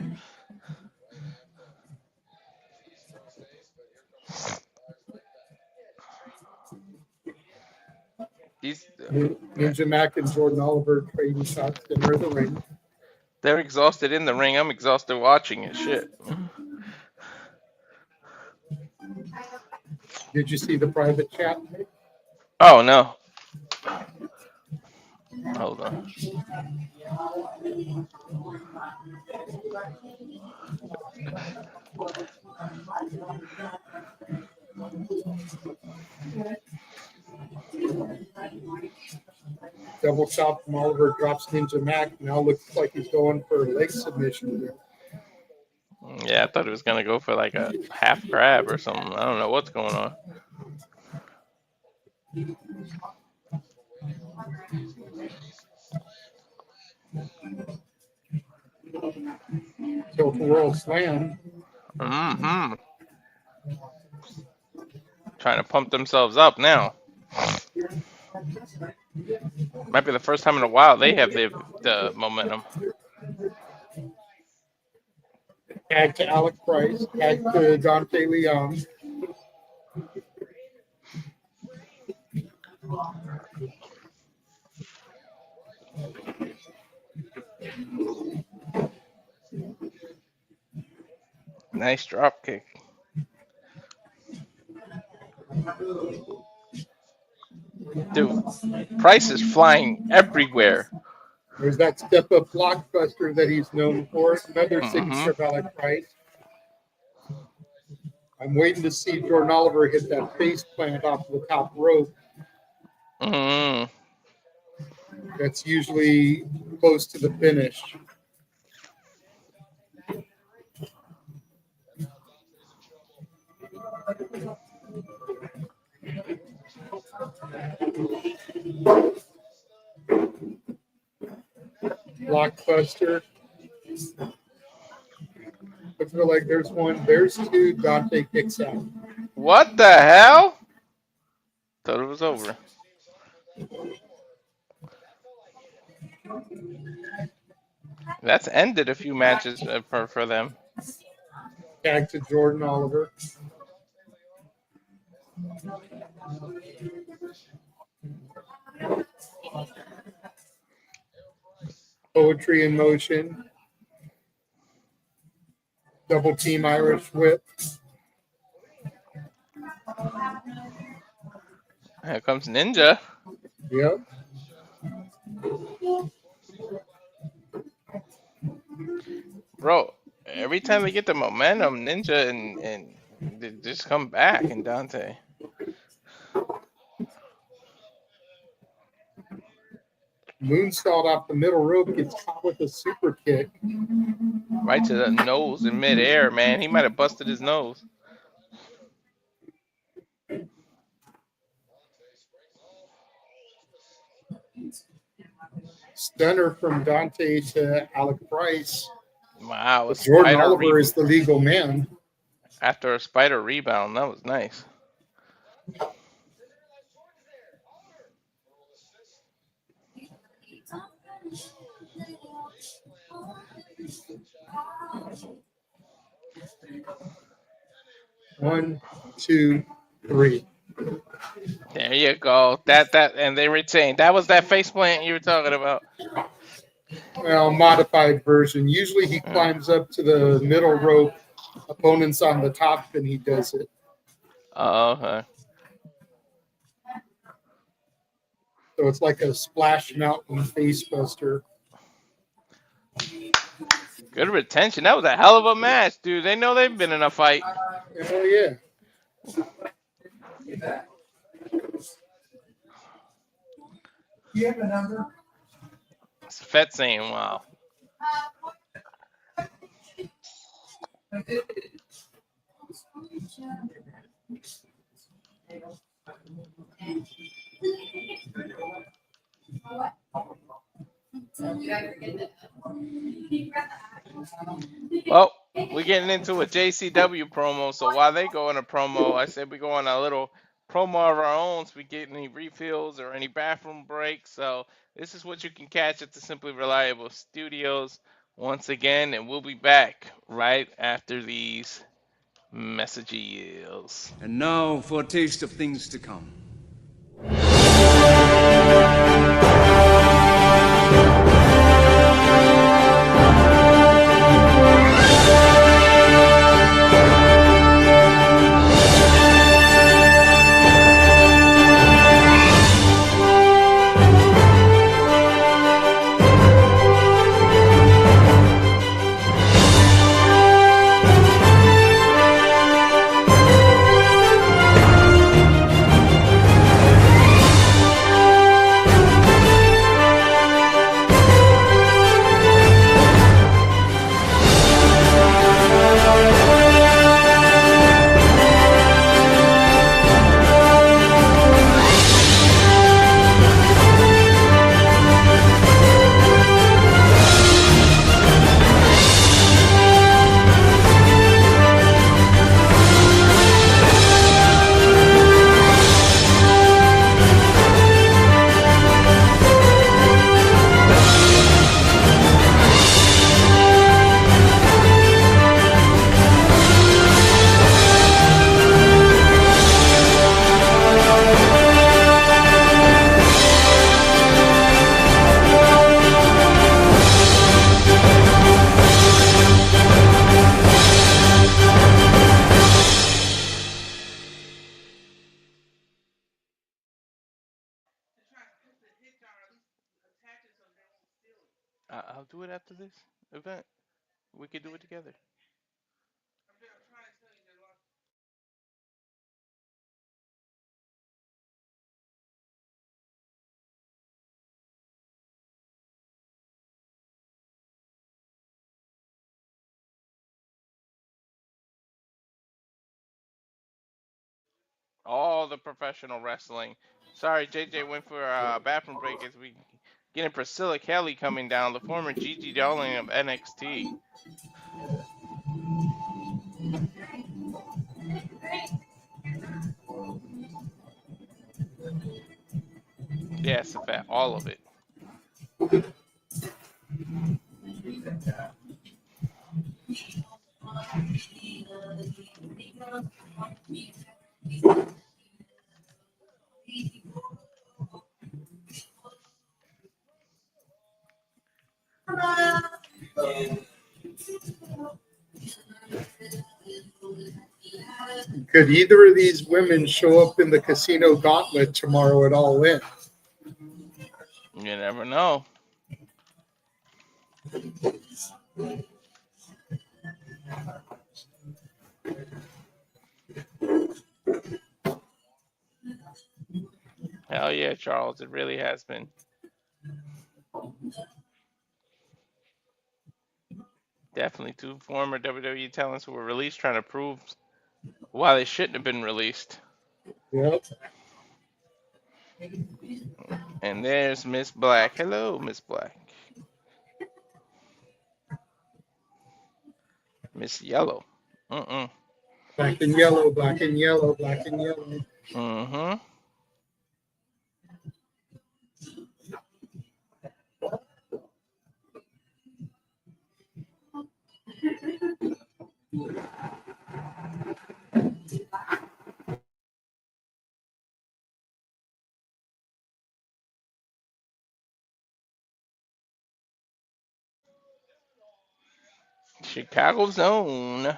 These Ninja Mack and Jordan Oliver trading shots in the ring. They're exhausted in the ring. I'm exhausted watching it. Shit. Did you see the private chat? Oh, no. Hold on. Double chop from Oliver drops Ninja Mack. Now looks like he's going for a leg submission. Yeah, I thought he was going to go for like a half crab or something. I don't know what's going on. Tilt the world slam. Mm-hmm. Trying to pump themselves up now. Might be the first time in a while they have the momentum. Tag to Alec Price. Tag to Dante Leon. Nice drop kick. Dude, Price is flying everywhere. There's that step-up blockbuster that he's known for. Another signature of Alec Price. I'm waiting to see Jordan Oliver hit that face plant off the top rope. Mm-hmm. That's usually close to the finish. Blockbuster. I feel like there's one. There's two. Dante kicks out. What the hell? Thought it was over. That's ended a few matches for them. Back to Jordan Oliver. Poetry in motion. Double team Irish whip. Here comes Ninja. Yep. Bro, every time they get the momentum, Ninja and they just come back and Dante. Moonsault off the middle rope, gets caught with a super kick. Right to the nose in midair, man. He might have busted his nose. Stunner from Dante to Alec Price. Wow, a But Jordan spider Oliver is the legal man. after a spider rebound. That was nice. One, two, three. There you go. That and they retained. That was that face plant you were talking about. Well, modified version. Usually he climbs up to the middle rope. Opponent's on the top, and he does it. Oh, okay. So it's like a Splash Mountain face buster. Good retention. That was a hell of a match, dude. They know they've been in a fight. Hell yeah. You have a number? It's Fett saying, wow. Well, we're getting into a JCW promo, so while they go on a promo, I said we go on a little promo of our own, so we get any refills or any bathroom breaks. So this is what you can catch at the Simply Reliable Studios once again, and we'll be back right after these messages. And now for a taste of things to come. I'll do it after this event. We could do it together. All the professional wrestling. Sorry, JJ went for a bathroom break as we Getting Priscilla Kelly coming down, the former Gigi Dolan of NXT. Yes, in fact, all of it. Could either of these women show up in the casino gauntlet tomorrow at All In? You never know. Hell yeah, Charles. It really has been. Definitely two former WWE talents who were released trying to prove why they shouldn't have been released. Yep. And there's Miss Black. Hello, Miss Black. Miss Yellow. Black and yellow, black and yellow, black and yellow. Mm-hmm. Chicago's own.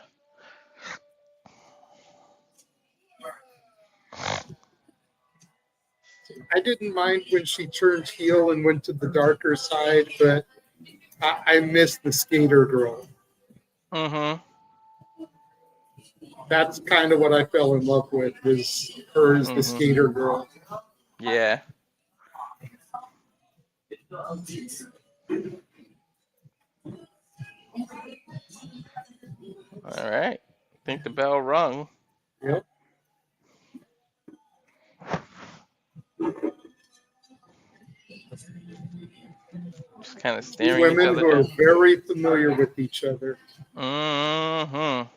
I didn't mind when she turned heel and went to the darker side, but I miss the skater girl. Mm-hmm. That's kind of what I fell in love with, was her as the skater girl. Yeah. All right. I think the bell rung. Yep. Just kind of Two staring each women other who are down. very familiar with each other. Mm-hmm.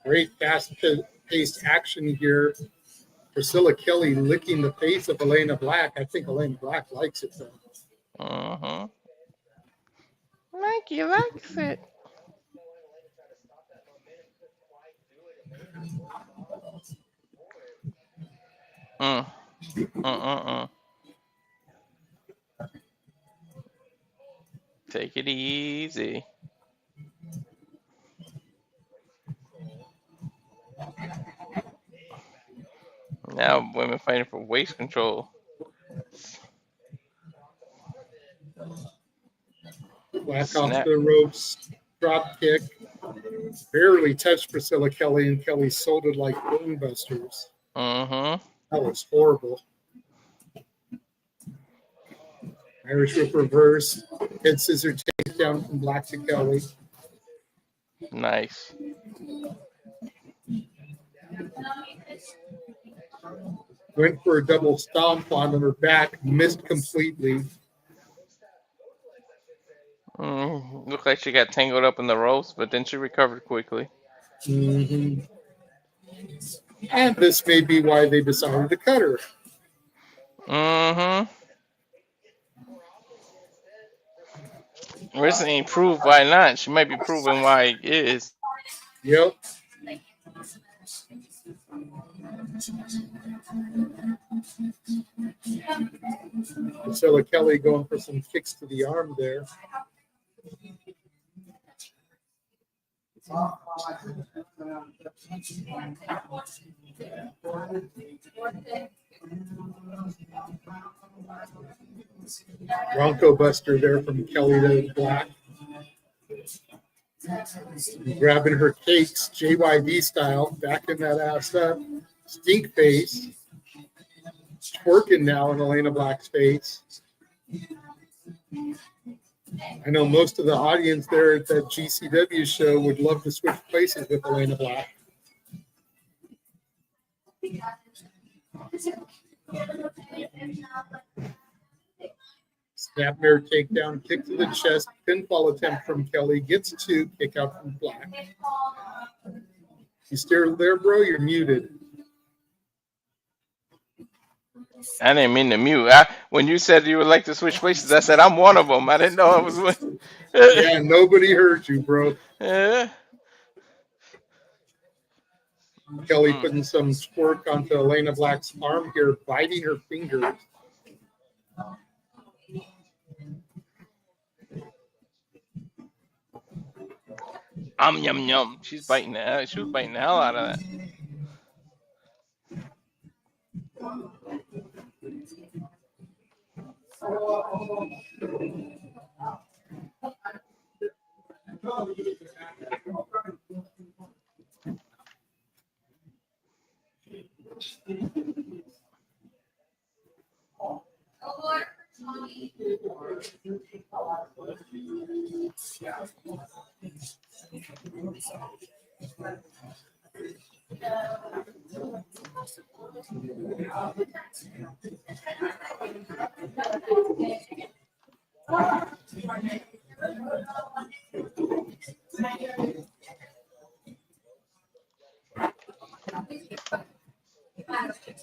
Great fast-paced action here. Priscilla Kelly licking the face of Elayna Black. I think Elayna Black likes it, though. Mm-hmm. Mikey likes it. Take it easy. Now women fighting for waist control. Black off Snap. the ropes, drop kick. Barely touched Priscilla Kelly, and Kelly sold it like bone busters. Mm-hmm. That was horrible. Irish whip reverse. Head scissor takedown from Black to Kelly. Nice. Went for a double stomp on her back. Missed completely. Looked like she got tangled up in the ropes, but then she recovered quickly. Mm-hmm. And this may be why they decided to cut her. Mm-hmm. This ain't proof why not. She might be proving why it is. Yep. Priscilla Kelly going for some kicks to the arm there. Bronco Buster there from Kelly to Black. Grabbing her cakes, JYD style, backing that ass up. Stink face. Twerking now in Elayna Black's face. I know most of the audience there at that GCW show would love to switch places with Elayna Black. Snapmare takedown, kick to the chest, pinfall attempt from Kelly, gets 2, kick out from Black. You still there, bro? You're muted. I didn't mean to mute. When you said you would like to switch places, I said I'm one of them. I didn't know I was one. Yeah, nobody heard you, bro. Kelly putting some squirt onto Elayna Black's arm here, biting her fingers. Yum yum. She's biting the hell. She was biting the hell out of that.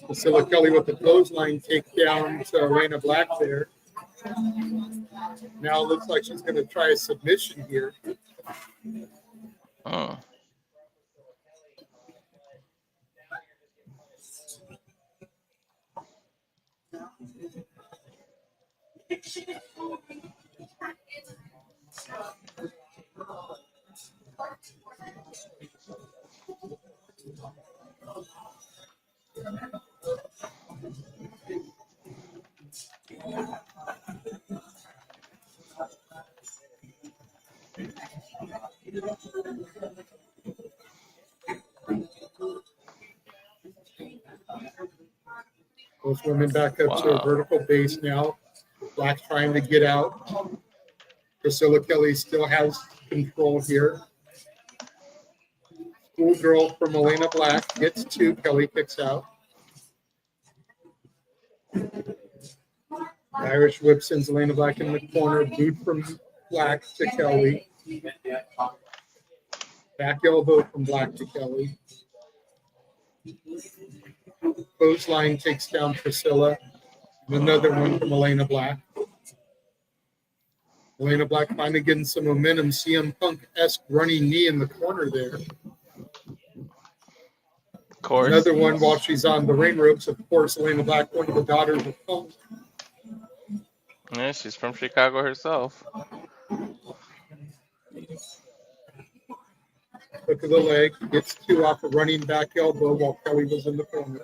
Priscilla Kelly with the clothesline takedown to Elayna Black there. Now it looks like she's going to try a submission here. Both women back up to a vertical base now. Black trying to get out. Priscilla Kelly still has control here. Schoolgirl from Elayna Black gets 2. Kelly kicks out. Irish whip sends Elayna Black in the corner. Boot from Black to Kelly. Back elbow from Black to Kelly. Clothesline takes down Priscilla. And another one from Elayna Black. Elayna Black finally getting some momentum. CM Punk-esque running knee in the corner there. Of course. Another one while she's on the ring ropes. Of course, Elayna Black, one of the daughters of Punk. Yeah, she's from Chicago herself. Hook of the leg. Gets 2 off a running back elbow while Kelly was in the corner.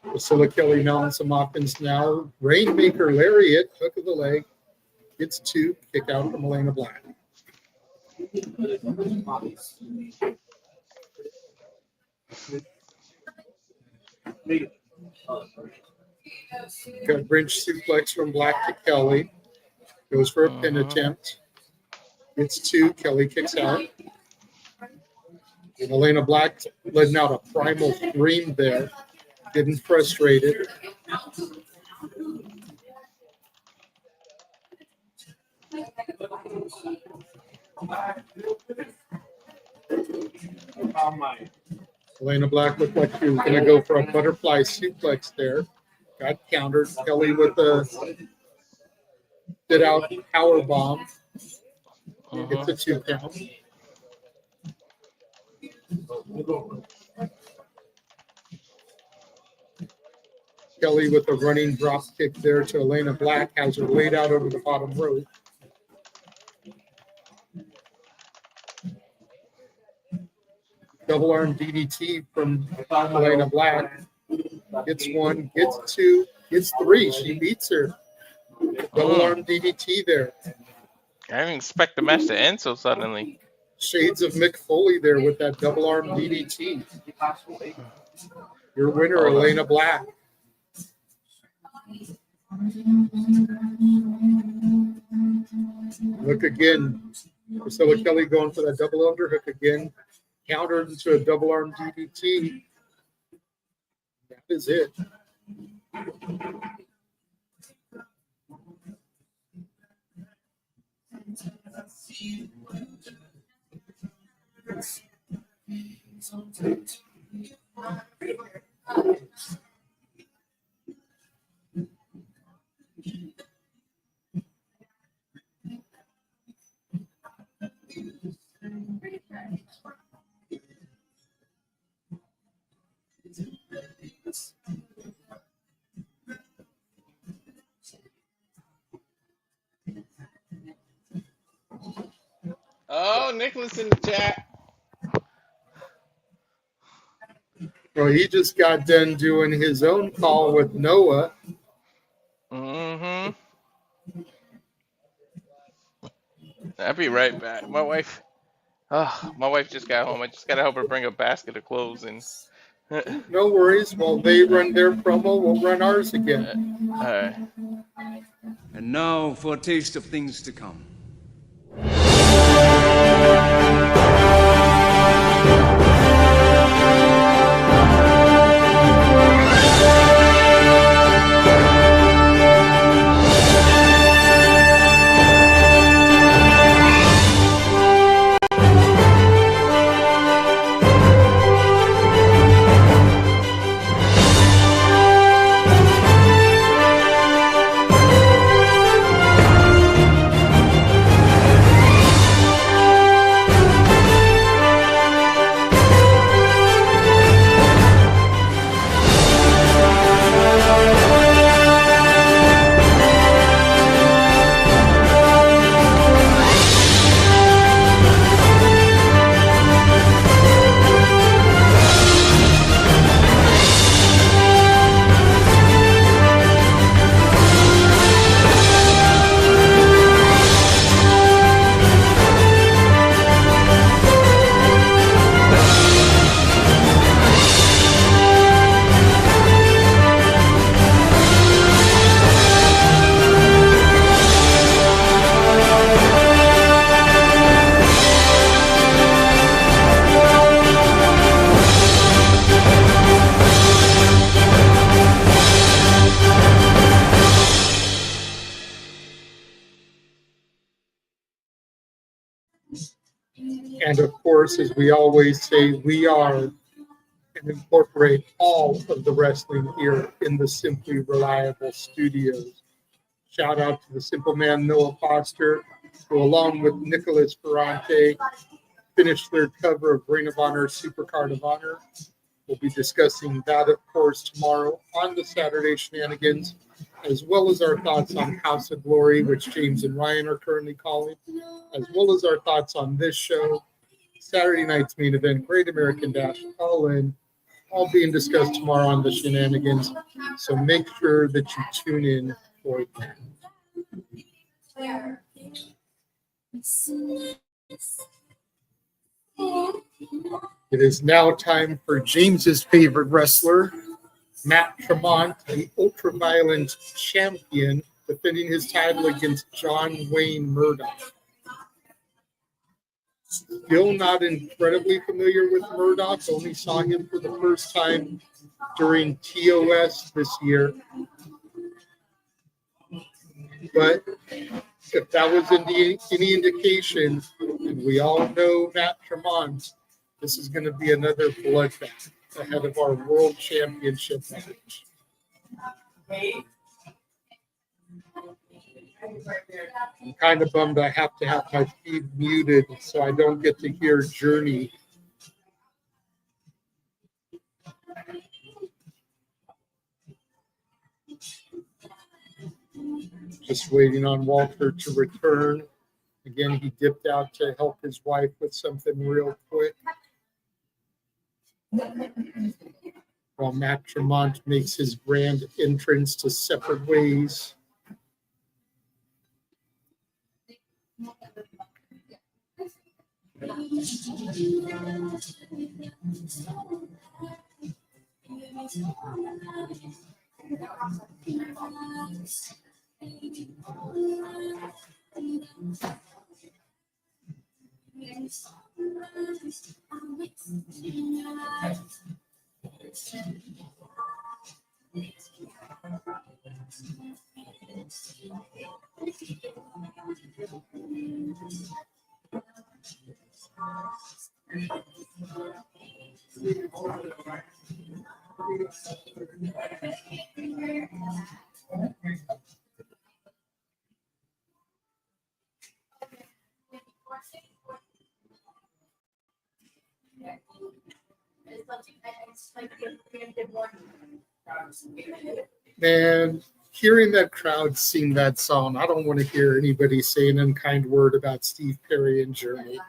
Priscilla Kelly mounting some offense now. Rainmaker lariat, hook of the leg. Gets 2, kick out from Elayna Black. Got bridge suplex from Black to Kelly. Goes for a pin attempt. Gets 2, Kelly kicks out. And Elayna Black letting out a primal scream there. Getting frustrated. Elayna Black looked like she was going to go for a butterfly suplex there. Got countered. Kelly with a sit-out power bomb. Gets a 2 count. Kelly with a running drop kick there to Elayna Black, has her laid out over the bottom rope. Double arm DDT from Elayna Black. Gets 1, gets 2, gets 3. She beats her. Double arm DDT there. I didn't expect the match to end so suddenly. Shades of Mick Foley there with that double arm DDT. Your winner, Hold on. Elayna Black. Look again. Priscilla Kelly going for that double underhook again. Countered into a double arm DDT. That is it. Oh, Nicholas in the chat. Well, he just got done doing his own call with Noah. Mm-hmm. I'll be right back. My wife just got home. I just gotta help her bring a basket of clothes in. No worries. While they run their promo, we'll run ours again. All right. And now for a taste of things to come. And of course, as we always say, we are and incorporate all of the wrestling here in the Simply Reliable Studios. Shout out to the Simple Man Noah Foster, who along with Nicholas Ferrante finished their cover of Ring of Honor Supercard of Honor. We'll be discussing that, of course, tomorrow on the Saturday Shenanigans, as well as our thoughts on House of Glory, which James and Ryan are currently calling, as well as our thoughts on this show, Saturday night's main event, Great American Dash, all being discussed tomorrow on the Shenanigans. So make sure that you tune in for that. It is now time for James's favorite wrestler, Matt Tremont, the Ultraviolent champion, defending his title against John Wayne Murdoch. Still not incredibly familiar with Murdoch, only saw him for the first time during TOS this year. But if that was any indication, and we all know Matt Tremont, this is going to be another bloodbath ahead of our World Championship match. I'm kind of bummed I have to have my feed muted so I don't get to hear Journey. Just waiting on Walter to return. Again, he dipped out to help his wife with something real quick. While Matt Tremont makes his grand entrance to Separate Ways. Man, hearing that crowd sing that song, I don't want to hear anybody say an unkind word about Steve Perry and Journey.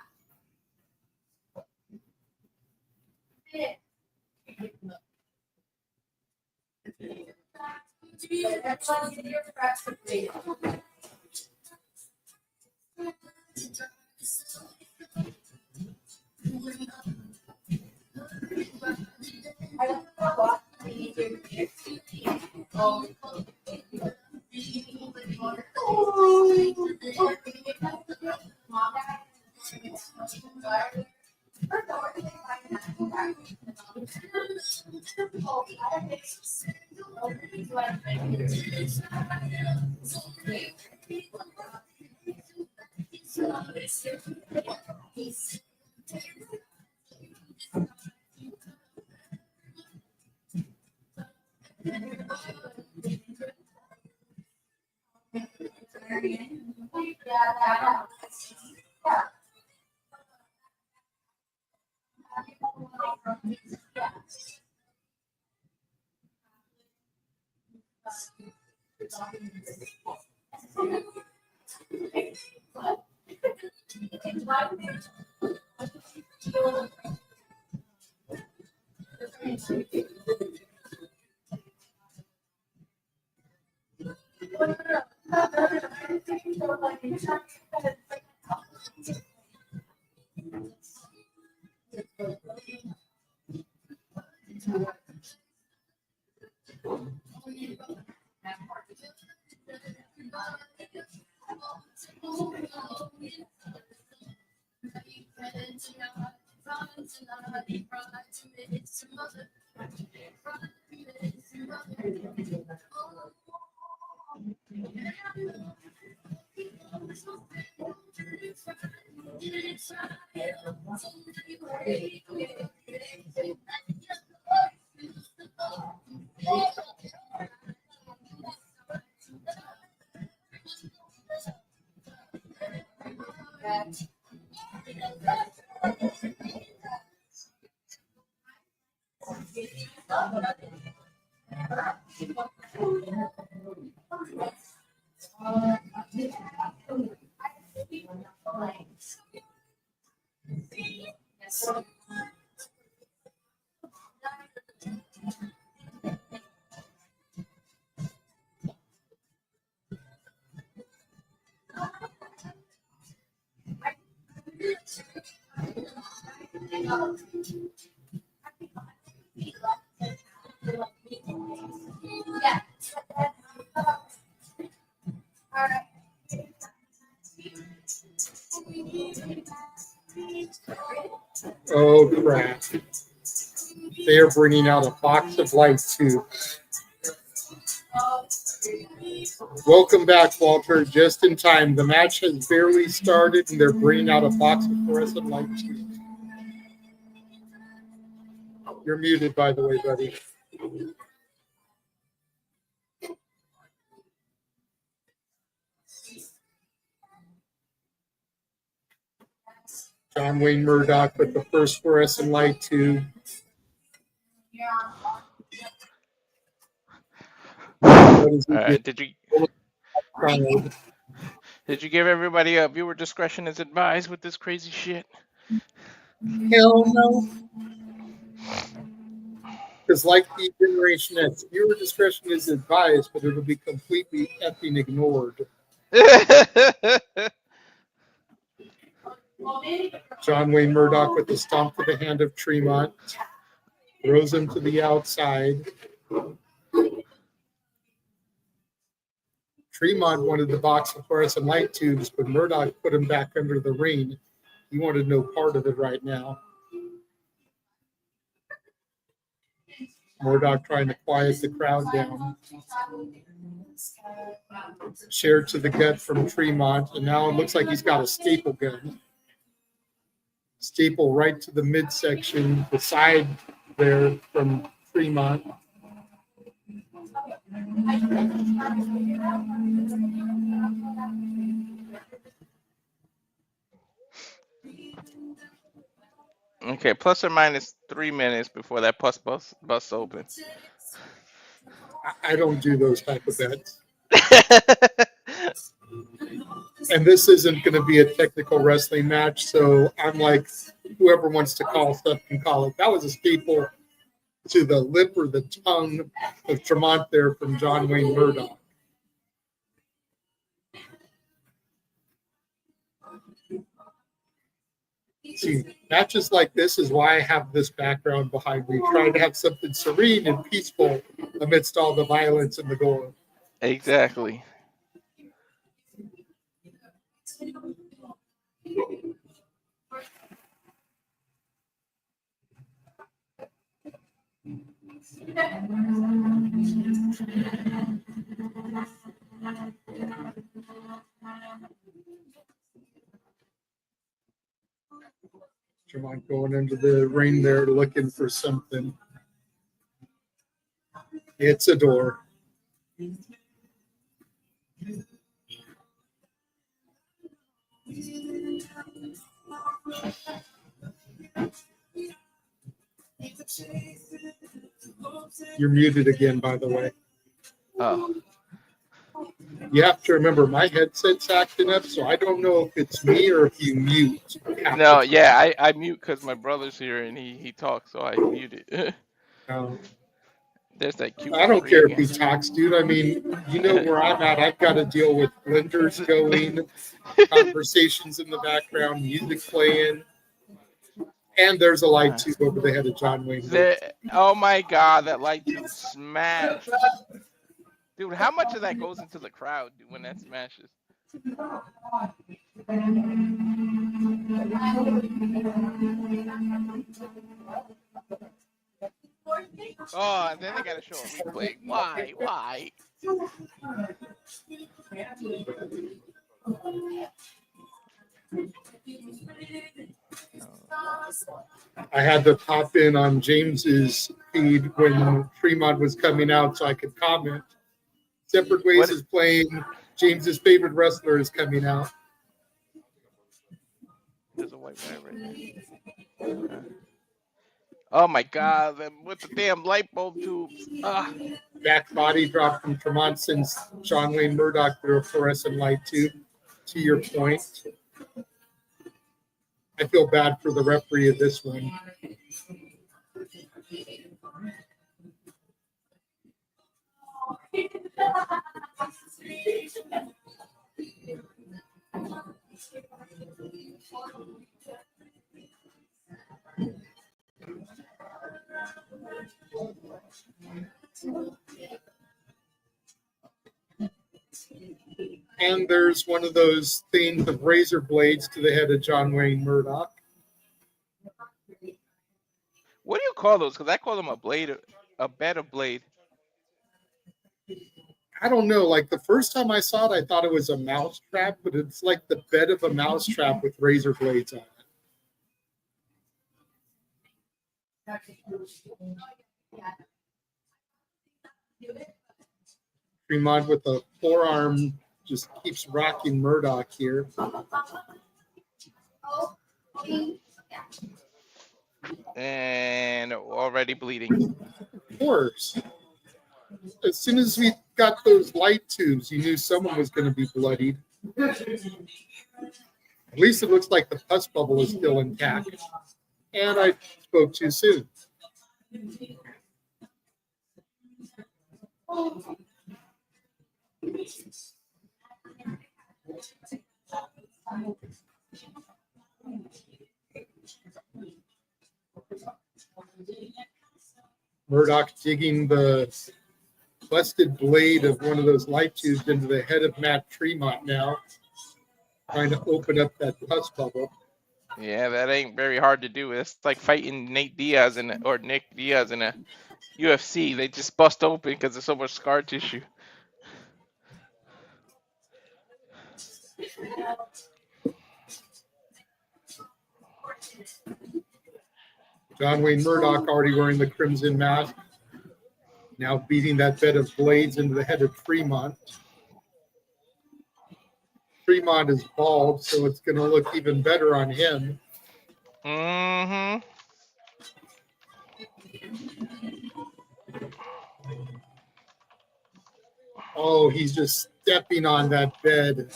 Oh, crap. They are bringing out a box of light tubes. Welcome back, Walter. Just in time. The match has barely started, and they're bringing out a box of fluorescent light tubes. You're muted, by the way, buddy. John Wayne Murdoch with the first fluorescent light tube. Did you give everybody a viewer discretion is advised with this crazy shit? Hell no. Because like the Generation X, viewer discretion is advised, but it'll be completely effing ignored. John Wayne Murdoch with the stomp to the hand of Tremont. Throws him to the outside. Tremont wanted the box of fluorescent light tubes, but Murdoch put him back under the ring. He wanted no part of it right now. Murdoch trying to quiet the crowd down. Shared to the gut from Tremont, and now it looks like he's got a staple gun. Staple right to the midsection, the side there from Tremont. Okay, plus or minus 3 minutes before that bus opens. I don't do those type of bets. And this isn't going to be a technical wrestling match, so I'm like, whoever wants to call stuff can call it. That was a staple to the lip or the tongue of Tremont there from John Wayne Murdoch. See, matches like this is why I have this background behind me, trying to have something serene and peaceful amidst all the violence and the gore. Exactly. Tremont going into the ring there looking for something. It's a door. You're muted again, by the way. Oh. You have to remember, my headset's acting up, so I don't know if it's me or if you mute. No, yeah, I mute because my brother's here and he talks, so I mute it. There's that cute. I don't care if he talks, dude. I mean, you know where I'm at. I've got to deal with blenders going, conversations in the background, music playing, and there's a light tube over the head of John Wayne. Oh my God, that light tube smashed. Dude, how much of that goes into the crowd when that smashes? Oh, and then they gotta show a replay. Why? I had to pop in on James's feed when Tremont was coming out so I could comment. Separate Ways is playing. James's favorite wrestler is coming out. There's a white guy right there. Oh my God, with the damn light bulb tubes. Back body drop from Tremont sends John Wayne Murdoch through a fluorescent light tube. To your point, I feel bad for the referee of this one. And there's one of those things of razor blades to the head of John Wayne Murdoch. What do you call those? Because I call them a bed of blade. I don't know. Like the first time I saw it, I thought it was a mouse trap, but it's like the bed of a mouse trap with razor blades on it. Tremont with a forearm just keeps rocking Murdoch here. And already bleeding. Of course. As soon as we got those light tubes, you knew someone was going to be bloodied. At least it looks like the pus bubble is still intact. And I spoke too soon. Murdoch digging the busted blade of one of those light tubes into the head of Matt Tremont now, trying to open up that pus bubble. Yeah, that ain't very hard to do. It's like fighting Nick Diaz in a UFC. They just bust open because there's so much scar tissue. John Wayne Murdoch already wearing the crimson mask, now beating that bed of blades into the head of Tremont. Tremont is bald, so it's going to look even better on him. Mm-hmm. Oh, he's just stepping on that bed.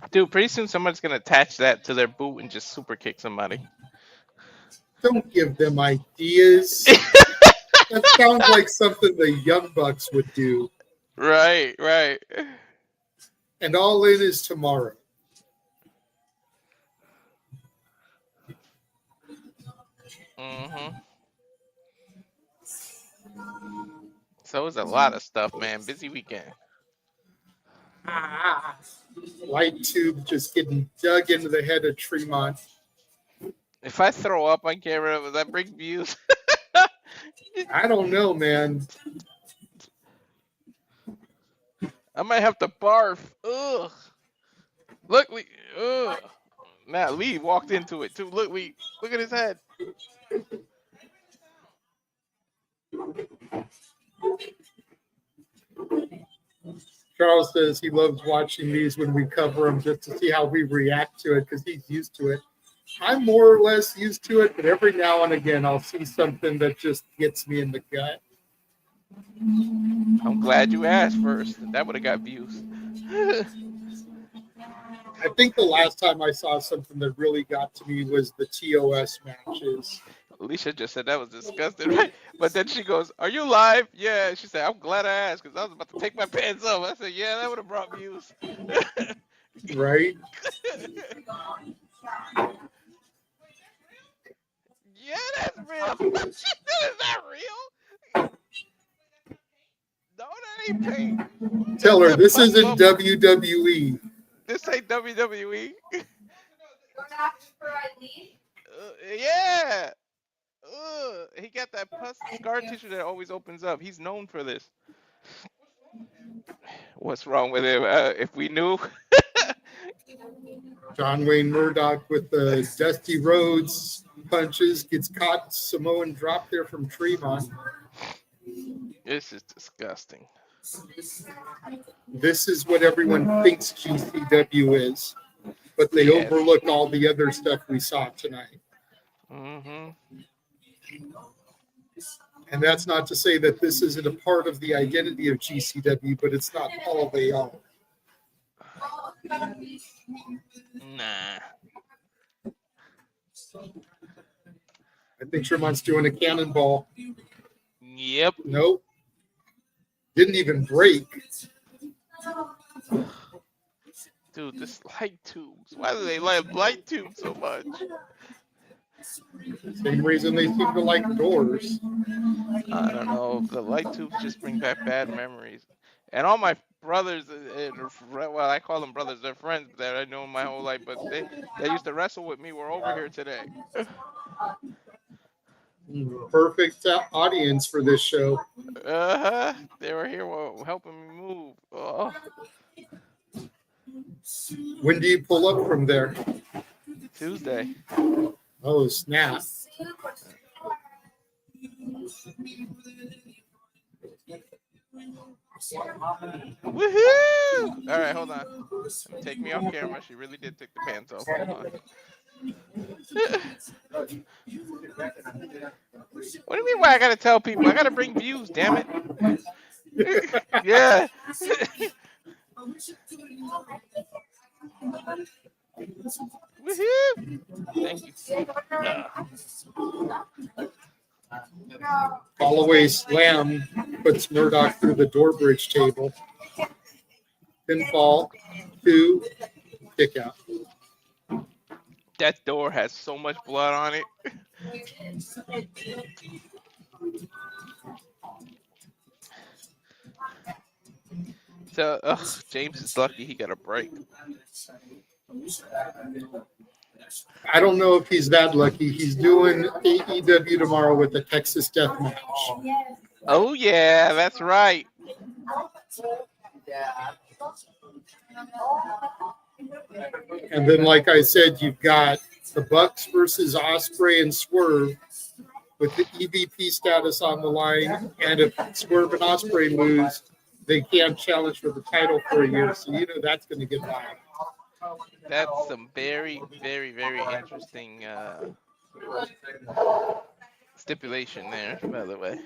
Dude, pretty soon somebody's gonna attach that to their boot and just super kick somebody. Don't give them ideas. That sounds like something the Young Bucks would do. Right. And All In is tomorrow. Mm-hmm. So it's a lot of stuff, man. Busy weekend. Light tube just getting dug into the head of Tremont. If I throw up on camera, will that bring views? I don't know, man. I might have to barf. Ugh. Look, ugh. Now Lee walked into it too. Look at his head. Charles says he loves watching these when we cover them just to see how we react to it because he's used to it. I'm more or less used to it, but every now and again I'll see something that just gets me in the gut. I'm glad you asked first. That would have got views. I think the last time I saw something that really got to me was the TOS matches. Alicia just said that was disgusting, right? But then she goes, "Are you live?" Yeah. She said, "I'm glad I asked because I was about to take my pants off." I said, "Yeah, that would have brought views." Right? Yeah, that's real. Is that real? No, that ain't paint. Tell her That's this that isn't bubble. WWE. This ain't WWE. Yeah. He got that pus scar tissue that always opens up. He's known for this. What's wrong with him? If we knew. John Wayne Murdoch with the Dusty Rhodes punches gets caught Samoan drop there from Tremont. This is disgusting. This is what everyone thinks GCW is, but they overlook all the other stuff we saw tonight. Mm-hmm. And that's not to say that this isn't a part of the identity of GCW, but it's not all they are. Nah. I think Tremont's doing a cannonball. Yep. Nope. Didn't even break. Dude, this light tubes. Why do they like light tubes so much? Same reason they seem to like doors. I don't know. The light tubes just bring back bad memories. And all my brothers, well, I call them brothers, they're friends that I know my whole life, but they used to wrestle with me. We're over here today. Perfect audience for this show. They were here helping me move. Oh. When do you pull up from there? Tuesday. Oh, snap. Woohoo! All right, hold on. Take me off camera. She really did take the pants off. Hold on. What do you mean why I gotta tell people? I gotta bring views, damn it. Yeah. Woohoo! Thank you. Fall away slam puts Murdoch through the door bridge table. Pinfall, 2, kick out. That door has so much blood on it. So, James is lucky he got a break. I don't know if he's that lucky. He's doing AEW tomorrow with the Texas Death Match. Oh yeah, that's right. And then, like I said, you've got the Bucks versus Ospreay and Swerve with the EVP status on the line. And if Swerve and Ospreay lose, they can't challenge for the title for a year. So you know that's going to get violent. That's some very, very, very interesting stipulation there, by the way.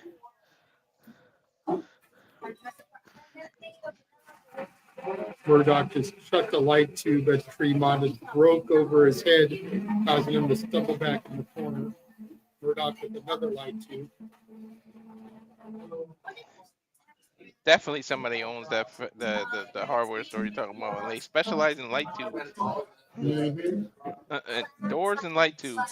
Murdoch just shut the light tube as Tremont and broke over his head, causing him to stumble back in the corner. Murdoch with another light tube. Definitely somebody owns that the hardware store you're talking about. And they specialize in light tubes, doors and light tubes.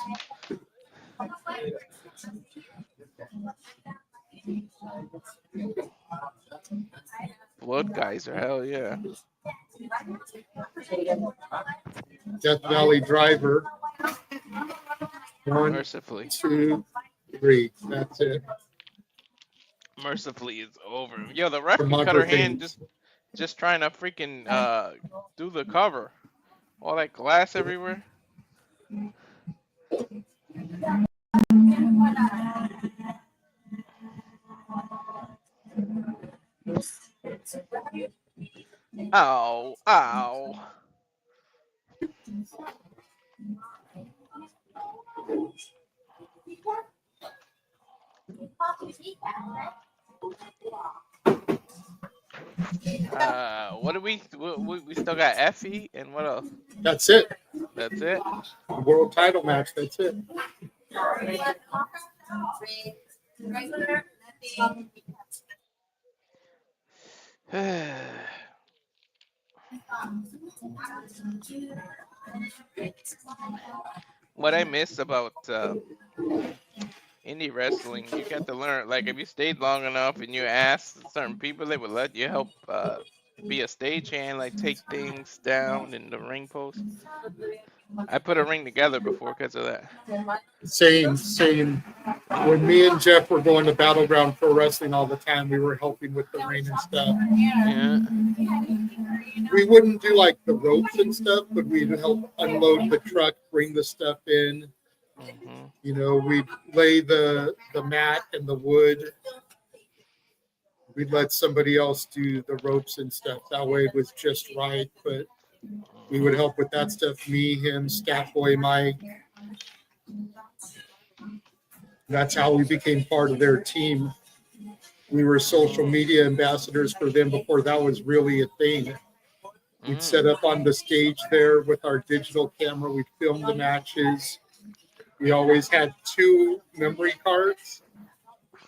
Blood geyser, hell yeah. Death Valley Driver. 1, Mercifully. 2, 3. That's it. Mercifully, it's over. Yo, the ref cut her hand just trying to freaking do the cover. All that glass everywhere. Ow, ow. What do we still got Effy and what else? That's it. That's it. World title match. That's it. What I miss about indie wrestling, you got to learn. Like if you stayed long enough and you asked certain people, they would let you help be a stagehand, like take things down in the ring post. I put a ring together before because of that. Same. When me and Jeff were going to Battleground Pro Wrestling all the time, we were helping with the ring and stuff. Yeah. We wouldn't do like the ropes and stuff, but we'd help unload the truck, bring the stuff in. Mm-hmm. You know, we'd lay the mat and the wood. We'd let somebody else do the ropes and stuff. That way it was just right. But we would help with that stuff. Me, him, Scat Boy, Mike. That's how we became part of their team. We were social media ambassadors for them before that was really a thing. We'd set up on the stage there with our digital camera. We'd film the matches. We always had 2 memory cards.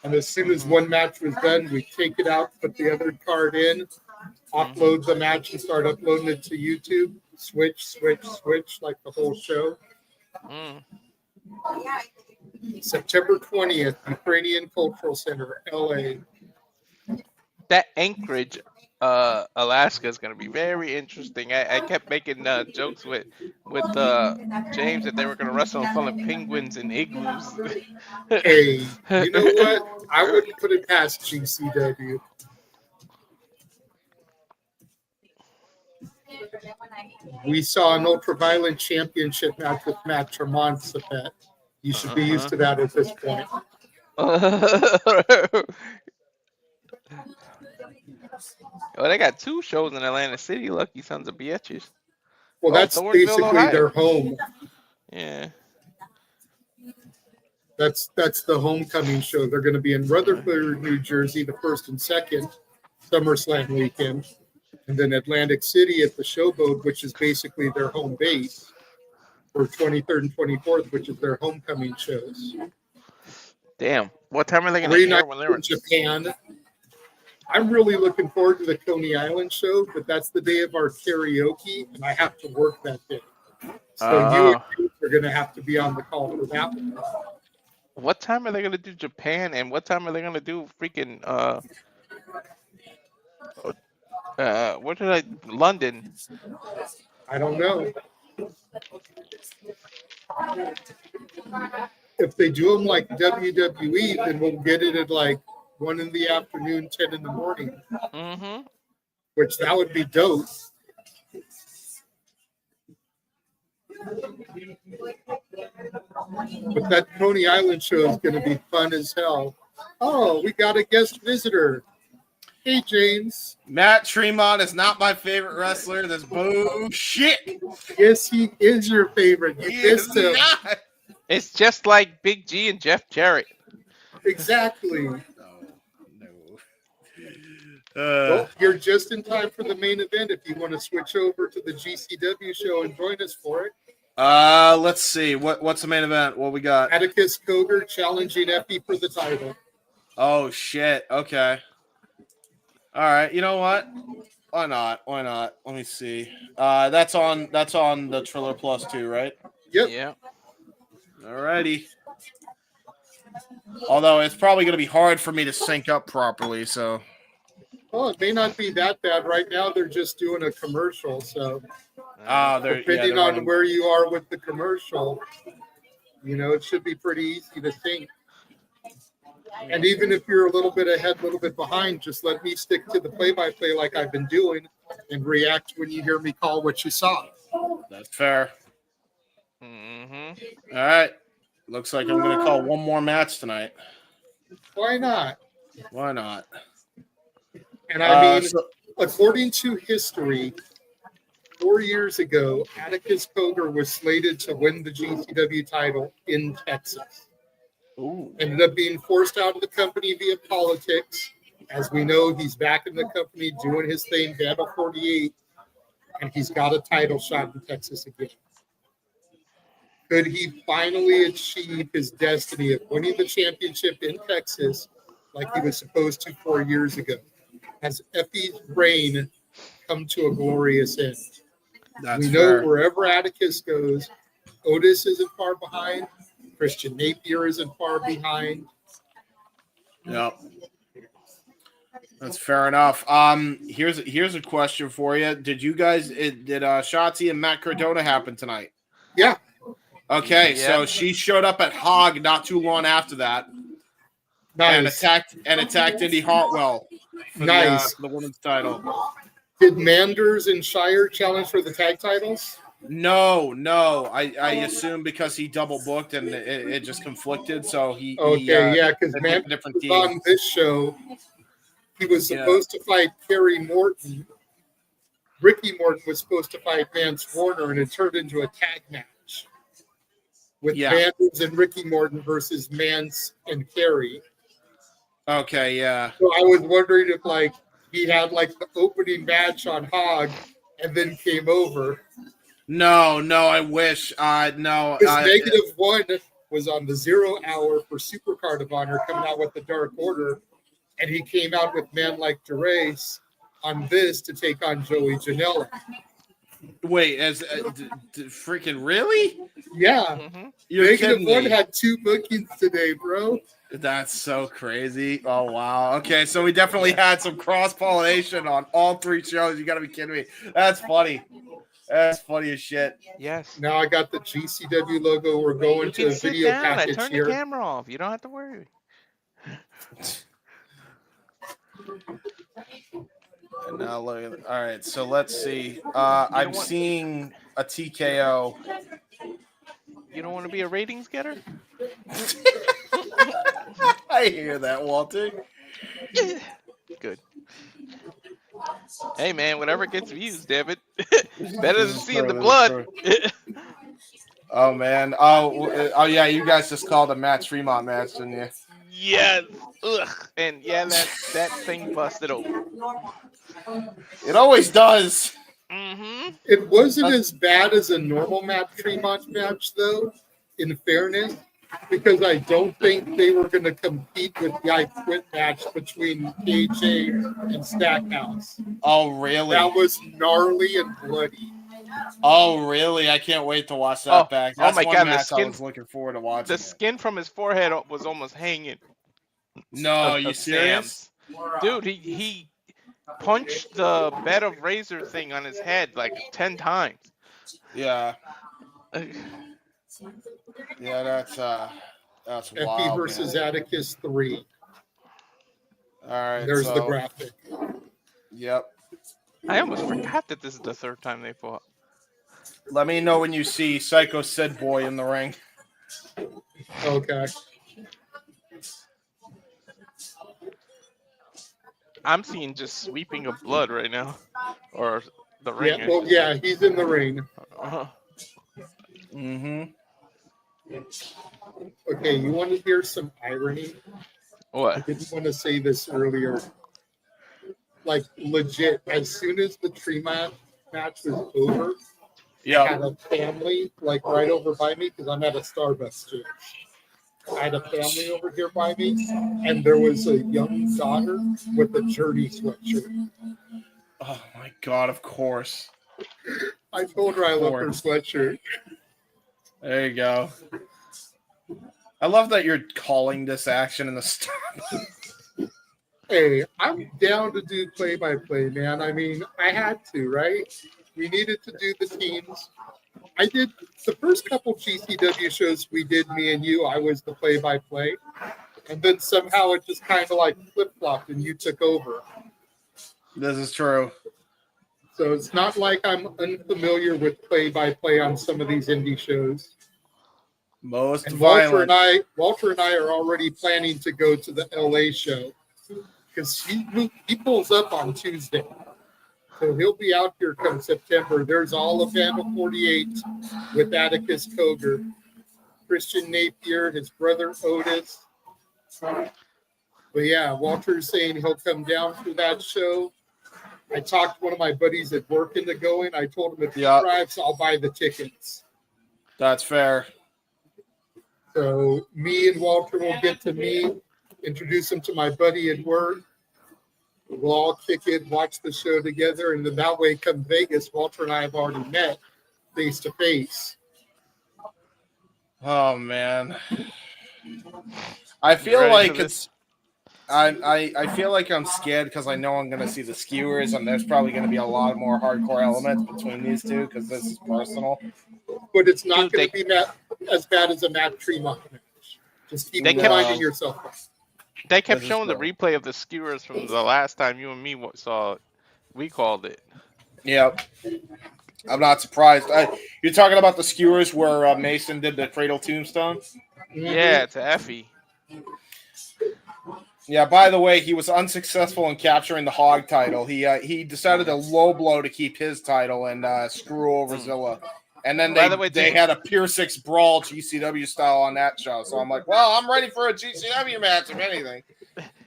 And as soon as one match was done, we'd take it out, put the other card in, upload the match, and start uploading it to YouTube. Switch, like the whole show. September 20th, Ukrainian Cultural Center, LA. That Anchorage, Alaska is going to be very interesting. I kept making jokes with James that they were going to wrestle in front of penguins and igloos. Hey, you know what? I wouldn't put it past GCW. We saw an Ultraviolent championship match with Matt Tremont at that. You should be used to that at this point. Well, they got 2 shows in Atlantic City. Lucky sons of bitches. Well, that's Thornville, basically Ohio. their home. Yeah. That's the homecoming show. They're going to be in Rutherford, New Jersey, the 1st and 2nd SummerSlam weekend, and then Atlantic City at the Showboat, which is basically their home base, for 23rd and 24th, which is their homecoming shows. Damn. What time are they going to air when they're in Japan? I'm really looking forward to the Coney Island show, but that's the day of our karaoke, and I have to work that day. So you and They're going to have to be on the call for that one. What time are they gonna do Japan, and what time are they gonna do freaking what did I London? I don't know. If they do them like WWE, then we'll get it at like 1 in the afternoon, 10 in the morning, Mm-hmm. which that would be dope. But that Coney Island show is going to be fun as hell. Oh, we got a guest visitor. Hey, James. Matt Tremont is not my favorite wrestler. That's bullshit. Yes, he is your favorite. You He missed is him. not. It's just like Big G and Jeff Jarrett. Exactly. No. Well, you're just in time for the main event if you want to switch over to the GCW show and join us for it. Let's see. What's the main event? What we got? Atticus Cogar challenging Effy for the title. Oh shit. Okay. All right. You know what? Why not? Let me see. That's on the Triller Plus 2, right? Yep. Yeah. Alrighty. Although it's probably going to be hard for me to sync up properly, so. Well, it may not be that bad. Right now, they're just doing a commercial. So, depending on where you are with the commercial, it should be pretty easy to sync. And even if you're a little bit ahead, a little bit behind, just let me stick to the play-by-play like I've been doing and react when you hear me call what you saw. That's fair. Mm-hmm. All right. Looks like I'm going to call one more match tonight. Why not? Why not? And I mean, according to history, 4 years ago, Atticus Cogar was slated to win the GCW title in Texas. Ooh. Ended up being forced out of the company via politics. As we know, he's back in the company doing his thing, Battle 48, and he's got a title shot in Texas again. Could he finally achieve his destiny of winning the championship in Texas like he was supposed to 4 years ago? Has Effy's reign come to a glorious end? That's we know fair. wherever Atticus goes, Otis isn't far behind. Christian Napier isn't far behind. Yep. That's fair enough. Here's a question for you. Did Shotzi and Mack Cardona happen tonight? Yeah. Okay, Yeah. so she showed up at Hog not too long after that. Nice. And attacked Indy Hartwell for the women's title. Did Manders and Shire challenge for the tag titles? No. I assume because he double booked and it just conflicted. So because Manders was on this show. He was supposed to fight Kerry Morton. Ricky Morton was supposed to fight Mance Warner, and it turned into a tag match with Manders and Ricky Morton versus Mance and Kerry. Okay, yeah. So I was wondering if he had the opening match on Hog and then came over. No, I wish. No. Negative one was on the 0 hour for Supercard of Honor coming out with the Dark Order, and he came out with Man Like Derace on this to take on Joey Janela. Wait, freaking really? Yeah. Mm-hmm. Negative one had 2 bookings today, bro. That's so crazy. Oh, wow. Okay, so we definitely had some cross-pollination on all 3 shows. You got to be kidding me. That's funny. That's funny as shit. Yes. Now I got the GCW logo. We're going to a video package I turned the camera off. You don't have to worry. And now look at all right, so let's see. I'm seeing a TKO. You don't want to be a ratings getter? I hear that, Walter. Good. Hey man, whatever gets views, damn it. Better than seeing the blood. Oh man. Oh yeah, you guys just called a Matt Tremont match, didn't you? Yes. Ugh. And yeah, that thing busted open. It always does. Mm-hmm. It wasn't as bad as a normal Matt Tremont match, though, in fairness, because I don't think they were going to compete with the I Quit match between KJ and Stackhouse. Oh, really? That was gnarly and bloody. Oh, really? I can't wait to watch that back. Oh That's my one God, the match I skin, was looking forward to watching. the skin from his forehead was almost hanging. No, you Of serious? Sam's. Dude, he punched the bed of razor thing on his head like 10 times. Yeah. Yeah, that's Effy wild, versus man. Atticus 3. All right, There's the so graphic. yep. I almost forgot that this is the third time they fought. Let me know when you see Psycho Sid Boy in the ring. Okay. I'm seeing just sweeping of blood right now. Or the ring. Yeah, well, yeah, he's in the ring. Mm-hmm. Okay, you want to hear some irony? I What? didn't want to say this earlier. Like, legit, as soon as the Tremont match was over, I had a family, like, right over by me, because I'm at a Starbucks too. I had a family over here by me, and there was a young daughter with a Journey sweatshirt. Oh, my God, of course. I told her I love her sweatshirt. There you go. I love that you're calling this action in the Starbucks. Hey, I'm down to do play-by-play, man. I mean, I had to, right? We needed to do the teams. I did the first couple GCW shows we did, me and you, I was the play-by-play. And then somehow it just kind of like flip-flopped and you took over. This is true. So it's not like I'm unfamiliar with play-by-play on some of these indie shows. Most and violent. Walter and I are already planning to go to the LA show because he pulls up on Tuesday. So he'll be out here come September. There's all of Vandal 48 with Atticus Cogar, Christian Napier, his brother Otis. But yeah, Walter's saying he'll come down for that show. I talked to one of my buddies at work into going. I told him if he drives, I'll buy the tickets. That's fair. So me and Walter will get to meet, introduce him to my buddy at work. We'll all kick it, watch the show together, and then that way, come Vegas, Walter and I have already met face to face. Oh man, I feel like it's. I feel like I'm scared because I know I'm going to see the skewers, and there's probably going to be a lot more hardcore elements between these two because this is personal. But it's not going to be as bad as a Mack Tremont match. Just keep reminding yourself. They kept showing the replay of the skewers from the last time you and me saw it. We called it. Yep. I'm not surprised. You're talking about the skewers where Mason did the cradle tombstone? Yeah, to Effy. Yeah, by the way, he was unsuccessful in capturing the Hog title. He decided to low blow to keep his title and screw over Zilla. And then they had a Pier 6 brawl GCW style on that show. So I'm like, well, I'm ready for a GCW match, if anything.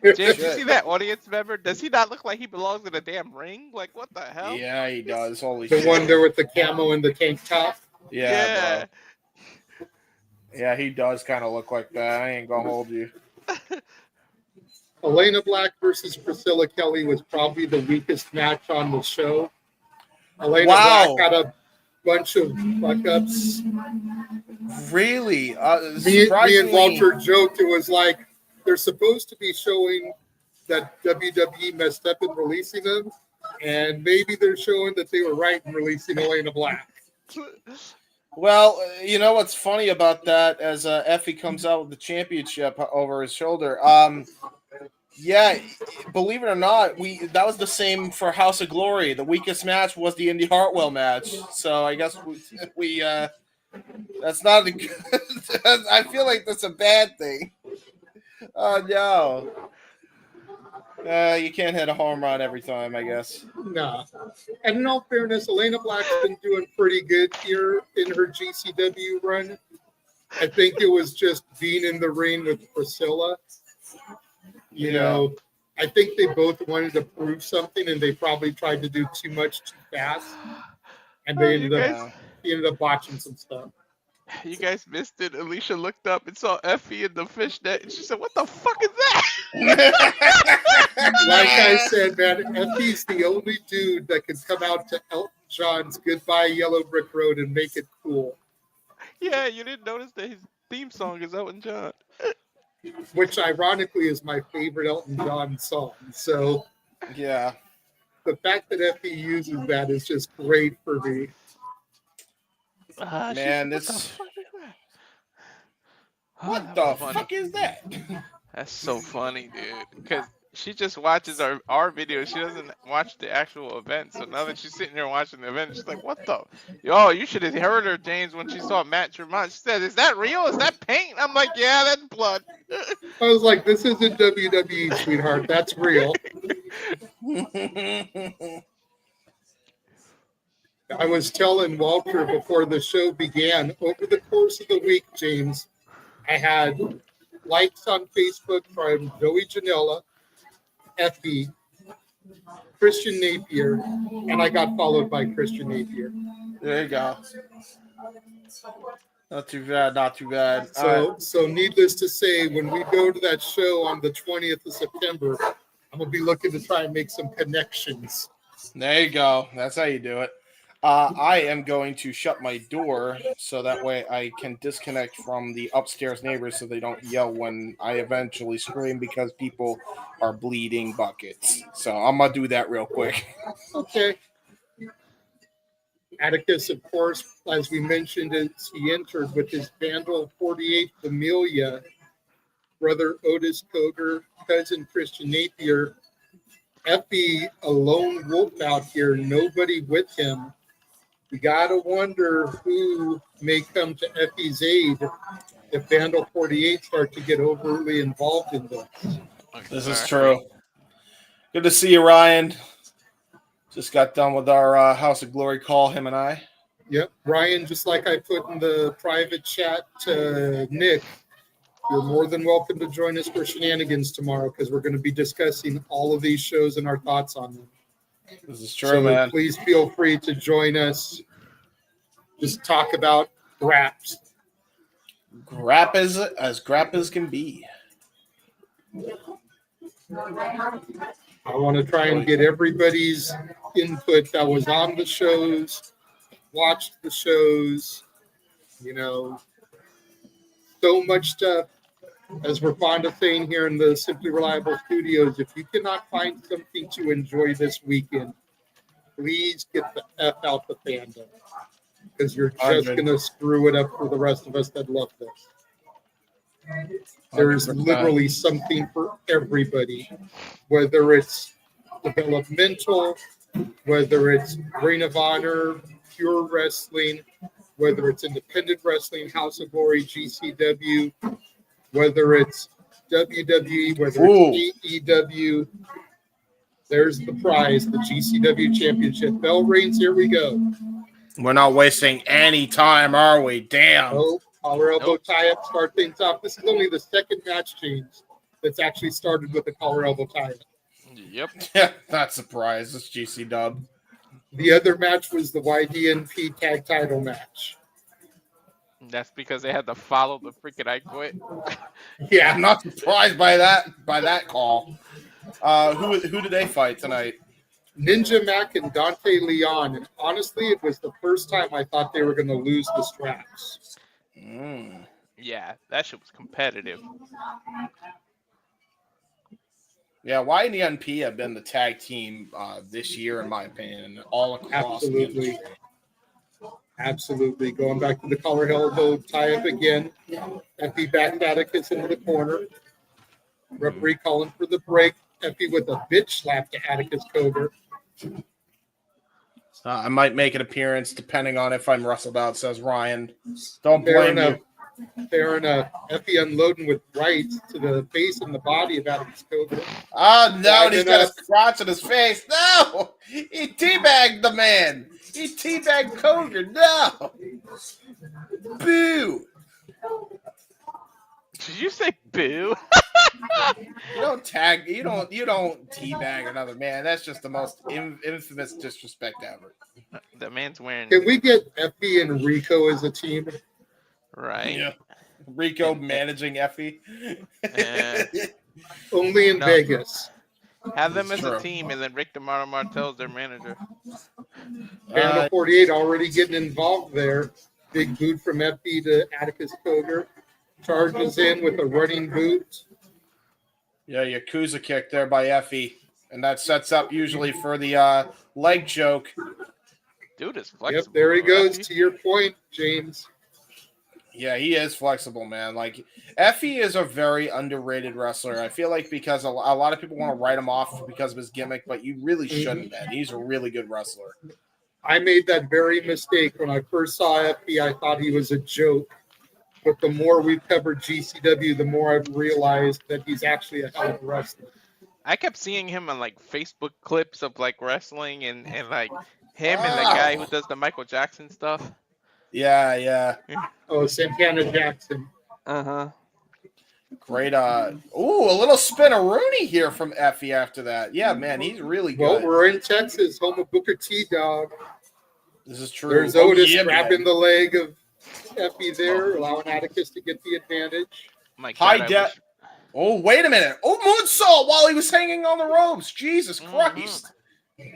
Did you see that audience member? Does he not look like he belongs in a damn ring? Like, what the hell? Yeah, he does. Holy shit. The one there with the Oh. camo and the tank top? Yeah. Bro. Yeah, he does kind of look like that. I ain't going to hold you. Elayna Black versus Priscilla Kelly was probably the weakest match on the show. Elayna Black had a bunch of fuck-ups. Really? Me and Walter joked. It was like they're supposed to be showing that WWE messed up in releasing them, and maybe they're showing that they were right in releasing Elayna Black. Well, you know what's funny about that as Effy comes out with the championship over his shoulder. Yeah, believe it or not, that was the same for House of Glory. The weakest match was the Indy Hartwell match. So I guess we that's not a good. I feel like that's a bad thing. Oh no. You can't hit a home run every time, I guess. No. And in all fairness, Elayna Black's been doing pretty good here in her GCW run. I think it was just being in the ring with Priscilla. You know, I think they both wanted to prove something, and they probably tried to do too much too fast. And they ended up botching some stuff. You guys missed it. Alicia looked up and saw Effy in the fishnet, and she said, "What the fuck is that?" Like I said, man, Effy's the only dude that can come out to John's Goodbye Yellow Brick Road and Make It Cool, Yeah, you didn't notice that his theme song is Elton John. which ironically is my favorite Elton John song. So Yeah. the fact that Effy uses that is just great for me. Man, What the this. fuck is that? What That the was funny. fuck is that? That's so funny, dude. Because she just watches our videos. She doesn't watch the actual event. So now that she's sitting there watching the event, she's like, what the? Yo, you should have heard her, James, when she saw Matt Tremont. She said, is that real? Is that paint? I'm like, yeah, that's blood. I was like, this isn't WWE, sweetheart. That's real. I was telling Walter before the show began, over the course of the week, James, I had likes on Facebook from Joey Janela, Effy, Christian Napier, and I got followed by Christian Napier. There you go. Not too bad, not too bad. So needless to say, when we go to that show on the 20th of September, I'm going to be looking to try and make some connections. There you go. That's how you do it. I am going to shut my door so that way I can disconnect from the upstairs neighbors so they don't yell when I eventually scream because people are bleeding buckets. So I'm going to do that real quick. Okay. Atticus, of course, as we mentioned, as he entered with his Vandal 48 Familia, brother Otis Cogar, cousin Christian Napier, Effy, a lone wolf out here, nobody with him. We got to wonder who may come to Effy's aid if Vandal 48 start to get overly involved in this. This is true. Good to see you, Ryan. Just got done with our House of Glory call, him and I. Yep. Ryan, just like I put in the private chat to Nick, you're more than welcome to join us for shenanigans tomorrow because we're going to be discussing all of these shows and our thoughts on them. This is true, So man. please feel free to join us. Just talk about graps. Grap as grap as can be. I want to try and get everybody's input that was on the shows, watched the shows, so much stuff. As we're fond of saying here in the Simply Reliable Studios, if you cannot find something to enjoy this weekend, please get the F out the fandom because you're just going to screw it up for the rest of us that love this. There's literally something for everybody, whether it's developmental, whether it's Ring of Honor, pure wrestling, whether it's independent wrestling, House of Glory, GCW, whether it's WWE, whether it's AEW. There's the prize, the GCW Championship. Bell rings, here we go. We're not wasting any time, are we? Damn. Oh, collar elbow tie-up, start things off. This is only the second match change that's actually started with a collar elbow tie-up. Yep. Yeah, not surprised. It's GC Dub. The other match was the YDNP tag title match. That's because they had to follow the freaking I Quit. Yeah, I'm not surprised by that call. Who did they fight tonight? Ninja Mack and Dante Leon. And honestly, it was the first time I thought they were going to lose the straps. Yeah, that shit was competitive. Yeah, YDNP have been the tag team this year, in my opinion, all across the industry. Absolutely. Going back to the collar elbow tie-up again. Effy back Atticus into the corner. Referee calling for the break. Effy with a bitch slap to Atticus Cogar. I might make an appearance depending on if I'm wrestled out, says Ryan. Don't blame you. Fair enough. Effy unloading with rights to the face and the body of Atticus Cogar. Oh, no, and he's got his crotch in his face. No! He teabagged the man. He teabagged Cogar. No! Boo! Did you say boo? You don't teabag another man. That's just the most infamous disrespect ever. The man's wearing. Can we get Effy and Rico as a team? Right. Yeah. Rico managing Effy. Only in Vegas. Have them It's as a true. team, and then Rick DeMar Martel's their manager. Vandal 48 already getting involved there. Big boot from Effy to Atticus Cogar. Charges in with a running boot. Yeah, Yakuza kick there by Effy. And that sets up usually for the leg choke. Dude is Yep, flexible. there he though, goes. Effy. To your point, James. Yeah, he is flexible, man. Like, Effy is a very underrated wrestler. I feel like because a lot of people want to write him off because of his gimmick, but you really shouldn't, man. He's a really good wrestler. I made that very mistake when I first saw Effy. I thought he was a joke. But the more we've covered GCW, the more I've realized that he's actually a hell of a wrestler. I kept seeing him on like Facebook clips of like wrestling and like him and the guy who does the Michael Jackson stuff. Yeah. Oh, Santana Jackson. Uh-huh. Great. A little spin-a-rooney here from Effy after that. Yeah, man, he's really good. Well, we're in Texas, home of Booker T, dog. This is true. There's Otis yeah, grabbing man. the leg of Effy there, allowing Atticus to get the advantage. My God, High I def. wish- Oh, wait a minute. Oh, moonsault while he was hanging on the ropes. Jesus Christ.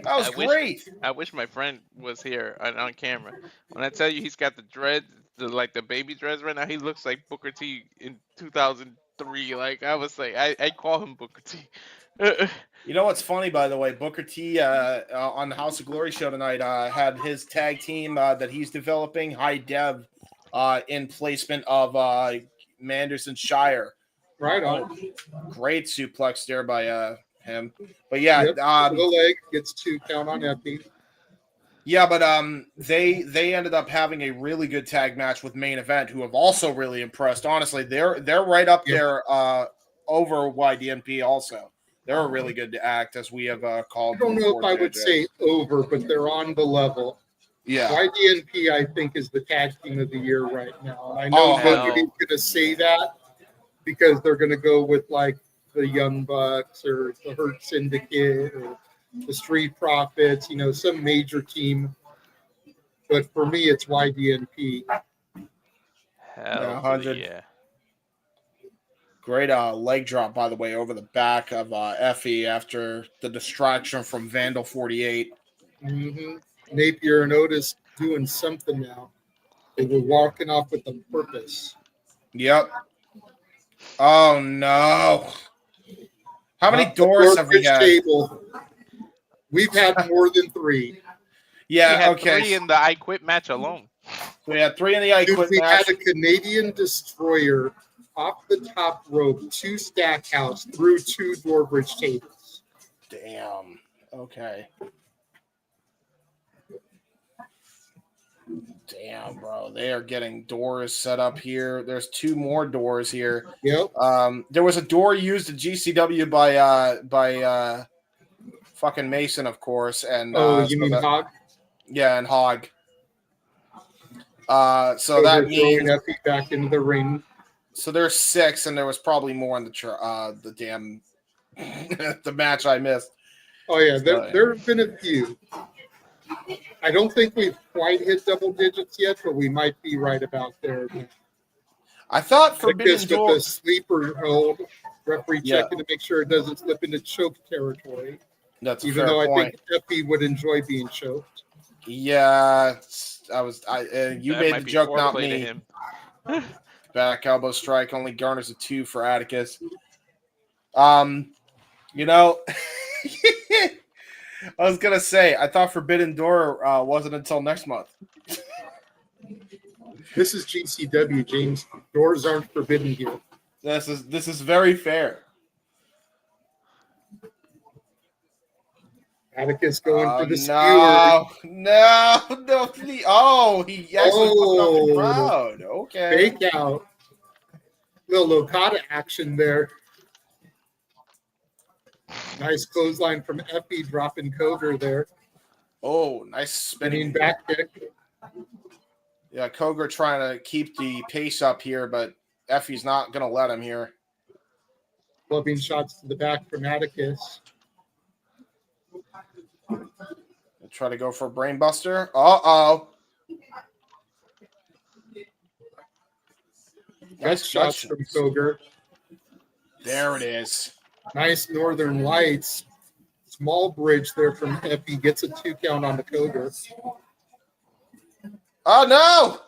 That was great. I wish my friend was here on camera. When I tell you he's got the dreads, the baby dreads right now, he looks like Booker T in 2003. Like I was like, I call him Booker T. You know what's funny, by the way? Booker T on the House of Glory show tonight had his tag team that he's developing, High Dev, in placement of Manderson Shire. Right on. Great suplex there by him. But yeah, Yep, the leg gets 2 count on Effy. yeah, but they ended up having a really good tag match with Main Event, who have also really impressed. Honestly, they're right up there over YDNP also. They're a really good act, as we have called. I don't know if I would say over, but they're on the level. Yeah. YDNP, I think, is the tag team of the year right now. And I know nobody's going to say that because they're going to go with like the Young Bucks or the Hurt Syndicate or the Street Profits, some major team. But for me, it's YDNP. Hell yeah. Great leg drop, by the way, over the back of Effy after the distraction from Vandal 48. Mm-hmm. Napier and Otis doing something now. They were walking off with a purpose. Yep. Oh, no. How many doors have we had? Table. We've had more than 3. Yeah, we had okay. 3 in the I Quit match alone. We had 3 in the I Quit we match. We had a Canadian destroyer off the top rope to Stackhouse through 2 door bridge tables. Damn. Okay. Damn, bro. They are getting doors set up here. There's 2 more doors here. Yep. There was a door used at GCW by fucking Mason, of course. And you mean Hog? Yeah, and Hog. So that means Effy back into the ring. So there's 6, and there was probably more in the damn the match I missed. Oh yeah, there have been a few. I don't think we've quite hit double digits yet, but we might be right about there. I thought Forbidden Door with the sleeper hold, referee checking to make sure it doesn't slip into choke territory. That's even though I think Effy would enjoy being choked. Yeah, you made the joke, not me. Back elbow strike only garners a 2 for Atticus. I was gonna say I thought Forbidden Door wasn't until next month. This is GCW, James. Doors aren't forbidden here. This is very fair. Atticus going for the skewer. No. He actually put off the crowd. Okay. Fake out. Little Okada action there. Nice clothesline from Effy dropping Cogar there. Oh, nice spinning back kick. Yeah, Cogar trying to keep the pace up here, but Effy's not going to let him here. Clubbing shots to the back from Atticus. Try to go for a brain buster. Uh-oh. Nice shots from Cogar. There it is. Nice Northern Lights. small bridge there from Effy. Gets a 2 count on the Cogar. Oh, no.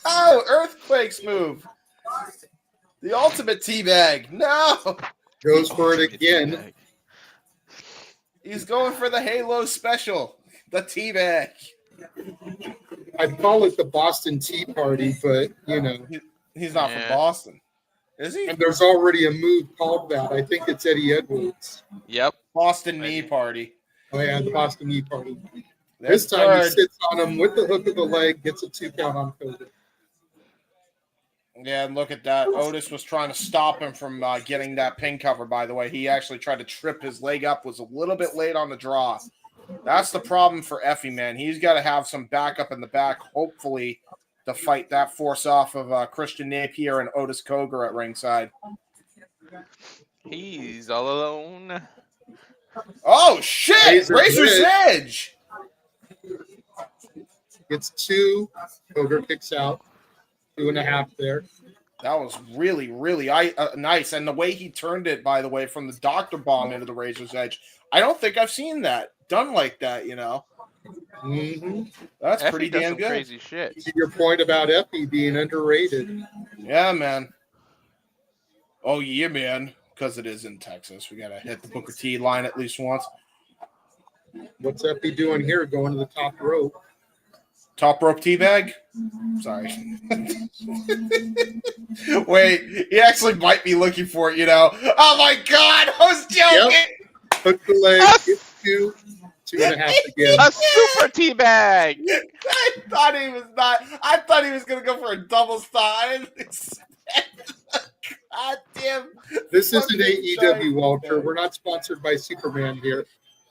Oh, Earthquake's move. The ultimate teabag. No. Goes for it again. He's going for the Halo special. The teabag. I'd call it the Boston Tea Party, but, you know. He's not from Boston. Is he? And there's already a move called that. I think it's Eddie Edwards. Yep. Boston Knee Party. Oh, yeah, the Boston Knee Party. That's This time he third. sits on him with the hook of the leg, gets a 2 count on Cogar. Yeah, and look at that. Otis was trying to stop him from getting that pin cover, by the way. He actually tried to trip his leg up, was a little bit late on the draw. That's the problem for Effy, man. He's got to have some backup in the back, hopefully, to fight that force off of Christian Napier and Otis Cogar at ringside. He's all alone. Oh, shit! Razor's Edge! Gets 2. Cogar kicks out. 2.5 there. That was really, really nice. And the way he turned it, by the way, from the Dr. Bomb into the Razor's Edge, I don't think I've seen that done like that, you know. Mm-hmm. That's Effy pretty does damn some good. crazy shit. To your point about Effy being underrated. Yeah, man. Oh, yeah, man. Because it is in Texas. We got to hit the Booker T line at least once. What's Effy doing here? Going to the top rope. Top rope teabag? Sorry. Wait, he actually might be looking for it, you know. Oh, my God. I was joking. Yep. Hook the leg. Gets 2. 2.5 again. A super teabag. I thought he was not. I thought he was going to go for a double stop. I didn't expect. God damn. This isn't AEW, Walter. We're not sponsored by Superman here.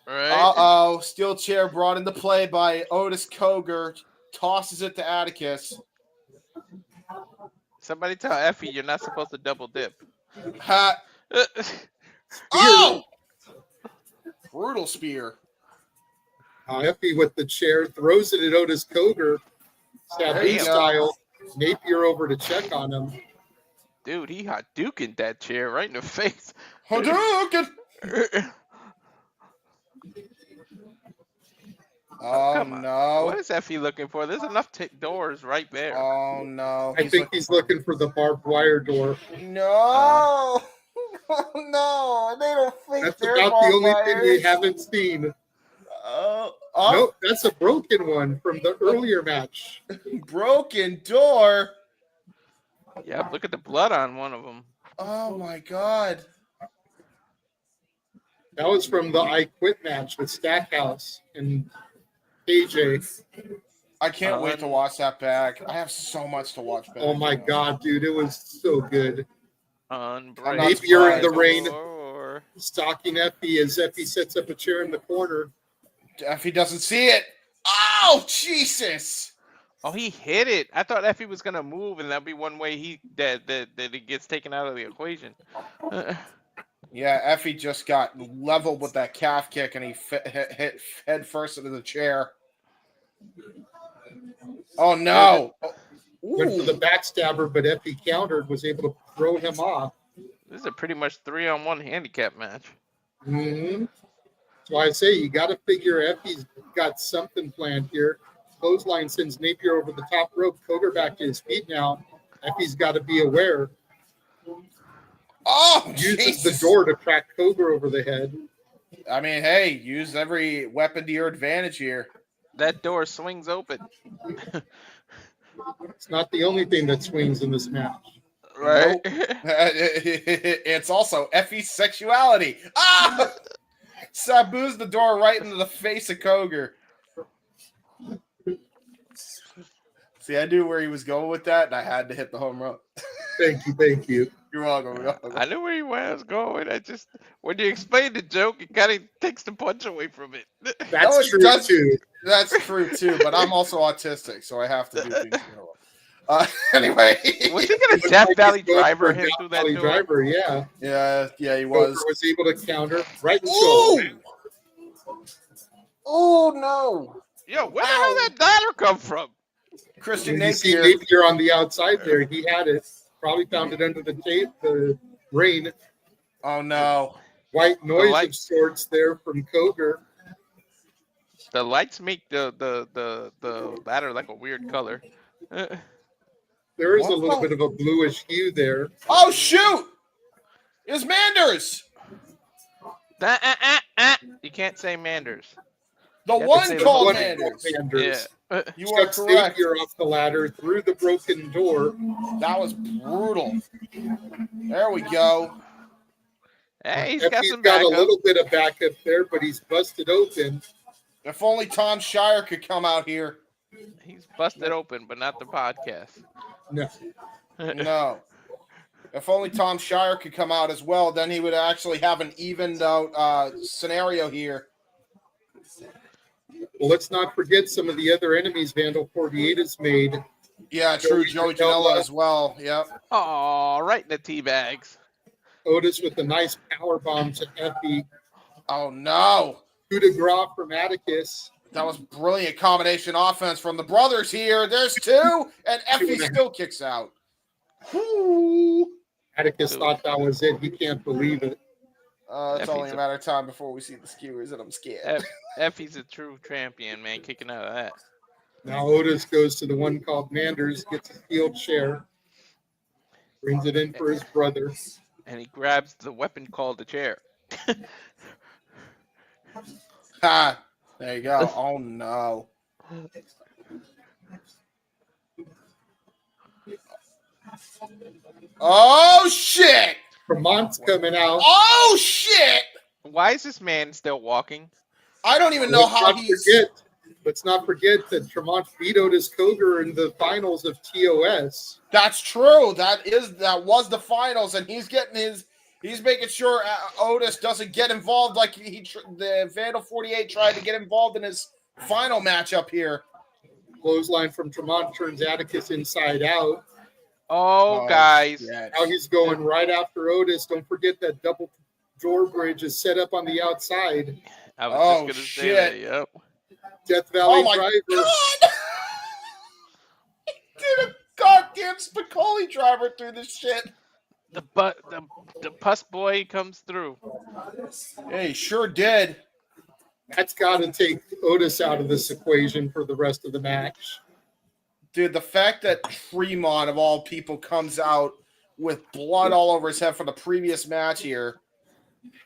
Right. Uh-oh. Steel chair brought into play by Otis Cogar. Tosses it to Atticus. Somebody tell Effy you're not supposed to double dip. Ha. Oh! Brutal spear. Effy with the chair throws it at Otis Cogar. Sabu style. Napier over to check on him. Dude, he Hadoukened that chair right in the face. Hadouken! Oh, Come on. no. What is Effy looking for? There's enough doors right there. Oh, no. I think he's looking for the barbed wire door. No. No. They don't think That's they're about the only barbed thing we wires. haven't seen. Oh. Nope, that's a broken one from the earlier match. Broken door. Yep, look at the blood on one of them. Oh, my God. That was from the I Quit match with Stackhouse and AJ. I can't wait to watch that back. I have so much to watch back. Oh my God, dude, it was so good. Napier in the rain, stalking Effy as Effy sets up a chair in the corner. Effy doesn't see it. Oh, Jesus! Oh, he hit it. I thought Effy was gonna move, and that'd be one way that it gets taken out of the equation. Yeah, Effy just got leveled with that calf kick, and he hit head first into the chair. Oh, no. Went for the backstabber, but Effy countered, was able to throw him off. This is a pretty much 3-on-1 handicap match. Mm-hmm. So I say you got to figure Effy's got something planned here. Clothesline sends Napier over the top rope. Cogar back to his feet now. Effy's got to be aware. Oh, uses Jesus. the door to crack Cogar over the head. I mean, hey, use every weapon to your advantage here. That door swings open. It's not the only thing that swings in this match. Right. Nope. It's also Effie's sexuality. Ah! Sabu's the door right into the face of Cogar. See, I knew where he was going with that, and I had to hit the home run. Thank you, thank you. You're welcome. I knew where you was going. I just, when you explain the joke, it kind of takes the punch away from it. That's true, too. That's true, too, but I'm also autistic, so I have to do things. Anyway. Was he going to Death Valley Driver him through that door? Driver, yeah. Yeah, he was. Cogar was able to counter right in the shoulder. Oh, no. Yo, where the hell did that dollar come from? Christian You see Napier. Napier on the outside there. He had it. Probably found it under the tape, the rain. Oh, no. white The noise of lights, sorts there from Cogar. the lights make the ladder like a weird color. There is a What little the- bit of a bluish hue there. Oh shoot! It's Manders, You can't say Manders. the You have to one say the called whole One name. Manders. Manders. Yeah. You are Chuck correct. Xavier off the ladder through the broken door. That was brutal. There we go. Hey, he's got Effy's some got a backup. little bit of backup there, but he's busted open. If only Tom Shire could come out here. He's busted open, but not the podcast. No. No. If only Tom Shire could come out as well, then he would actually have an evened out scenario here. Well, let's not forget some of the other enemies Vandal 48 has made. Yeah, true. Joey Janela as well. Yep. Oh, right in the tea bags. Otis with a nice power bomb to Effy. Oh no. Coup de grace from Atticus. That was brilliant combination offense from the brothers here. There's two, and Effy still kicks out. Woo. Atticus thought that was it. He can't believe it. It's only a matter of time before we see the skewers, and I'm scared. Effy's a true champion, man, kicking out of that. Now Otis goes to the one called Manders, gets a steel chair, brings it in for his brother. And he grabs the weapon called the chair. Ha! There you go. Oh no. Oh shit! Tremont's coming out. Oh shit! Why is this man still walking? I don't even know how he's. Let's not forget that Tremont beat Otis Cogar in the finals of TOS. That's true. That was the finals, and he's getting his. He's making sure Otis doesn't get involved like the Vandal 48 tried to get involved in his final matchup here. Clothesline from Tremont turns Atticus inside out. Oh, guys. Shit. Now he's going right after Otis. Don't forget that double door bridge is set up on the outside. I was just shit. going to say that. Yep. Death Valley my driver. God! He did a goddamn Spicoli driver through this shit. The pus boy comes through. Yeah, he sure did. That's got to take Otis out of this equation for the rest of the match. Dude, the fact that Tremont, of all people, comes out with blood all over his head from the previous match here.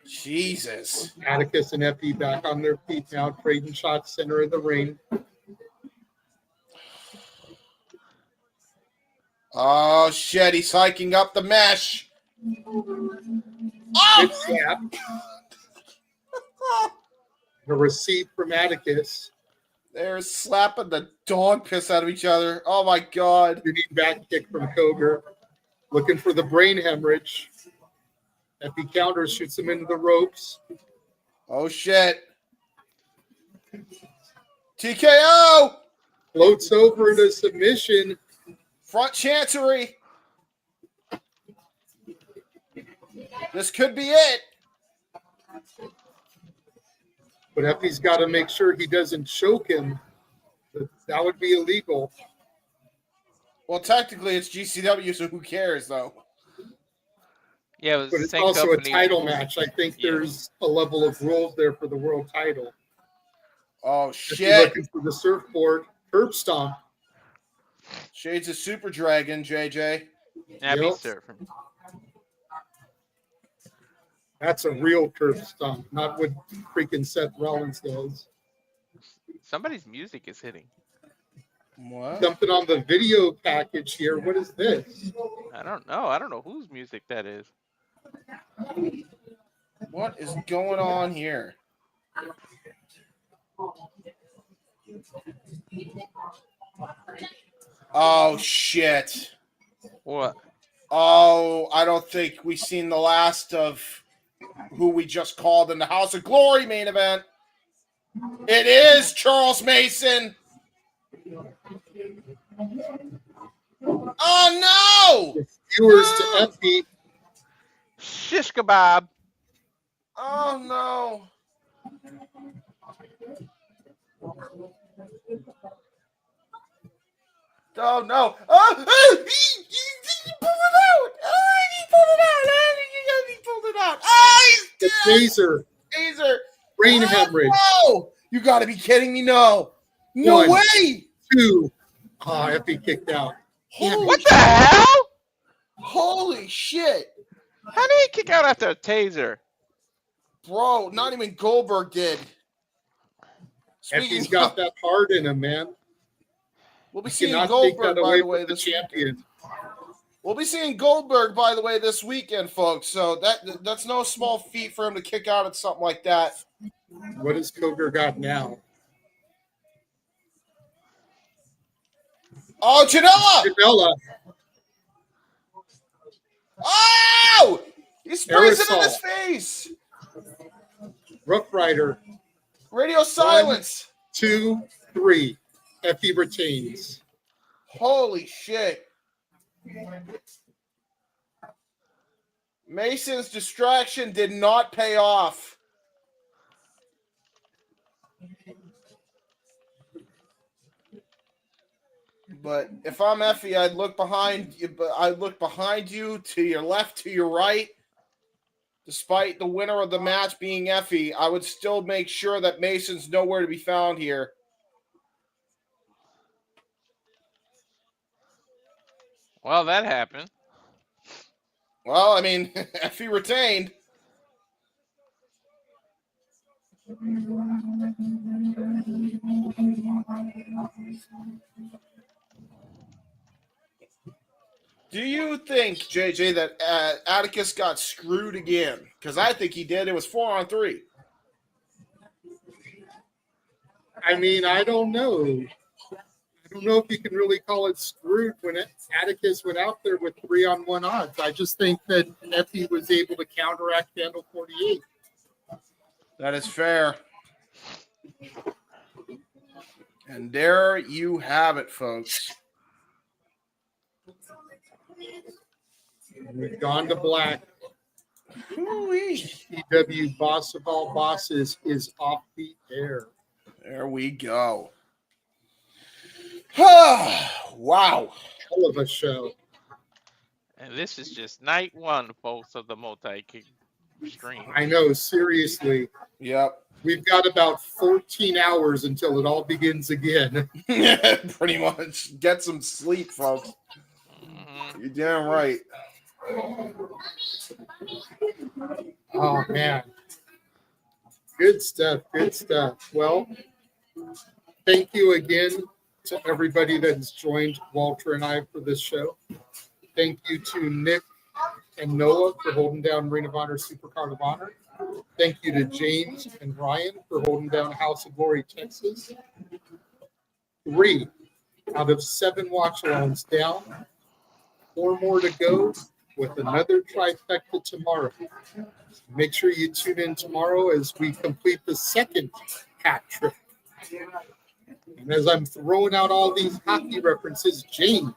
Jesus. Atticus and Effy back on their feet now, trading shots center of the ring. Oh, shit. He's hiking up the mesh. Oh! Good snap. A receipt from Atticus. They're slapping the dog piss out of each other. Oh, my God. Shooting back kick from Cogar. Looking for the brain hemorrhage. Effy counters, shoots him into the ropes. Oh, shit. TKO! Floats over into submission. Front chancery. This could be it. But Effy's got to make sure he doesn't choke him. That would be illegal. Well, technically, it's GCW, so who cares, though? Yeah, it was But the it's same also company. a title match. I think there's a level of rules there for the world title. Oh, Effy shit. looking for the surfboard. Curb stomp. Shades of Super Dragon, JJ. Abby Yep. surfing. That's a real curb stomp, not what freaking Seth Rollins does. Somebody's music is hitting. What? Something on the video package here. What is this? I don't know. I don't know whose music that is. What is going on here? Oh, shit. What? Oh, I don't think we've seen the last of who we just called in the House of Glory main event. It is Charles Mason. Oh, no! Viewers to Effy. Shish kebab. Oh, no. Oh, no. Oh, he pulled it out. Oh, he pulled it out. He pulled it out. Oh, he's The taser. Brain hemorrhage. No! You got to be kidding me. No. No 1, way. 2. Oh, Effy kicked out. Holy What the hell? Holy shit. How did he kick out after a taser? Bro, not even Goldberg did. Effy's got that heart in him, man. We'll be You seeing cannot take Goldberg, that by away the way, from the this champion. weekend. We'll be seeing Goldberg, by the way, this weekend, folks. So that's no small feat for him to kick out at something like that. What has Cogar got now? Oh, Janela! Janela. Oh! He sprays it in Aerosol. his face. Rough Rider. Radio silence. 2, 3. Effy retains. Holy shit. Mason's distraction did not pay off. But if I'm Effy, I'd look behind you. But I'd look behind you, to your left, to your right. Despite the winner of the match being Effy, I would still make sure that Mason's nowhere to be found here. Well, that happened. Well, I mean, Effy retained. Do you think, JJ, that Atticus got screwed again? Because I think he did. It was 4-on-3. I mean, I don't know. I don't know if you can really call it screwed when Atticus went out there with 3-on-1 odds. I just think that Effy was able to counteract Vandal 48. That is fair. And there you have it, folks. We've gone to black. GCW boss of all bosses is off the air. There we go. Wow. Hell of a show. And this is just night one, folks, of the multi-kick stream. I know, seriously. Yep. We've got about 14 hours until it all begins again. Pretty much. Get some sleep, folks. Mm-hmm. You're damn right. Oh, man. Good stuff. Good stuff. Well, thank you again to everybody that has joined Walter and I for this show. Thank you to Nick and Noah for holding down Ring of Honor Supercard of Honor. Thank you to James and Ryan for holding down House of Glory, Texas. 3 out of 7 watch-alongs down. 4 more to go with another trifecta tomorrow. Make sure you tune in tomorrow as we complete the second hat trick. And as I'm throwing out all these hockey references, James,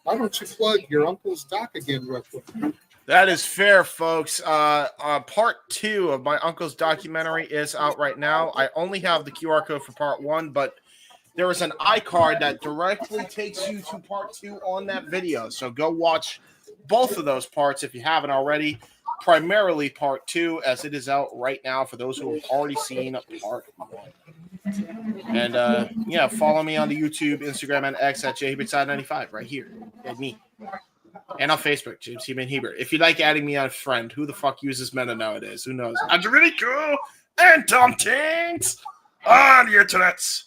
why don't you plug your uncle's doc again real quick? That is fair, folks. Part 2 of my uncle's documentary is out right now. I only have the QR code for part 1, but there is an iCard that directly takes you to part 2 on that video. So go watch both of those parts if you haven't already. Primarily part 2, as it is out right now for those who have already seen part 1. And yeah, follow me on the YouTube, Instagram, and X at jhebert95 right here. That's me. And on Facebook, James Heeman Hebert. If you like adding me on friend, who the fuck uses Meta nowadays? Who knows? I'm really cool and Tom Tinks on the internets.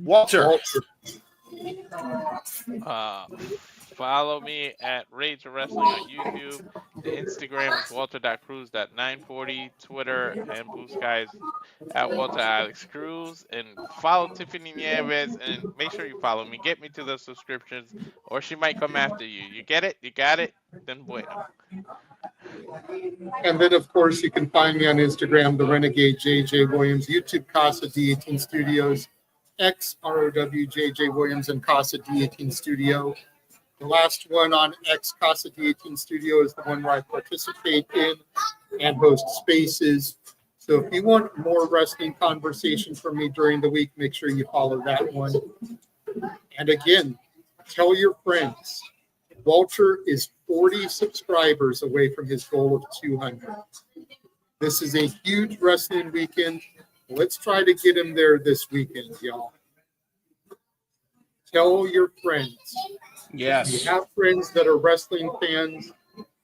Walter. Follow me at Rage of Wrestling on YouTube. The Instagram is walter.cruz.940. Twitter and Blue Skies at Walter Alex Cruz. And follow Tiffany Nieves and make sure you follow me. Get me to the subscriptions or she might come after you. You get it? You got it? Then bueno. And then, of course, you can find me on Instagram, the Renegade JJ Williams, YouTube, Casa D18 Studios, X ROWJJ Williams, and Casa D18 Studio. The last one on X Casa D18 Studio is the one where I participate in and host spaces. So if you want more wrestling conversation from me during the week, make sure you follow that one. And again, tell your friends, Walter is 40 subscribers away from his goal of 200. This is a huge wrestling weekend. Let's try to get him there this weekend, y'all. Tell your friends. Yes. If you have friends that are wrestling fans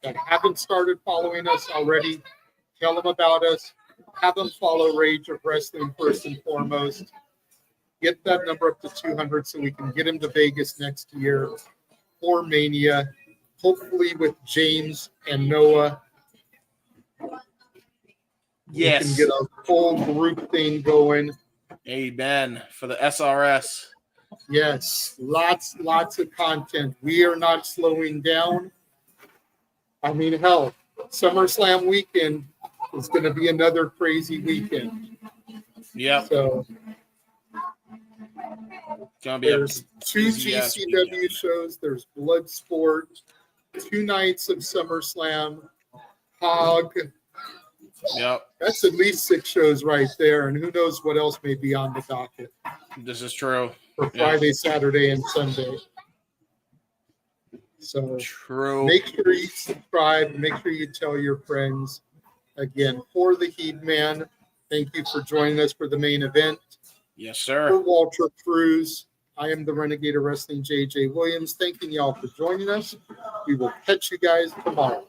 that haven't started following us already, tell them about us. Have them follow Rage of Wrestling first and foremost. Get that number up to 200 so we can get him to Vegas next year for Mania, hopefully with James and Noah. Yes. We can get a full group thing going. Amen. For the SRS. Yes, lots of content. We are not slowing down. I mean, hell, SummerSlam weekend is going to be another crazy weekend. Yep. So Gonna be there's two easy-ass GCW weekend. shows. There's Bloodsport, 2 nights of SummerSlam, Hog. Yep. That's at least 6 shows right there, and who knows what else may be on the docket This is true. for Friday, Saturday, and Sunday. So True. make sure you subscribe. Make sure you tell your friends. Again, for the Heat Man, thank you for joining us for the main event. Yes, For sir. Walter Cruz, I am the Renegade of Wrestling, JJ Williams. Thanking y'all for joining us. We will catch you guys tomorrow.